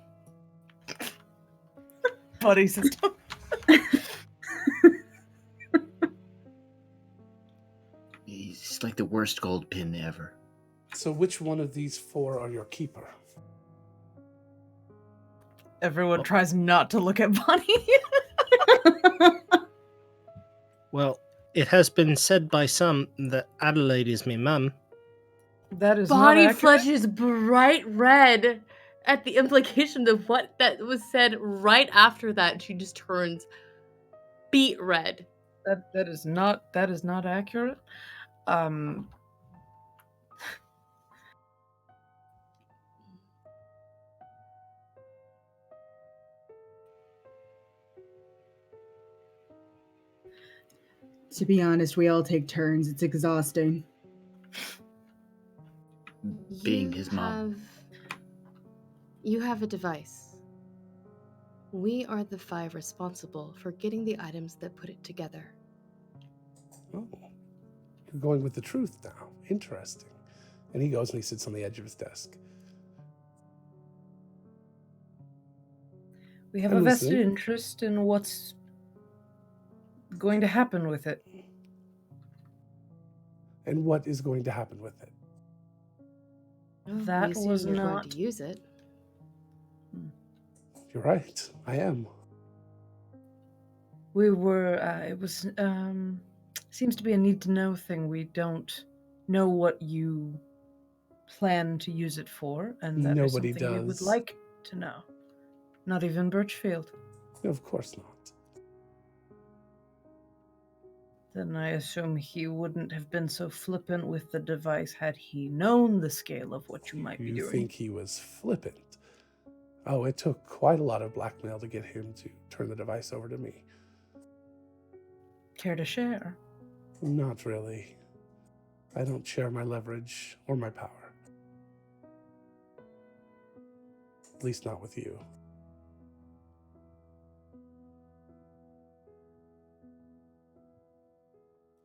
Buddy system. He's like the worst gold pin ever. So which one of these four are your keeper? Everyone tries not to look at Bonnie. Well, it has been said by some that Adelaide is me mum. That is Bonnie not accurate. flushes bright red at the implication of what that was said right after that. She just turns beet red. That is not accurate. To be honest, we all take turns. It's exhausting. Being his mom. You have a device. We are the five responsible for getting the items that put it together. Oh, you're going with the truth now. Interesting. And he goes and he sits on the edge of his desk. We have I'm a vested listening. interest in what's going to happen with it. And what is going to happen with it? That We assume was you're not- going to use it. You're right. I am. We were. It was. Seems to be a need to know thing. We don't know what you plan to use it for, and that is Nobody something we would does. like to know. Not even Birchfield. No, of course not. Then I assume he wouldn't have been so flippant with the device had he known the scale of what you might be You doing. think he was flippant? Oh, it took quite a lot of blackmail to get him to turn the device over to me. Care to share? Not really. I don't share my leverage or my power. At least not with you.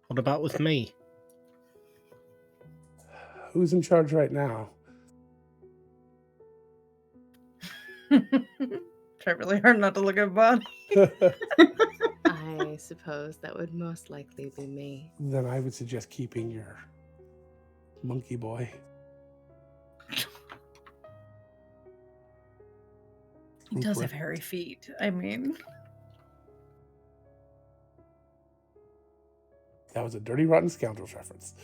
What about with me? Who's in charge right now? Try really hard not to look at Bonnie. I suppose that would most likely be me. Then I would suggest keeping your monkey boy. He does have Rupert. hairy feet. I mean, That was a Dirty Rotten Scoundrels reference.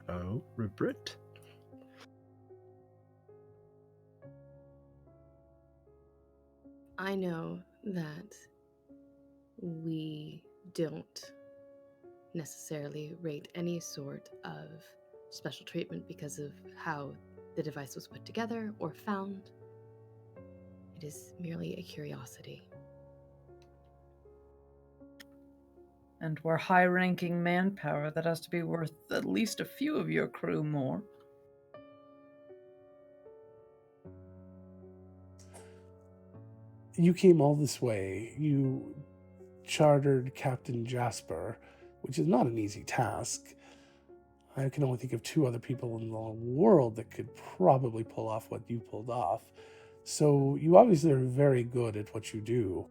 Oh, Rupert. I know that we don't necessarily rate any sort of special treatment because of how the device was put together or found. It is merely a curiosity. and we're high-ranking manpower. That has to be worth at least a few of your crew more. You came all this way. You chartered Captain Jasper, which is not an easy task. I can only think of 2 other people in the world that could probably pull off what you pulled off. So you obviously are very good at what you do.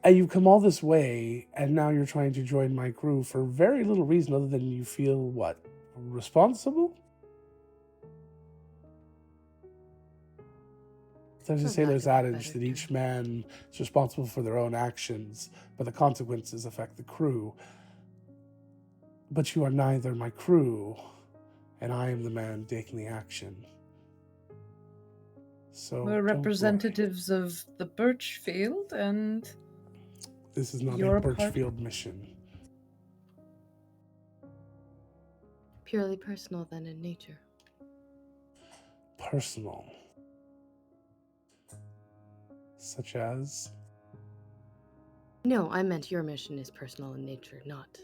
And you've come all this way, and now you're trying to join my crew for very little reason other than you feel, what, responsible? There's a For sailor's lack of a adage better that each term. man is responsible for their own actions, but the consequences affect the crew. But you are neither my crew, and I am the man taking the action. So We're don't worry. representatives of the Birchfield, and This is not You're a a part- Birchfield mission. Purely personal then in nature. Personal. Such as? No, I meant your mission is personal in nature, not.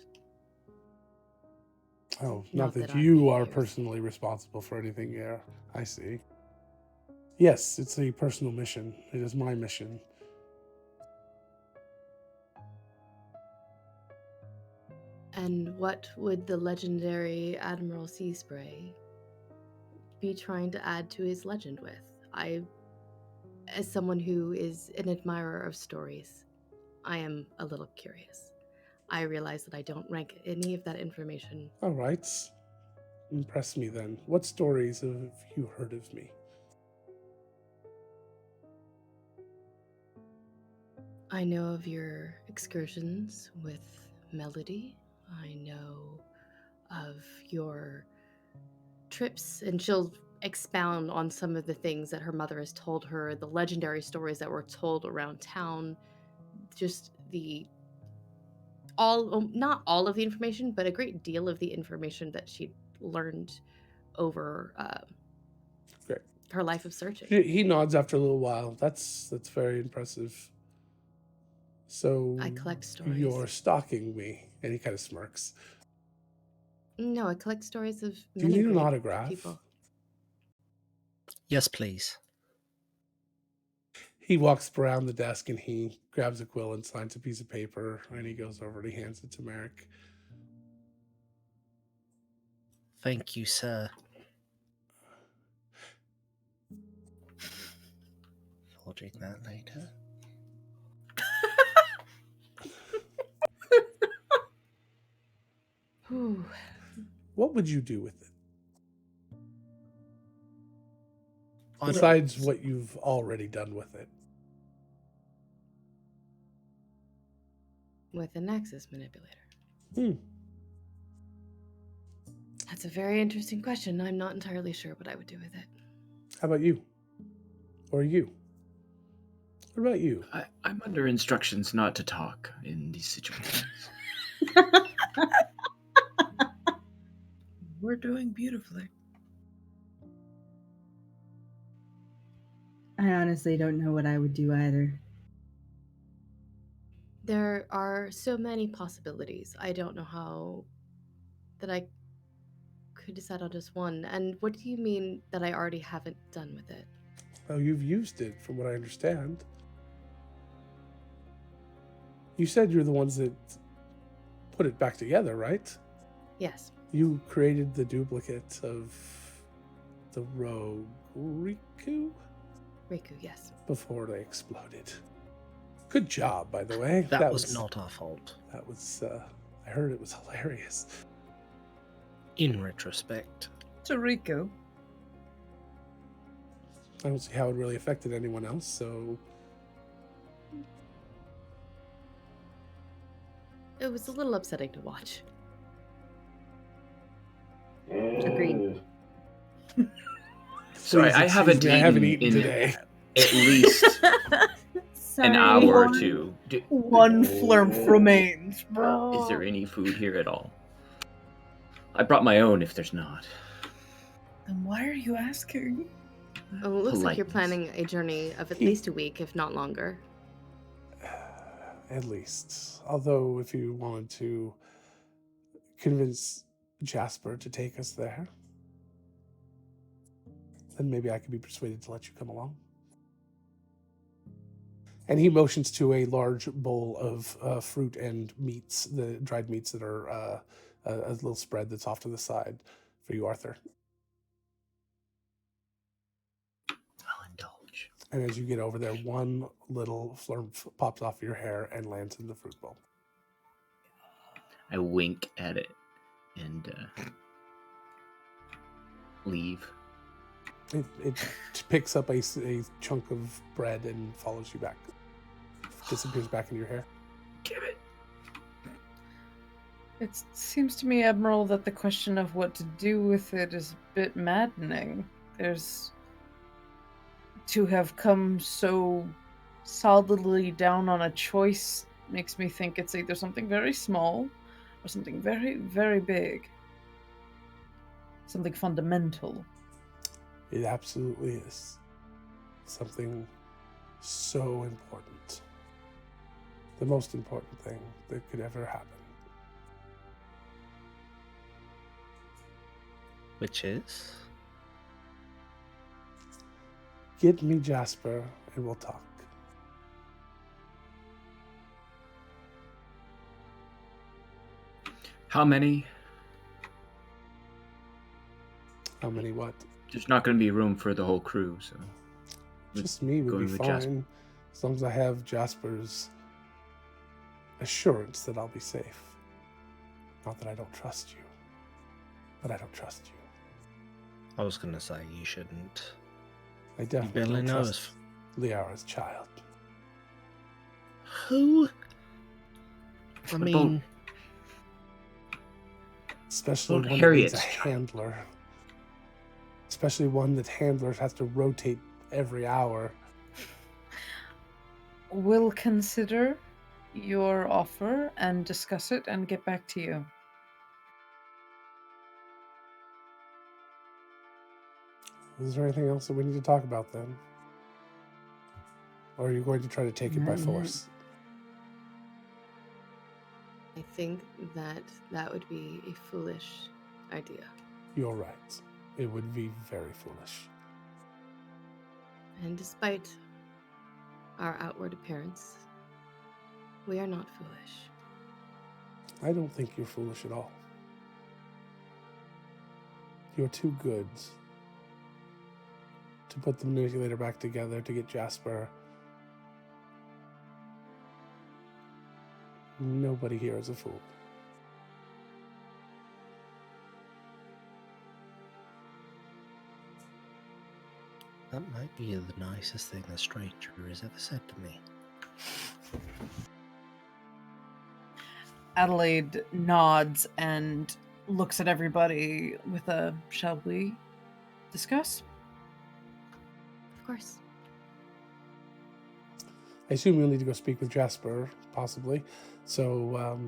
Oh, Not not that that I'm you are here. personally responsible for anything here. I see. Yes, it's a personal mission. It is my mission. And what would the legendary Admiral Seaspray be trying to add to his legend with? As someone who is an admirer of stories, I am a little curious. I realize that I don't rank any of that information. All right. Impress me then. What stories have you heard of me? I know of your excursions with Melody. I know of your trips, and she'll expound on some of the things that her mother has told her, the legendary stories that were told around town, just not all of the information, but a great deal of the information that she learned over Great. her life of searching. He nods after a little while. That's very impressive. So I collect stories. You're stalking me, and he kind of smirks. No, I collect stories of Do you many need an great autograph? people. Yes, please. He walks around the desk and he grabs a quill and signs a piece of paper, and he goes over and he hands it to Merrick. Thank you, sir. Forging that later. Whew. What would you do with it? On- Besides what you've already done with it. With a Nexus manipulator. Hmm. That's a very interesting question. I'm not entirely sure what I would do with it. How about you? Or you? What about you? I'm under instructions not to talk in these situations. we're doing beautifully. I honestly don't know what I would do either. There are so many possibilities. I don't know how that I could decide on just one. And what do you mean that I already haven't done with it? Oh, you've used it, from what I understand. You said you're the ones that put it back together, right? Yes. You created the duplicate of the rogue Riku Riku, yes. before they exploded. Good job, by the way. That was not our fault. That was, I heard it was hilarious. In retrospect. To Riku. I don't see how it really affected anyone else, so It was a little upsetting to watch. Agreed. Sorry, please I haven't excuse me, I haven't eaten eaten in today. at least Sorry. an hour or two. One flurp remains. Is there any food here at all? I brought my own if there's not. Then why are you asking? Well, it looks like you're Politeness. planning a journey of at He- least a week, if not longer. At least. Although, if you wanted to convince Jasper to take us there, then maybe I could be persuaded to let you come along. And he motions to a large bowl of fruit and meats, the dried meats that are a little spread that's off to the side for you, Arthur. I'll indulge. And as you get over there, one little flurp pops off your hair and lands in the fruit bowl. I wink at it and leave. It picks up a chunk of bread and follows you back. Disappears back in your hair. Give it. It seems to me, Admiral, that the question of what to do with it is a bit maddening. There's to have come so solidly down on a choice makes me think it's either something very small or something very, very big. Something fundamental. It absolutely is something so important. The most important thing that could ever happen. Which is? Get me Jasper and we'll talk. How many? How many what? There's not going to be room for the whole crew, so. Just me would Going be with fine. Jasper. As long as I have Jasper's assurance that I'll be safe. Not that I don't trust you, but I don't trust you. I was gonna say you shouldn't. I definitely barely don't know trust Liara's child. Who? I What mean, Especially Lord one that needs a Harriet's child. handler. Especially one that handlers have to rotate every hour. We'll consider your offer and discuss it and get back to you. Is there anything else that we need to talk about then? Or are you going to try to take it by Not yet. force? I think that that would be a foolish idea. You're right. It would be very foolish. And despite our outward appearance, we are not foolish. I don't think you're foolish at all. You're too good to put the manipulator back together to get Jasper. Nobody here is a fool. that might be the nicest thing a stranger has ever said to me. Adelaide nods and looks at everybody with a, shall we discuss? Of course. I assume you'll need to go speak with Jasper, possibly. So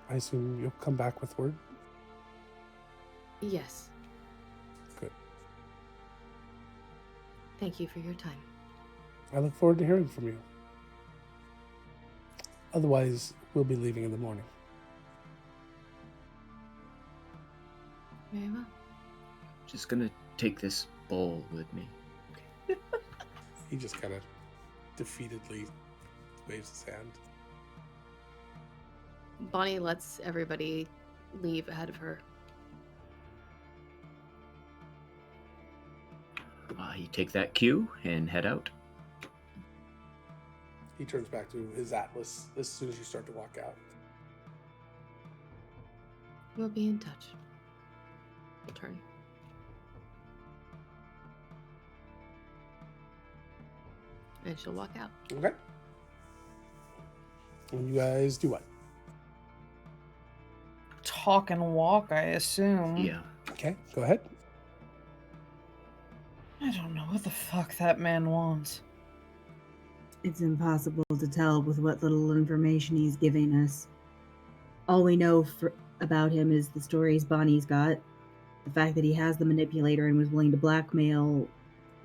I assume you'll come back with word. Yes. Good. Thank you for your time. I look forward to hearing from you. Otherwise, we'll be leaving in the morning. Very well. Just going to take this bowl with me. He just kind of defeatedly waves his hand. Bonnie lets everybody leave ahead of her. You take that cue and head out. He turns back to his atlas as soon as you start to walk out. We'll be in touch. We'll turn. And she'll walk out. Okay. And you guys do what? Talk and walk, I assume. Yeah. Okay, go ahead. I don't know what the fuck that man wants. It's impossible to tell with what little information he's giving us. All we know about him is the stories Bonnie's got, the fact that he has the manipulator and was willing to blackmail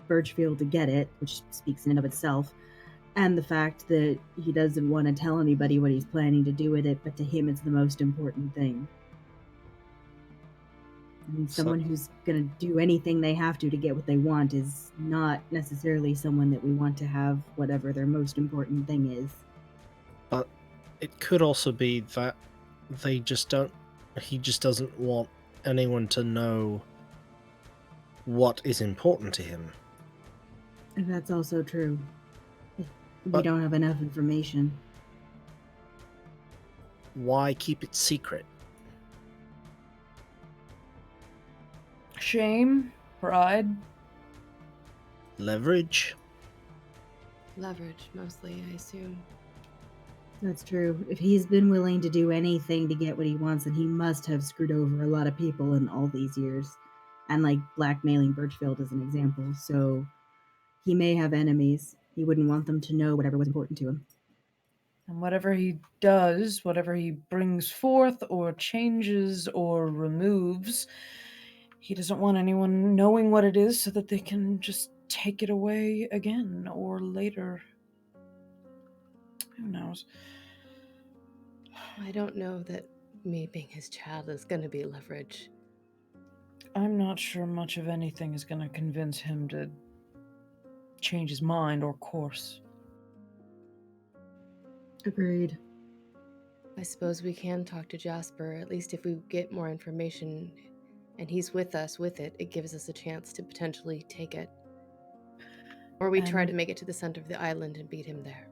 Birchfield to get it, which speaks in and of itself, and the fact that he doesn't want to tell anybody what he's planning to do with it, but to him it's the most important thing. I mean, someone who's going to do anything they have to get what they want is not necessarily someone that we want to have whatever their most important thing is. But it could also be that he just doesn't want anyone to know what is important to him. And that's also true. We But- don't have enough information. Why keep it secret? Shame? Pride? Leverage? Leverage, mostly, I assume. That's true. If he's been willing to do anything to get what he wants, then he must have screwed over a lot of people in all these years. And like blackmailing Birchfield as an example. So he may have enemies. He wouldn't want them to know whatever was important to him. And whatever he does, whatever he brings forth or changes or removes, he doesn't want anyone knowing what it is so that they can just take it away again or later. Who knows? I don't know that me being his child is going to be leverage. I'm not sure much of anything is going to convince him to change his mind or course. Agreed. I suppose we can talk to Jasper, at least if we get more information and he's with us with it, it gives us a chance to potentially take it. Or we try And- to make it to the center of the island and beat him there.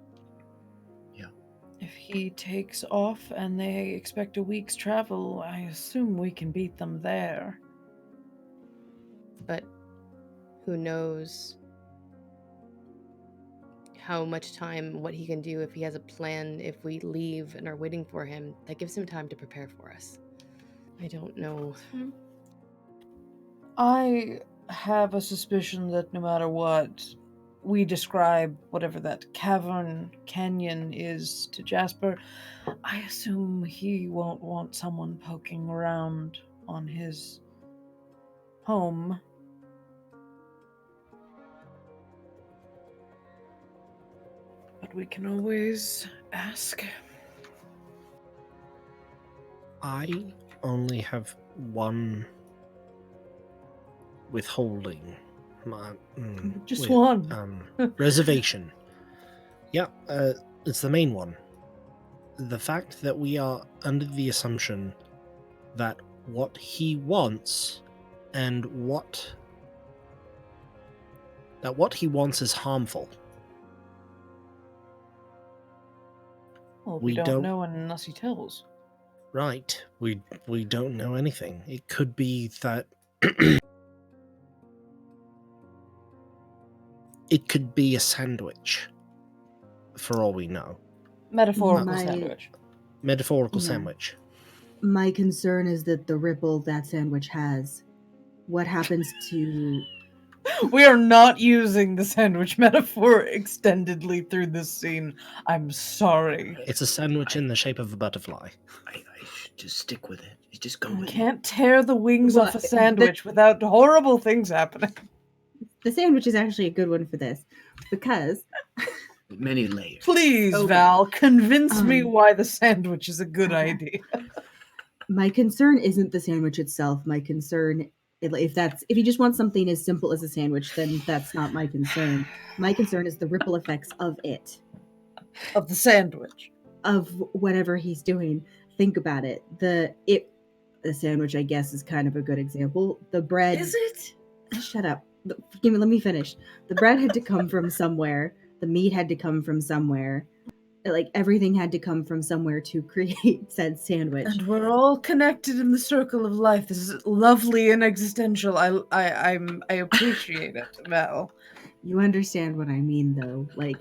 If he takes off and they expect a week's travel, I assume we can beat them there. But who knows how much time, what he can do, if he has a plan, if we leave and are waiting for him, that gives him time to prepare for us. I don't know. I have a suspicion that no matter what we describe, whatever that canyon is to Jasper, I assume he won't want someone poking around on his home. But we can always ask. I only have one withholding. Just one. Reservation. Yeah, it's the main one. The fact that we are under the assumption that what he wants and what he wants is harmful. Well, we we don't don't- know unless he tells. Right. We don't know anything. It could be that it could be a sandwich, for all we know. Metaphorical My- sandwich. Metaphorical Yeah. sandwich. My concern is that the ripple that sandwich has. What happens to... We are not using the sandwich metaphor extendedly through this scene. I'm sorry. It's a sandwich in the shape of a butterfly. I should just stick with it. You just go You with it. can't tear the wings Well, off a sandwich without horrible things happening. The sandwich is actually a good one for this. Because... Many layers. Please, Okay. Val, convince me Um, why the sandwich is a good okay. idea. My concern isn't the sandwich itself. My concern, if you just want something as simple as a sandwich, then that's not my concern. My concern is the ripple effects of it, Of the sandwich. of whatever he's doing. Think about it. The sandwich, I guess, is kind of a good example. The bread. Is it? Shut up. Let me finish. The bread had to come from somewhere. The meat had to come from somewhere. Like everything had to come from somewhere to create said sandwich. And we're all connected in the circle of life. This is lovely and existential. I appreciate it, Val. You understand what I mean, though. Like,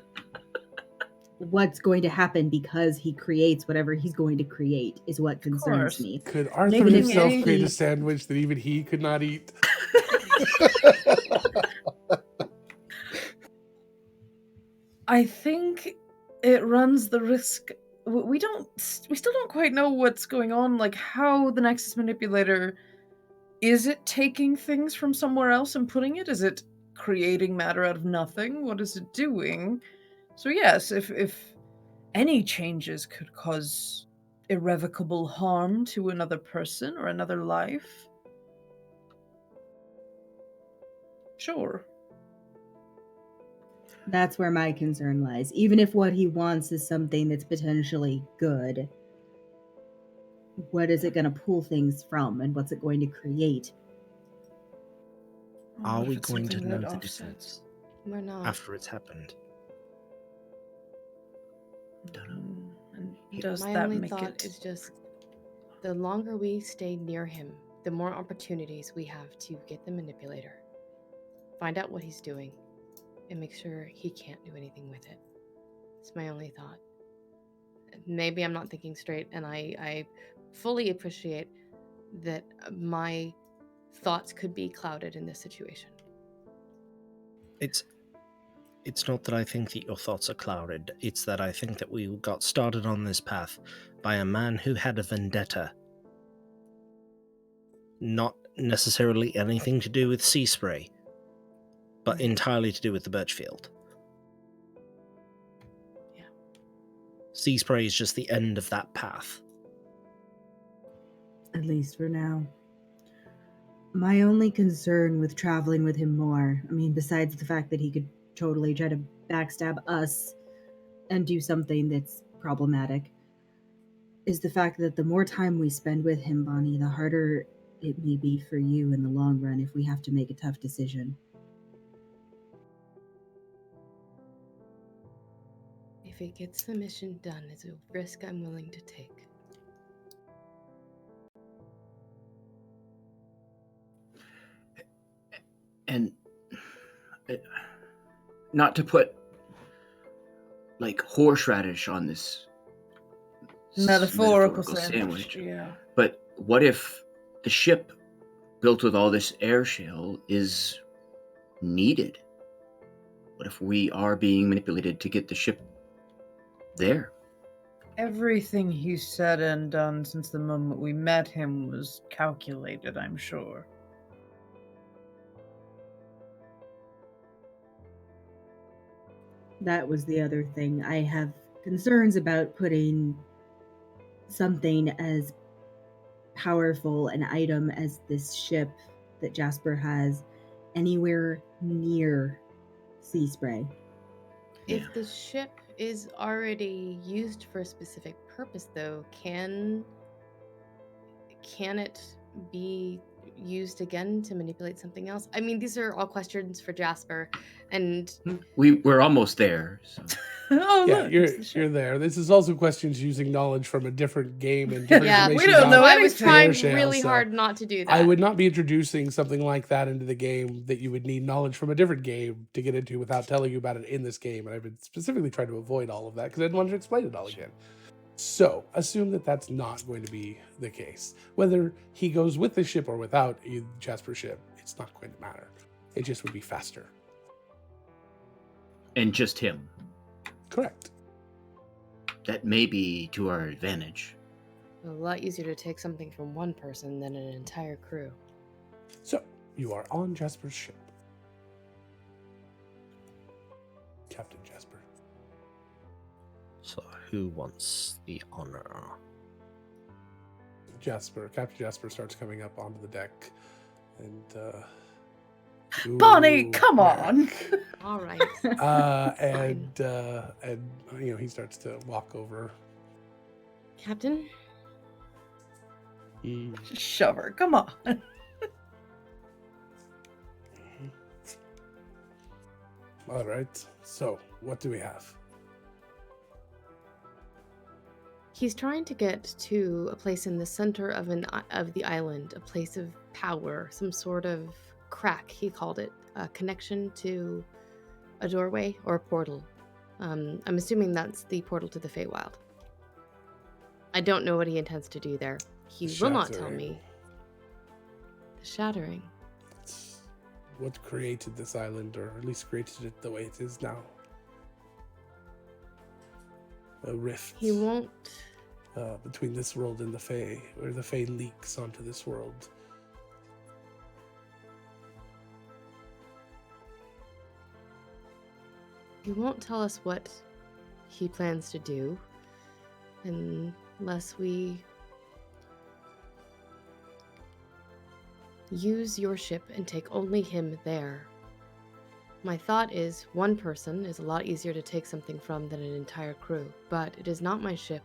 what's going to happen because he creates whatever he's going to create is what concerns course. me. Could Arthur Making himself any- create a sandwich that even he could not eat? I think it runs the risk. We still don't quite know what's going on. Like how the Nexus manipulator, is it taking things from somewhere else and putting it? Is it creating matter out of nothing? What is it doing? So yes, if any changes could cause irrevocable harm to another person or another life, sure. That's where my concern lies. Even if what he wants is something that's potentially good, what is it going to pull things from and what's it going to create? Are What if we it's going to something know that the offsets? difference We're not. after it's happened? And does My that only make thought it? is just the longer we stay near him, the more opportunities we have to get the manipulator, find out what he's doing, and make sure he can't do anything with it. It's my only thought. Maybe I'm not thinking straight, and I fully appreciate that my thoughts could be clouded in this situation. It's not that I think that your thoughts are clouded. It's that I think that we got started on this path by a man who had a vendetta. Not necessarily anything to do with sea spray, but entirely to do with the Birchfield. Yeah. Sea spray is just the end of that path. At least for now. My only concern with traveling with him more, I mean, besides the fact that he could totally try to backstab us and do something that's problematic, is the fact that the more time we spend with him, Bonnie, the harder it may be for you in the long run if we have to make a tough decision. If it gets the mission done, it's a risk I'm willing to take. And not to put like horseradish on this Metaphorical sandwich. sandwich, Yeah. but what if the ship built with all this air shell is needed? What if we are being manipulated to get the ship there? Everything he said and done since the moment we met him was calculated, I'm sure. That was the other thing. I have concerns about putting something as powerful an item as this ship that Jasper has anywhere near sea spray. If the ship is already used for a specific purpose, though, can it be used again to manipulate something else? I mean, these are all questions for Jasper, and We're almost there. So. Oh, Yeah, look, you're it's the ship. you're there. This is also questions using knowledge from a different game and different yeah, information. we don't know about I was anything. trying Airshell, really so hard not to do that. I would not be introducing something like that into the game that you would need knowledge from a different game to get into without telling you about it in this game. And I've been specifically trying to avoid all of that because I didn't want to explain it all again. So assume that that's not going to be the case. Whether he goes with the ship or without Jasper's ship, it's not going to matter. It just would be faster. And just him. Correct. That may be to our advantage. A lot easier to take something from one person than an entire crew. So you are on Jasper's ship. Captain Jasper. So who wants the honor? Captain Jasper starts coming up onto the deck, and Bonnie, ooh, come Mac. on. All right. And you know, he starts to walk over. Captain? Just shove her. Come on. All right. So what do we have? He's trying to get to a place in the center of the island, a place of power, some sort of crack, he called it, a connection to a doorway or a portal. I'm assuming that's the portal to the Feywild. I don't know what he intends to do there. He will not tell Shattering. me. The Shattering. It's what created this island, or at least created it the way it is now. A rift. He won't. Between this world and the Fae, where the Fae leaks onto this world. He won't tell us what he plans to do unless we use your ship and take only him there. My thought is one person is a lot easier to take something from than an entire crew, but it is not my ship,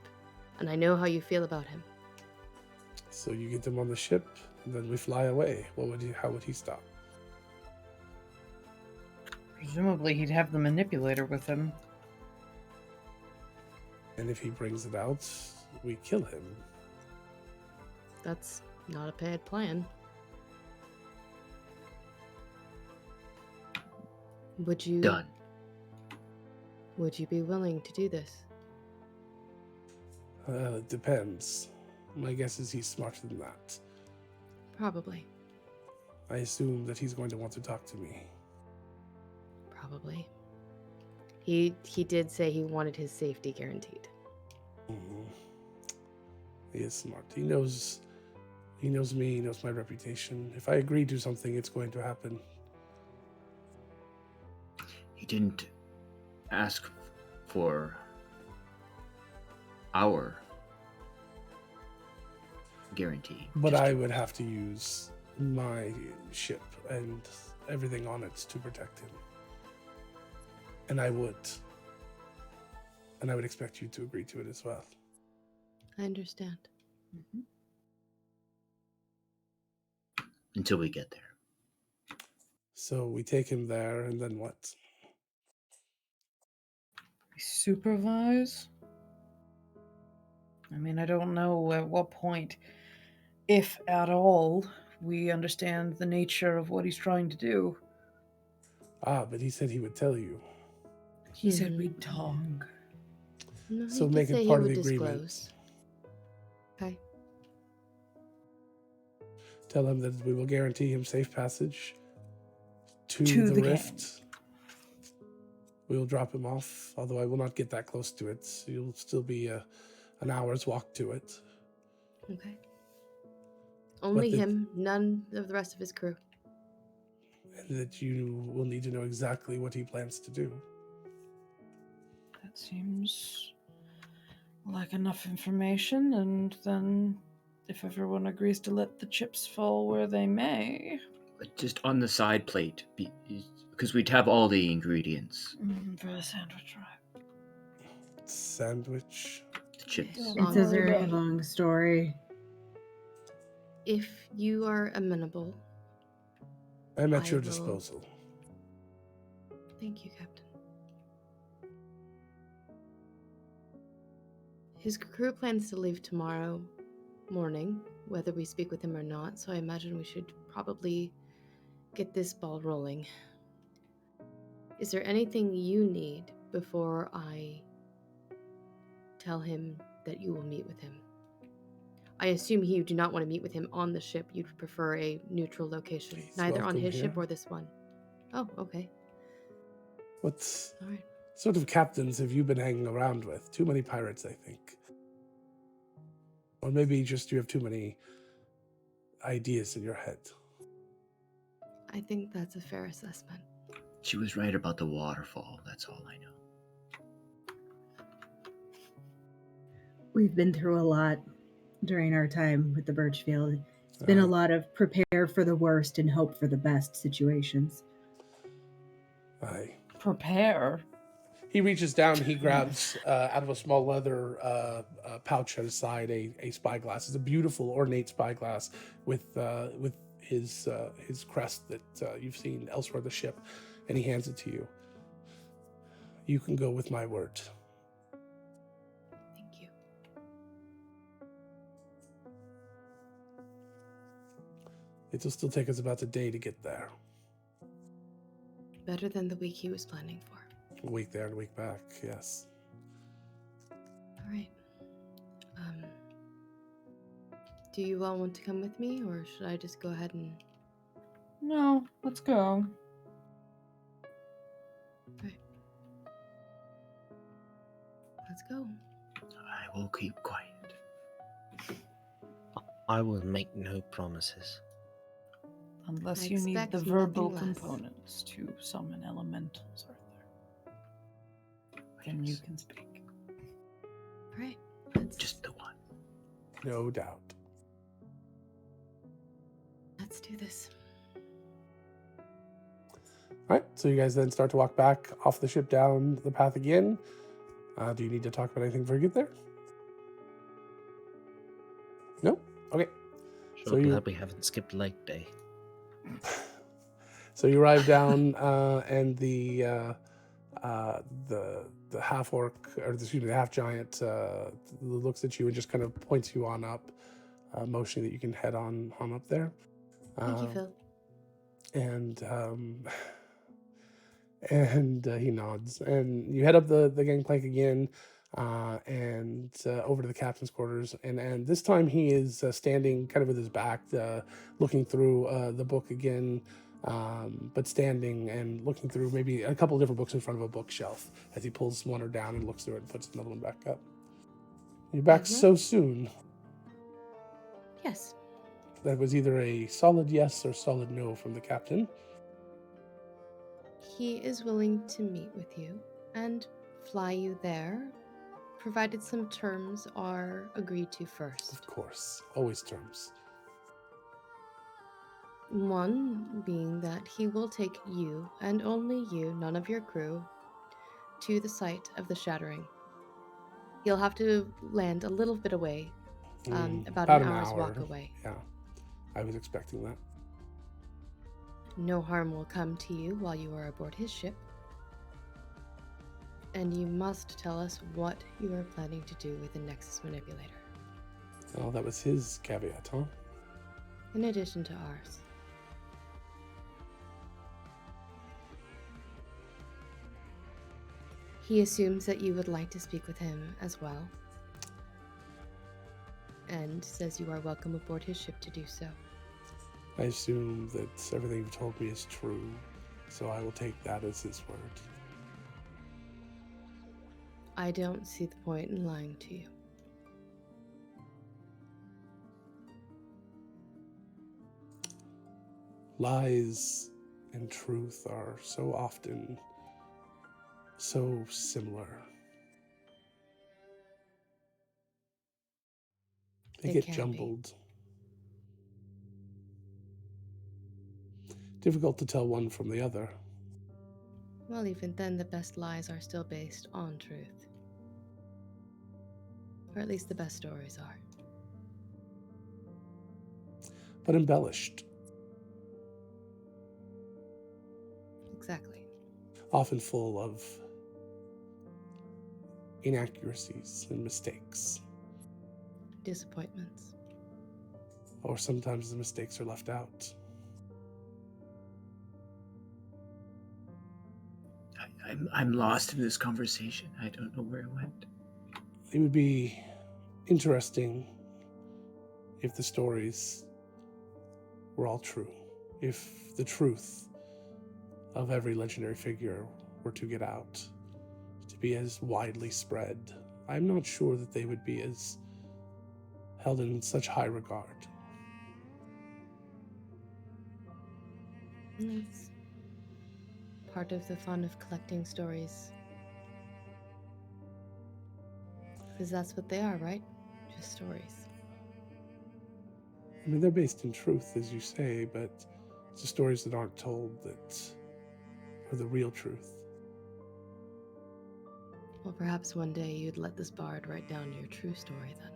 and I know how you feel about him. So you get him on the ship, and then we fly away. How would he stop? Presumably he'd have the manipulator with him. And if he brings it out, we kill him. That's not a bad plan. Would you Done. Would you be willing to do this? It depends. My guess is he's smarter than that. Probably. I assume that he's going to want to talk to me. Probably. He did say he wanted his safety guaranteed. Mhm. He is smart. He knows me, he knows my reputation. If I agree to something, it's going to happen. He didn't ask for our guarantee. But Just- I would have to use my ship and everything on it to protect him. And I would. And I would expect you to agree to it as well. I understand. until we get there. So we take him there, and then what? Supervise? I mean, I don't know at what point, if at all, we understand the nature of what he's trying to do. Ah, but he said he would tell you. He said we'd talk. No, So he did make it say part he of would the agreement. disclose. Okay. Tell him that we will guarantee him safe passage to To the the rift. We will drop him off, although I will not get that close to it. You'll still be an hour's walk to it. Okay. Only the- him, none of the rest of his crew. And that you will need to know exactly what he plans to do. That seems like enough information, and then if everyone agrees to let the chips fall where they may. But just on the side plate, because we'd have all the ingredients. For the sandwich, right? Sandwich. The chips. Yes. It's a very long story. If you are amenable, I'm at I your will- disposal. thank you, Captain. His crew plans to leave tomorrow morning, whether we speak with him or not, so I imagine we should probably get this ball rolling. Is there anything you need before I tell him that you will meet with him? I assume you do not want to meet with him on the ship. You'd prefer a neutral location, He's neither on welcome his ship here. or this one. Oh, okay. What All right. sort of captains have you been hanging around with? Too many pirates, I think. Or maybe just you have too many ideas in your head. I think that's a fair assessment. She was right about the waterfall. That's all I know. We've been through a lot during our time with the Birchfield. It's been a lot of prepare for the worst and hope for the best situations. Aye. Prepare. He reaches down, he grabs out of a small leather pouch at his side a spyglass. It's a beautiful, ornate spyglass with his crest that you've seen elsewhere on the ship, and he hands it to you. You can go with my word. Thank you. It'll still take us about a day to get there. Better than the week he was planning for. A week there and a week back, yes. All right. Do you all want to come with me, or should I just go ahead and... No, let's go. Right. Let's go. I will keep quiet. I will make no promises. Unless I you need the expect verbal nothing less. components to summon elementals, Arthur. Then you can speak. All right. Let's Just the one. No doubt. let's do this. All right, so you guys then start to walk back off the ship down the path again. Do you need to talk about anything before you get there? No? Okay. So So you- glad we haven't skipped leg day. So you arrive down, and the half orc, or excuse me, the half giant, looks at you and just kind of points you on up, motioning that you can head on up there. Thank you, Phil. And he nods, and you head up the gangplank again, and over to the captain's quarters, and this time he is standing kind of with his back, looking through the book again, but standing and looking through maybe a couple of different books in front of a bookshelf as he pulls one down and looks through it and puts another one back up. You're back so soon. Yes. That was either a solid yes or solid no from the captain. He is willing to meet with you and fly you there, provided some terms are agreed to first. Of course, always terms. One being that he will take you, and only you, none of your crew, to the site of the shattering. He'll have to land a little bit away, about an hour's walk away. Yeah, I was expecting that. No harm will come to you while you are aboard his ship. And you must tell us what you are planning to do with the Nexus Manipulator, Oh, that was his caveat, huh? in addition to ours. He assumes that you would like to speak with him as well, and says you are welcome aboard his ship to do so. I assume that everything you've told me is true, so I will take that as his word. I don't see the point in lying to you. Lies and truth are so often so similar. They They get can be. jumbled. Difficult to tell one from the other. Well, even then, the best lies are still based on truth. Or at least the best stories are. But embellished, Exactly. often full of inaccuracies and mistakes. Disappointments. Or sometimes the mistakes are left out. I'm lost in this conversation. I don't know where it went. It would be interesting if the stories were all true. If the truth of every legendary figure were to get out, to be as widely spread. I'm not sure that they would be as held in such high regard. It's part of the fun of collecting stories. Because that's what they are, right? Just stories. I mean, they're based in truth, as you say, but it's the stories that aren't told that are the real truth. Well, perhaps one day you'd let this bard write down your true story then.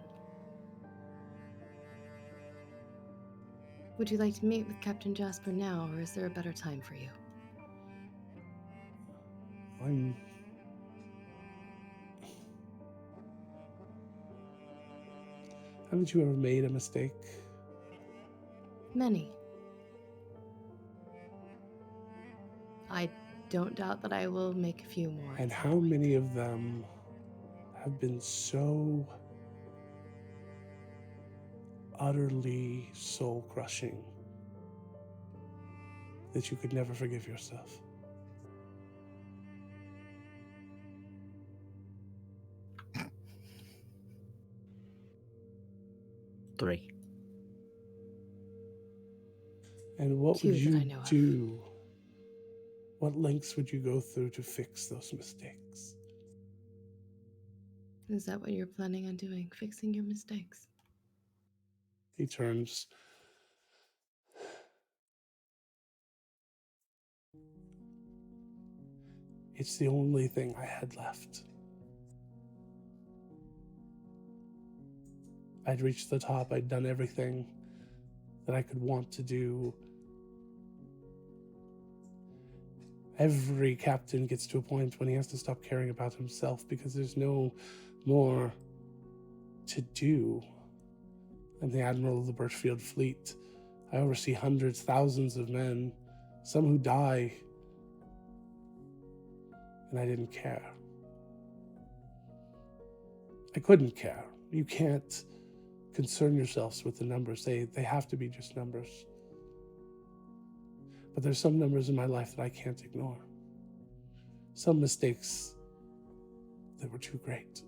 Would you like to meet with Captain Jasper now, or is there a better time for you? Haven't you ever made a mistake? Many. I don't doubt that I will make a few more. And at some how point. many of them have been so utterly soul-crushing that you could never forgive yourself? Three. And what Two would that I you know of. do? What lengths would you go through to fix those mistakes? Is that what you're planning on doing? Fixing your mistakes? He turns. It's the only thing I had left. I'd reached the top. I'd done everything that I could want to do. Every captain gets to a point when he has to stop caring about himself because there's no more to do. I'm the admiral of the Birchfield Fleet. I oversee hundreds, thousands of men, some who die, and I didn't care. I couldn't care. You can't concern yourselves with the numbers. They have to be just numbers. But there's some numbers in my life that I can't ignore. Some mistakes that were too great.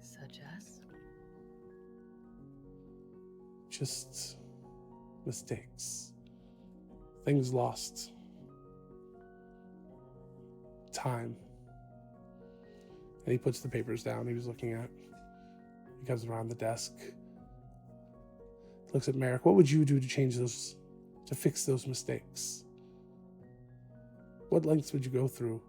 Such as? Just mistakes. Things lost. Time. And he puts the papers down he was looking at. He comes around the desk. Looks at Merrick. What would you do to change those, to fix those mistakes? What lengths would you go through?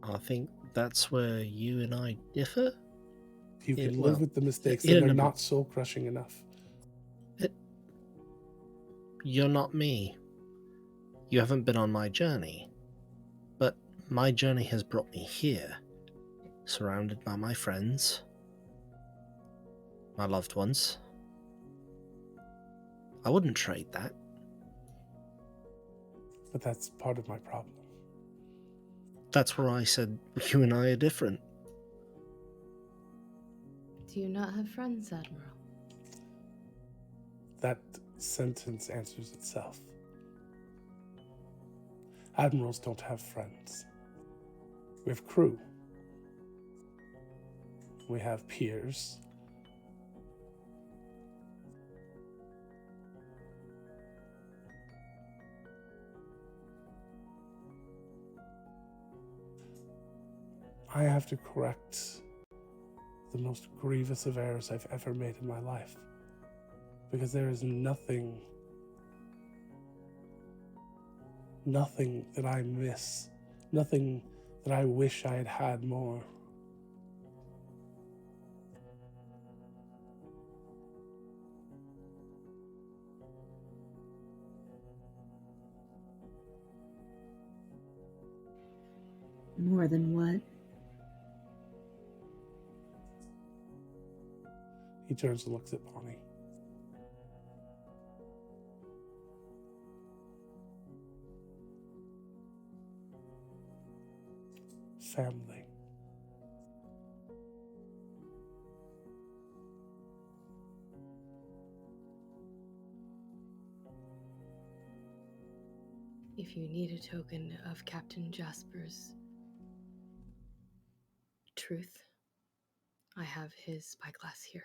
I think that's where you and I differ. You Yeah, can well, live with the mistakes in that a are number- not soul-crushing enough. You're not me. You haven't been on my journey. But my journey has brought me here, surrounded by my friends, my loved ones. I wouldn't trade that. But that's part of my problem. That's where I said you and I are different. Do you not have friends, Admiral? That sentence answers itself. Admirals don't have friends. We have crew. We have peers. I have to correct the most grievous of errors I've ever made in my life. Because there is nothing that I miss, nothing that I wish I had had more. More than what? He turns and looks at Bonnie. Family. If you need a token of Captain Jasper's truth, I have his spyglass here.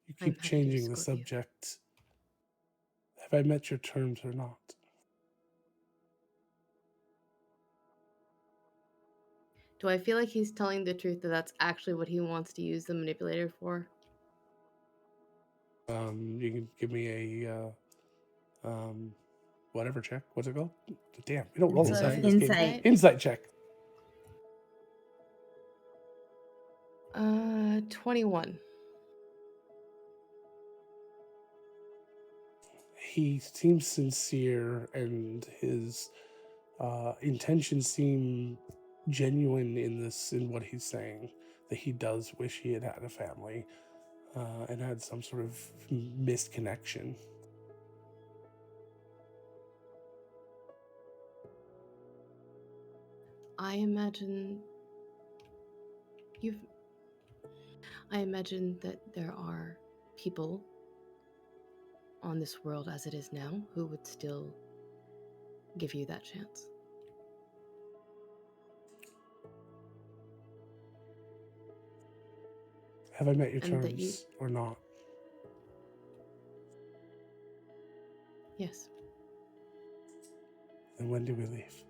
You I'm keep happy to changing the escort you. subject. Have I met your terms or not? Do I feel like he's telling the truth that that's actually what he wants to use the manipulator for? You can give me a whatever check. What's it called? Damn, we don't roll It's enough a- in this game. Insight. Insight check. 21. He seems sincere, and his intentions seem genuine in what he's saying. That he does wish he had had a family and had some sort of missed connection. I imagine that there are people on this world as it is now who would still give you that chance. Have I met your And that you- terms or not? Yes. And when do we leave?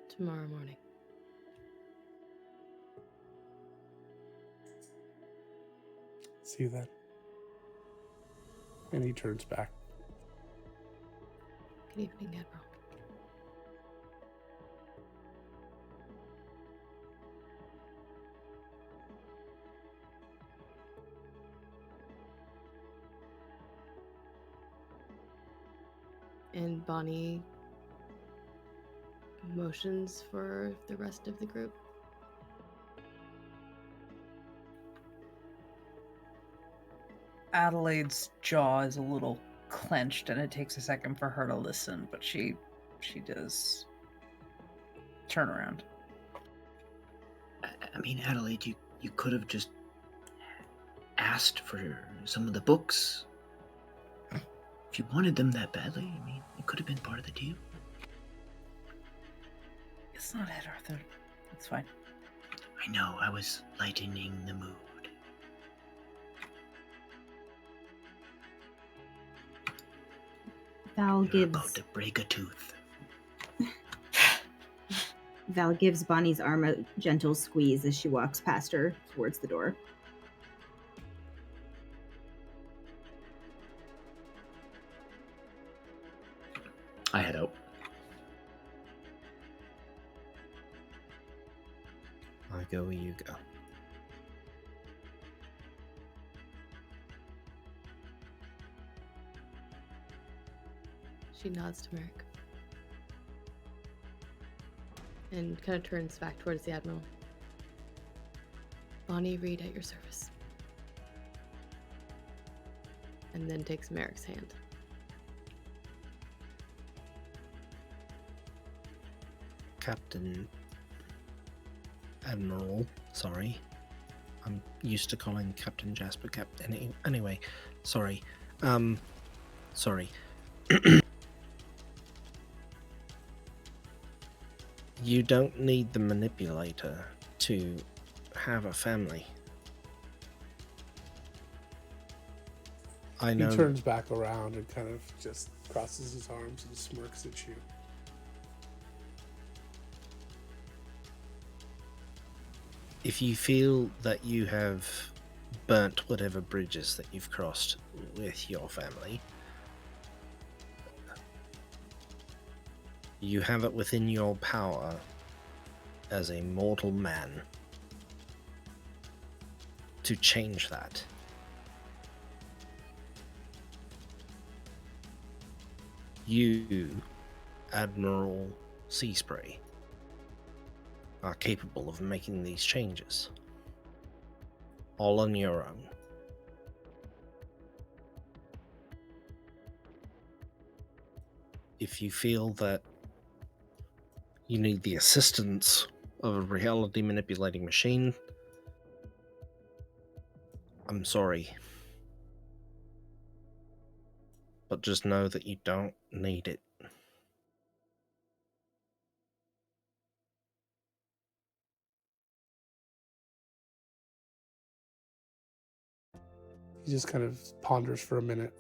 Tomorrow morning. See you then. And he turns back. Good evening, Admiral. And Bonnie motions for the rest of the group. Adelaide's jaw is a little clenched, and it takes a second for her to listen, but she does turn around. I mean, Adelaide, you could have just asked for some of the books. If you wanted them that badly, I mean, it could have been part of the deal. It's not it, Arthur. It's fine. I know, I was lightening the mood. Val You're gives about to break a tooth. Val gives Bonnie's arm a gentle squeeze as she walks past her towards the door. I head out. I go where you go. She nods to Merrick. And kind of turns back towards the Admiral. Bonnie Reed at your service. And then takes Merrick's hand. Captain Admiral, sorry. I'm used to calling Captain Jasper Captain. Anyway, sorry. Sorry. You don't need the manipulator to have a family. I know. He turns back around and kind of just crosses his arms and smirks at you. If you feel that you have burnt whatever bridges that you've crossed with your family, you have it within your power as a mortal man to change that. You, Admiral Seaspray, are capable of making these changes all on your own. If you feel that you need the assistance of a reality manipulating machine, I'm sorry. But just know that you don't need it. He just kind of ponders for a minute.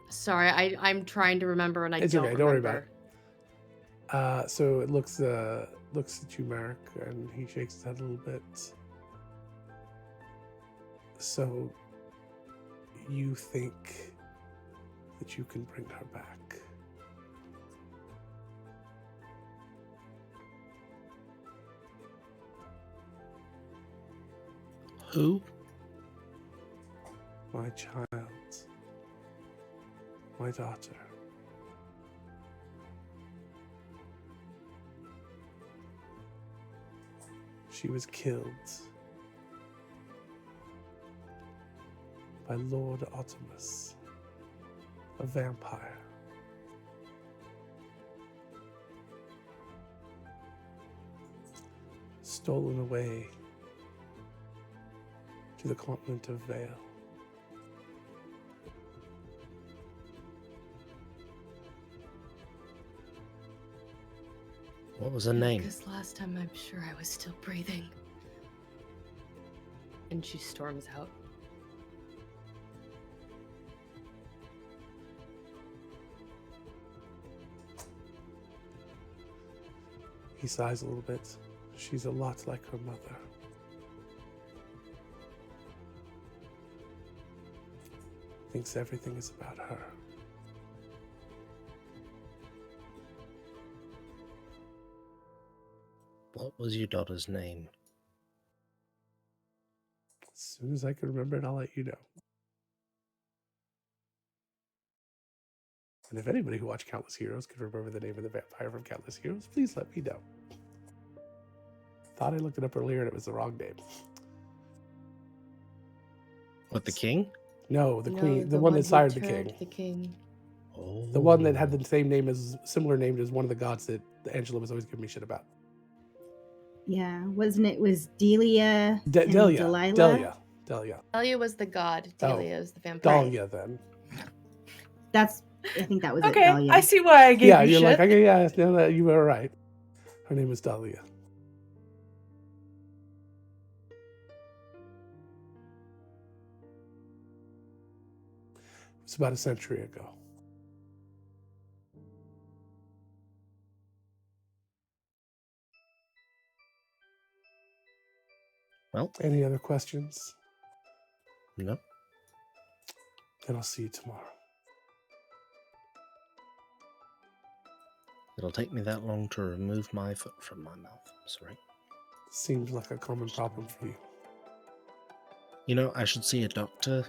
Sorry, I'm trying to remember and I It's don't okay, don't worry about remember. it. So it looks at you, Merrick, and he shakes his head a little bit. So you think that you can bring her back? Who? My child. My daughter. She was killed by Lord Optimus, a vampire. Stolen away to the continent of Vale. What was her name? Because last time I'm sure I was still breathing. And she storms out. He sighs a little bit. She's a lot like her mother. Thinks everything is about her. What was your daughter's name? As soon as I can remember it, I'll let you know. And if anybody who watched Countless Heroes could remember the name of the vampire from Countless Heroes, please let me know. Thought I looked it up earlier and it was the wrong name. What, the king? No, the No, queen, the one that sired the turned king. The king. Oh. The one that had the same name as, similar name as one of the gods that Angela was always giving me shit about. Yeah, wasn't it? Was Delia and Delia. Delilah? Delia. Delia was the god. Oh, Delia was the vampire. Dahlia then. I think that was it. Okay, Dahlia. I see why I gave Yeah, you you're shit. like, okay, yeah, no, that you were right. Her name was Dahlia. It was about a century ago. Well, Any other questions? no. Then I'll see you tomorrow. It'll take me that long to remove my foot from my mouth. Sorry. Seems like a common problem for you. You know, I should see a doctor.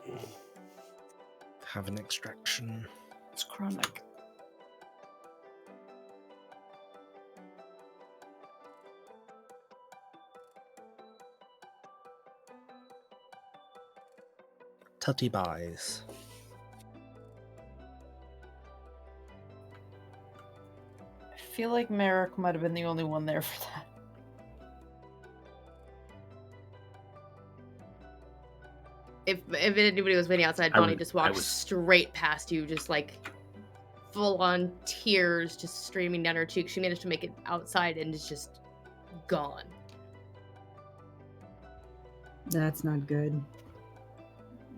Have an extraction. It's chronic. Tutty buys. I feel like Merrick might have been the only one there for that. If anybody was waiting outside, I Bonnie would- just I walked was- straight past you, just like full on tears just streaming down her cheeks. She managed to make it outside and is just gone. That's not good.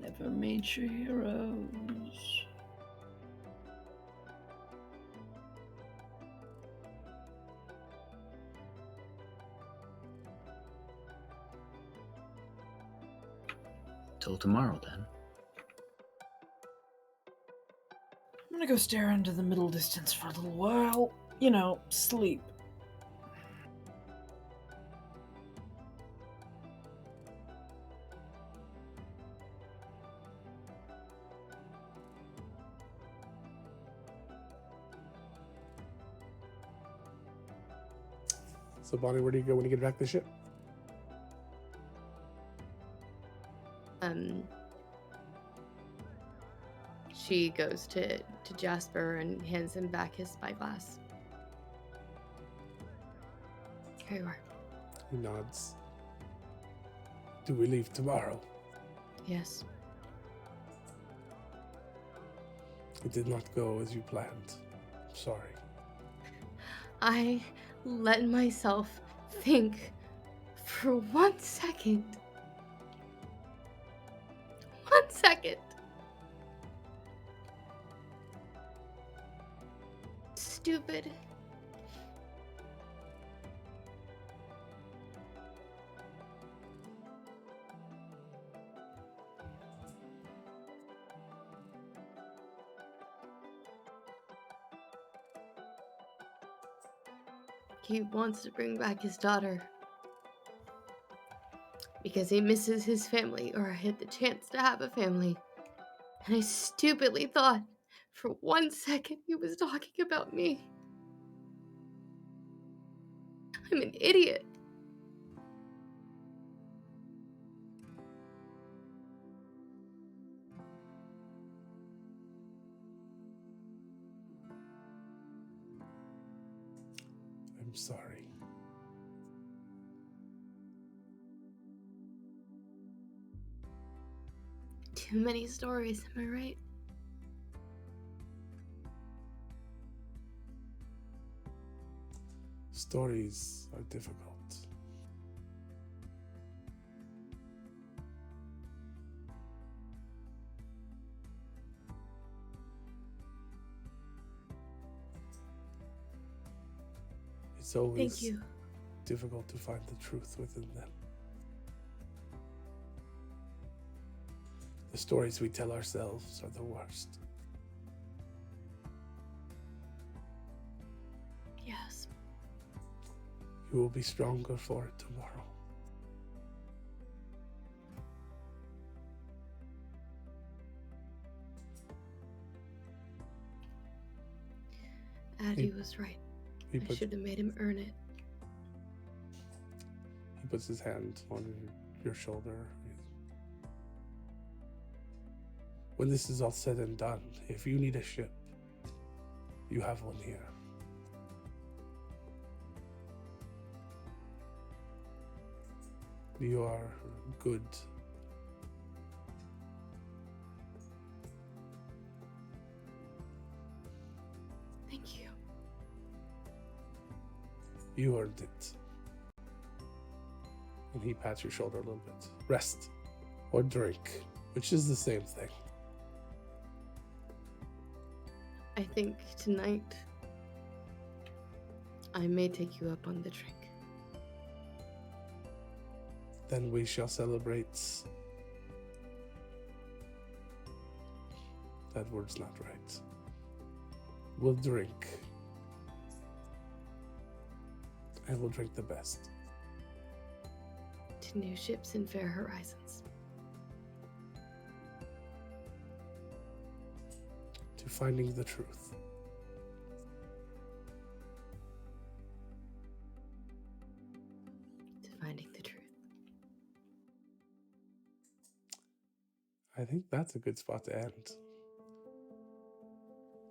Never made you heroes. Till tomorrow, then. I'm gonna go stare into the middle distance for a little while. You know, sleep. So, Bonnie, where do you go when you get back to the ship? She goes to Jasper and hands him back his spyglass. Here you are. He nods. Do we leave tomorrow? Yes. It did not go as you planned. Sorry. I let myself think for 1 second. 1 second. Stupid. He wants to bring back his daughter. because he misses his family or had the chance to have a family. And I stupidly thought for 1 second he was talking about me. I'm an idiot. I'm sorry. Too many stories, am I right? Stories are difficult. It's always Thank you. difficult to find the truth within them. The stories we tell ourselves are the worst. Yes. You will be stronger for it tomorrow. Addy was right. I should have made him earn it. He puts his hand on your shoulder. When this is all said and done, if you need a ship, you have one here. You are good. Thank you. You earned it. And he pats your shoulder a little bit. Rest or drink, which is the same thing. I think tonight I may take you up on the drink. Then we shall celebrate. That word's not right. We'll drink. And we'll drink the best. To new ships and fair horizons. To finding the truth. To finding the truth. I think that's a good spot to end.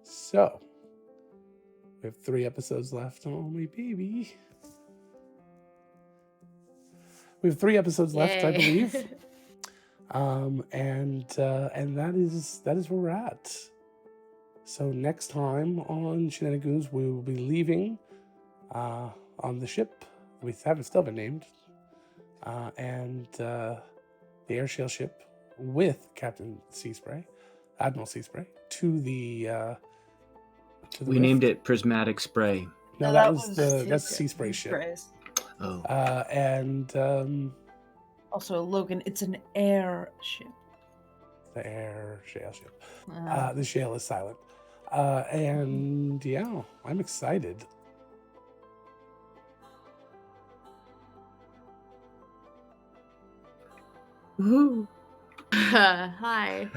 So, we have 3 episodes left. Oh, my baby. We have 3 episodes left, I believe. And that is where we're at. So next time on Shenanigoons, we will be leaving on the ship. We haven't still been named. And the airsail ship with Captain Seaspray, Admiral Seaspray, to the We rift. named it Prismatic Spray. No, that's Seaspray ship. Oh. And Also, Logan, it's an air ship. the air shale ship. Uh, The shale is silent. And yeah, I'm excited. Woohoo. Hi.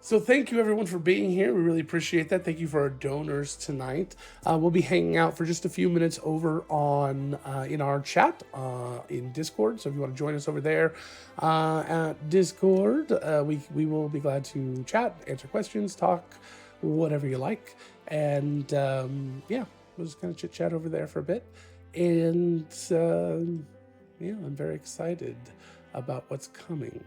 So thank you everyone for being here. We really appreciate that. Thank you for our donors tonight. We'll be hanging out for just a few minutes over on in our chat in Discord. So if you want to join us over there at Discord, we will be glad to chat, answer questions, talk, whatever you like. And yeah, we'll just kind of chit chat over there for a bit. And yeah, I'm very excited about what's coming.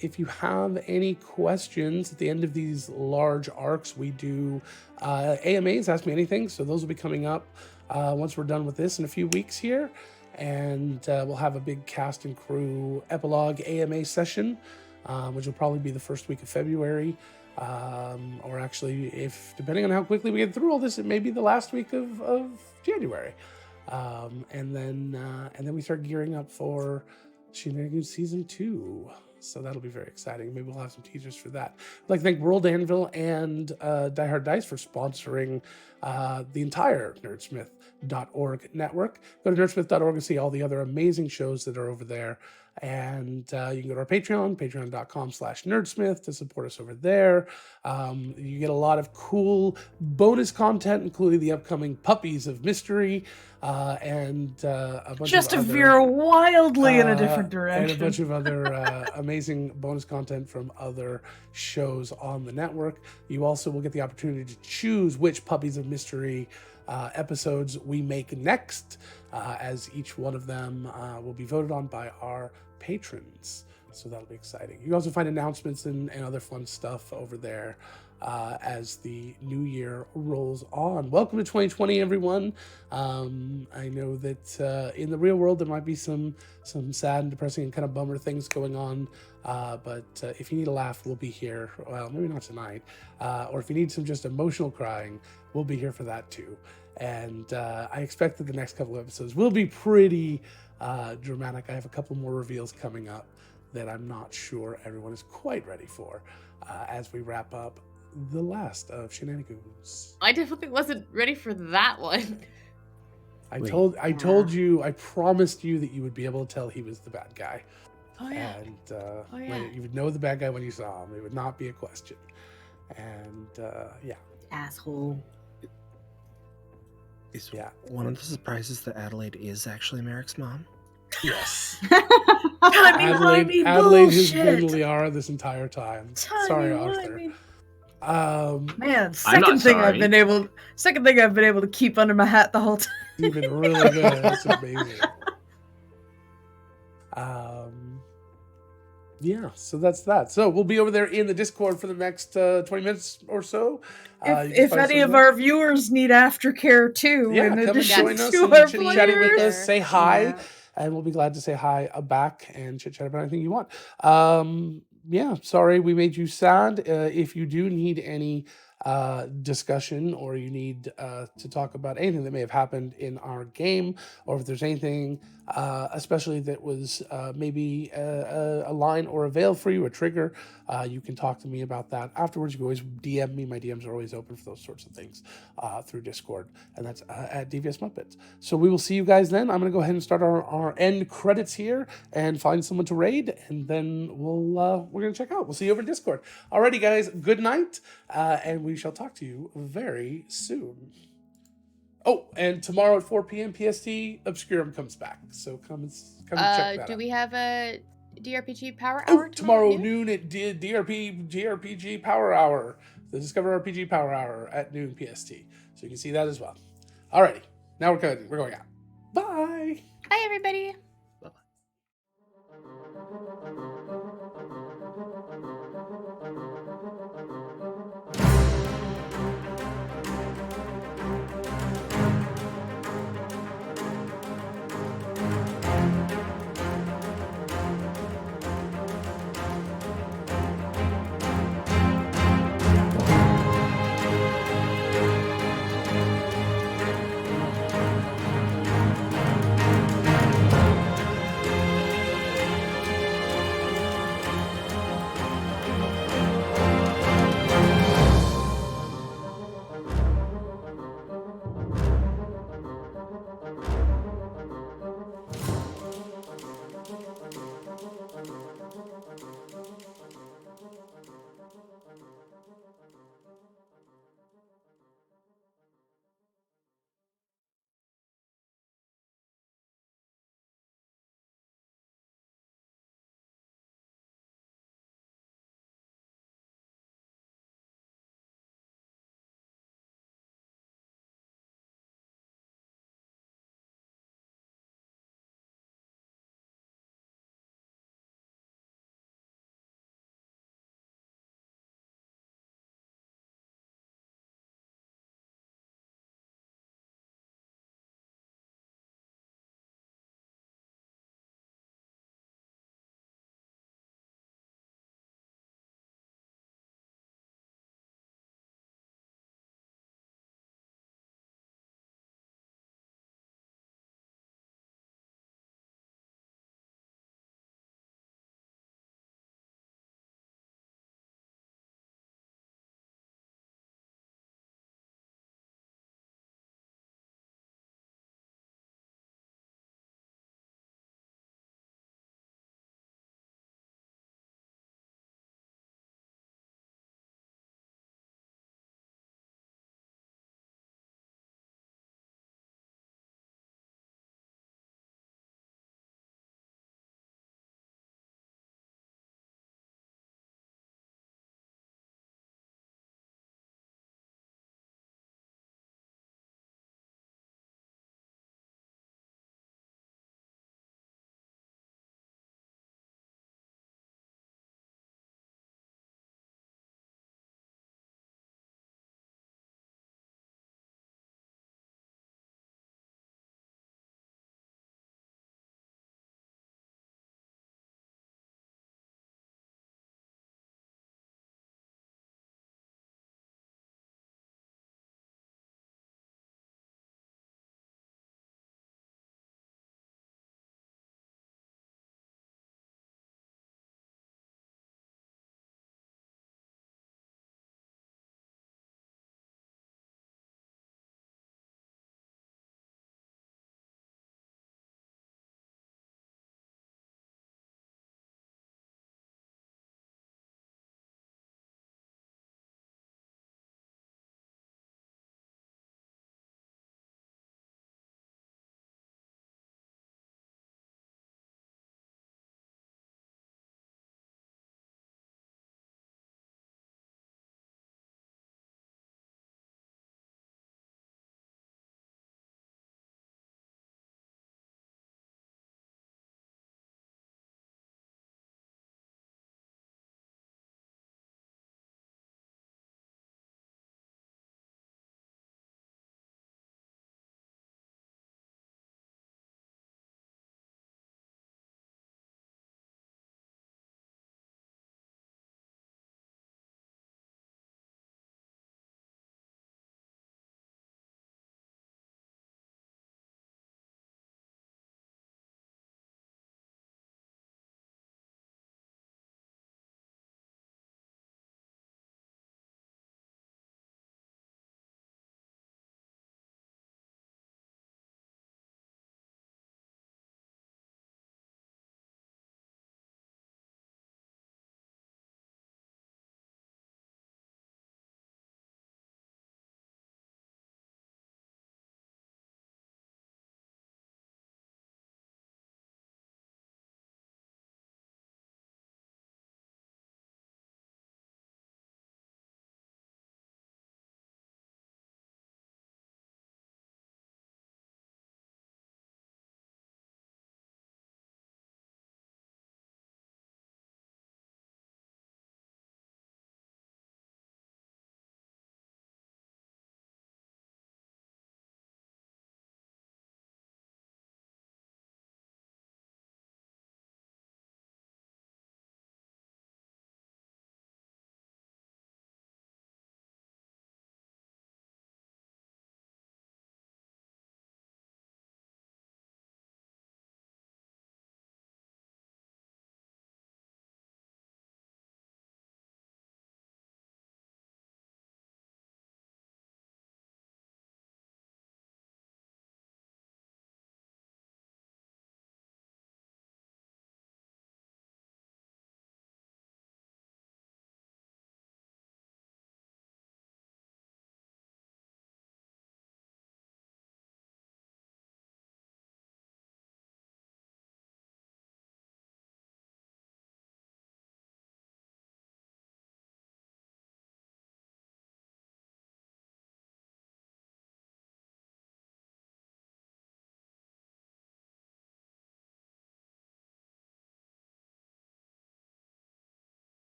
If you have any questions at the end of these large arcs, we do AMAs, Ask Me Anything. So those will be coming up once we're done with this in a few weeks here. And we'll have a big cast and crew epilogue AMA session, which will probably be the first week of February. Or actually, if depending on how quickly we get through all this, it may be the last week of January. And then we start gearing up for Shenanigoons Season 2. So that'll be very exciting. Maybe we'll have some teasers for that. I'd like to thank World Anvil and Die Hard Dice for sponsoring the entire nerdsmith.org network. Go to nerdsmith.org and see all the other amazing shows that are over there. And you can go to our Patreon, patreon.com/nerdsmith to support us over there. You get a lot of cool bonus content, including the upcoming Puppies of Mystery and a bunch Just of to other, veer wildly in a different and a direction. bunch of other amazing bonus content from other shows on the network. You also will get the opportunity to choose which Puppies of Mystery episodes we make next, as each one of them will be voted on by our patrons. So that'll be exciting. You also find announcements and other fun stuff over there as the new year rolls on. Welcome to 2020, everyone. I know that in the real world there might be some sad and depressing and kind of bummer things going on, but if you need a laugh, we'll be here. Well, maybe not tonight, or if you need some just emotional crying, we'll be here for that too. And I expect that the next couple of episodes will be pretty dramatic. I have a couple more reveals coming up that I'm not sure everyone is quite ready for as we wrap up the last of Shenanigoons. I definitely wasn't ready for that one. I Wait. told you, I promised you that you would be able to tell he was the bad guy. Oh yeah. And yeah. you would know the bad guy when you saw him. It would not be a question. And yeah. Asshole. Is Yeah. one of the surprises that Adelaide is actually Merrick's mom? Yes. Timey-wimey Adelaide has bullshit. been Liara this entire time. Sorry, Arthur. Timey-wimey. Man, I'm second not thing sorry. I've been able to keep under my hat the whole time. You've been really good. That's amazing. Yeah, so that's that. So we'll be over there in the Discord for the next 20 minutes or so. You can If find any some of our viewers need aftercare too, yeah, in come and addition join us to and our chit-chatting with players. us. Say hi, Yeah. and we'll be glad to say hi back and chit-chat about anything you want. Yeah, sorry we made you sad. If you do need any discussion, or you need to talk about anything that may have happened in our game, or if there's anything especially that was maybe a line or a veil for you, a trigger, you can talk to me about that afterwards. You can always DM me. My DMs are always open for those sorts of things through Discord, and that's at DVS Muppets. So we will see you guys then. I'm going to go ahead and start our end credits here and find someone to raid, and then we're going to check out. We'll see you over in Discord. Alrighty, guys, good night, and we shall talk to you very soon. Oh, and tomorrow at 4 p.m. PST, Obscurum comes back. So come and check that Do out. we have a DRPG Power Oh, Hour tomorrow at noon? noon at DRPG Power Hour. The Discover RPG Power Hour at noon PST. So you can see that as well. Alrighty, now we're going out. Bye. Bye, everybody. Bye.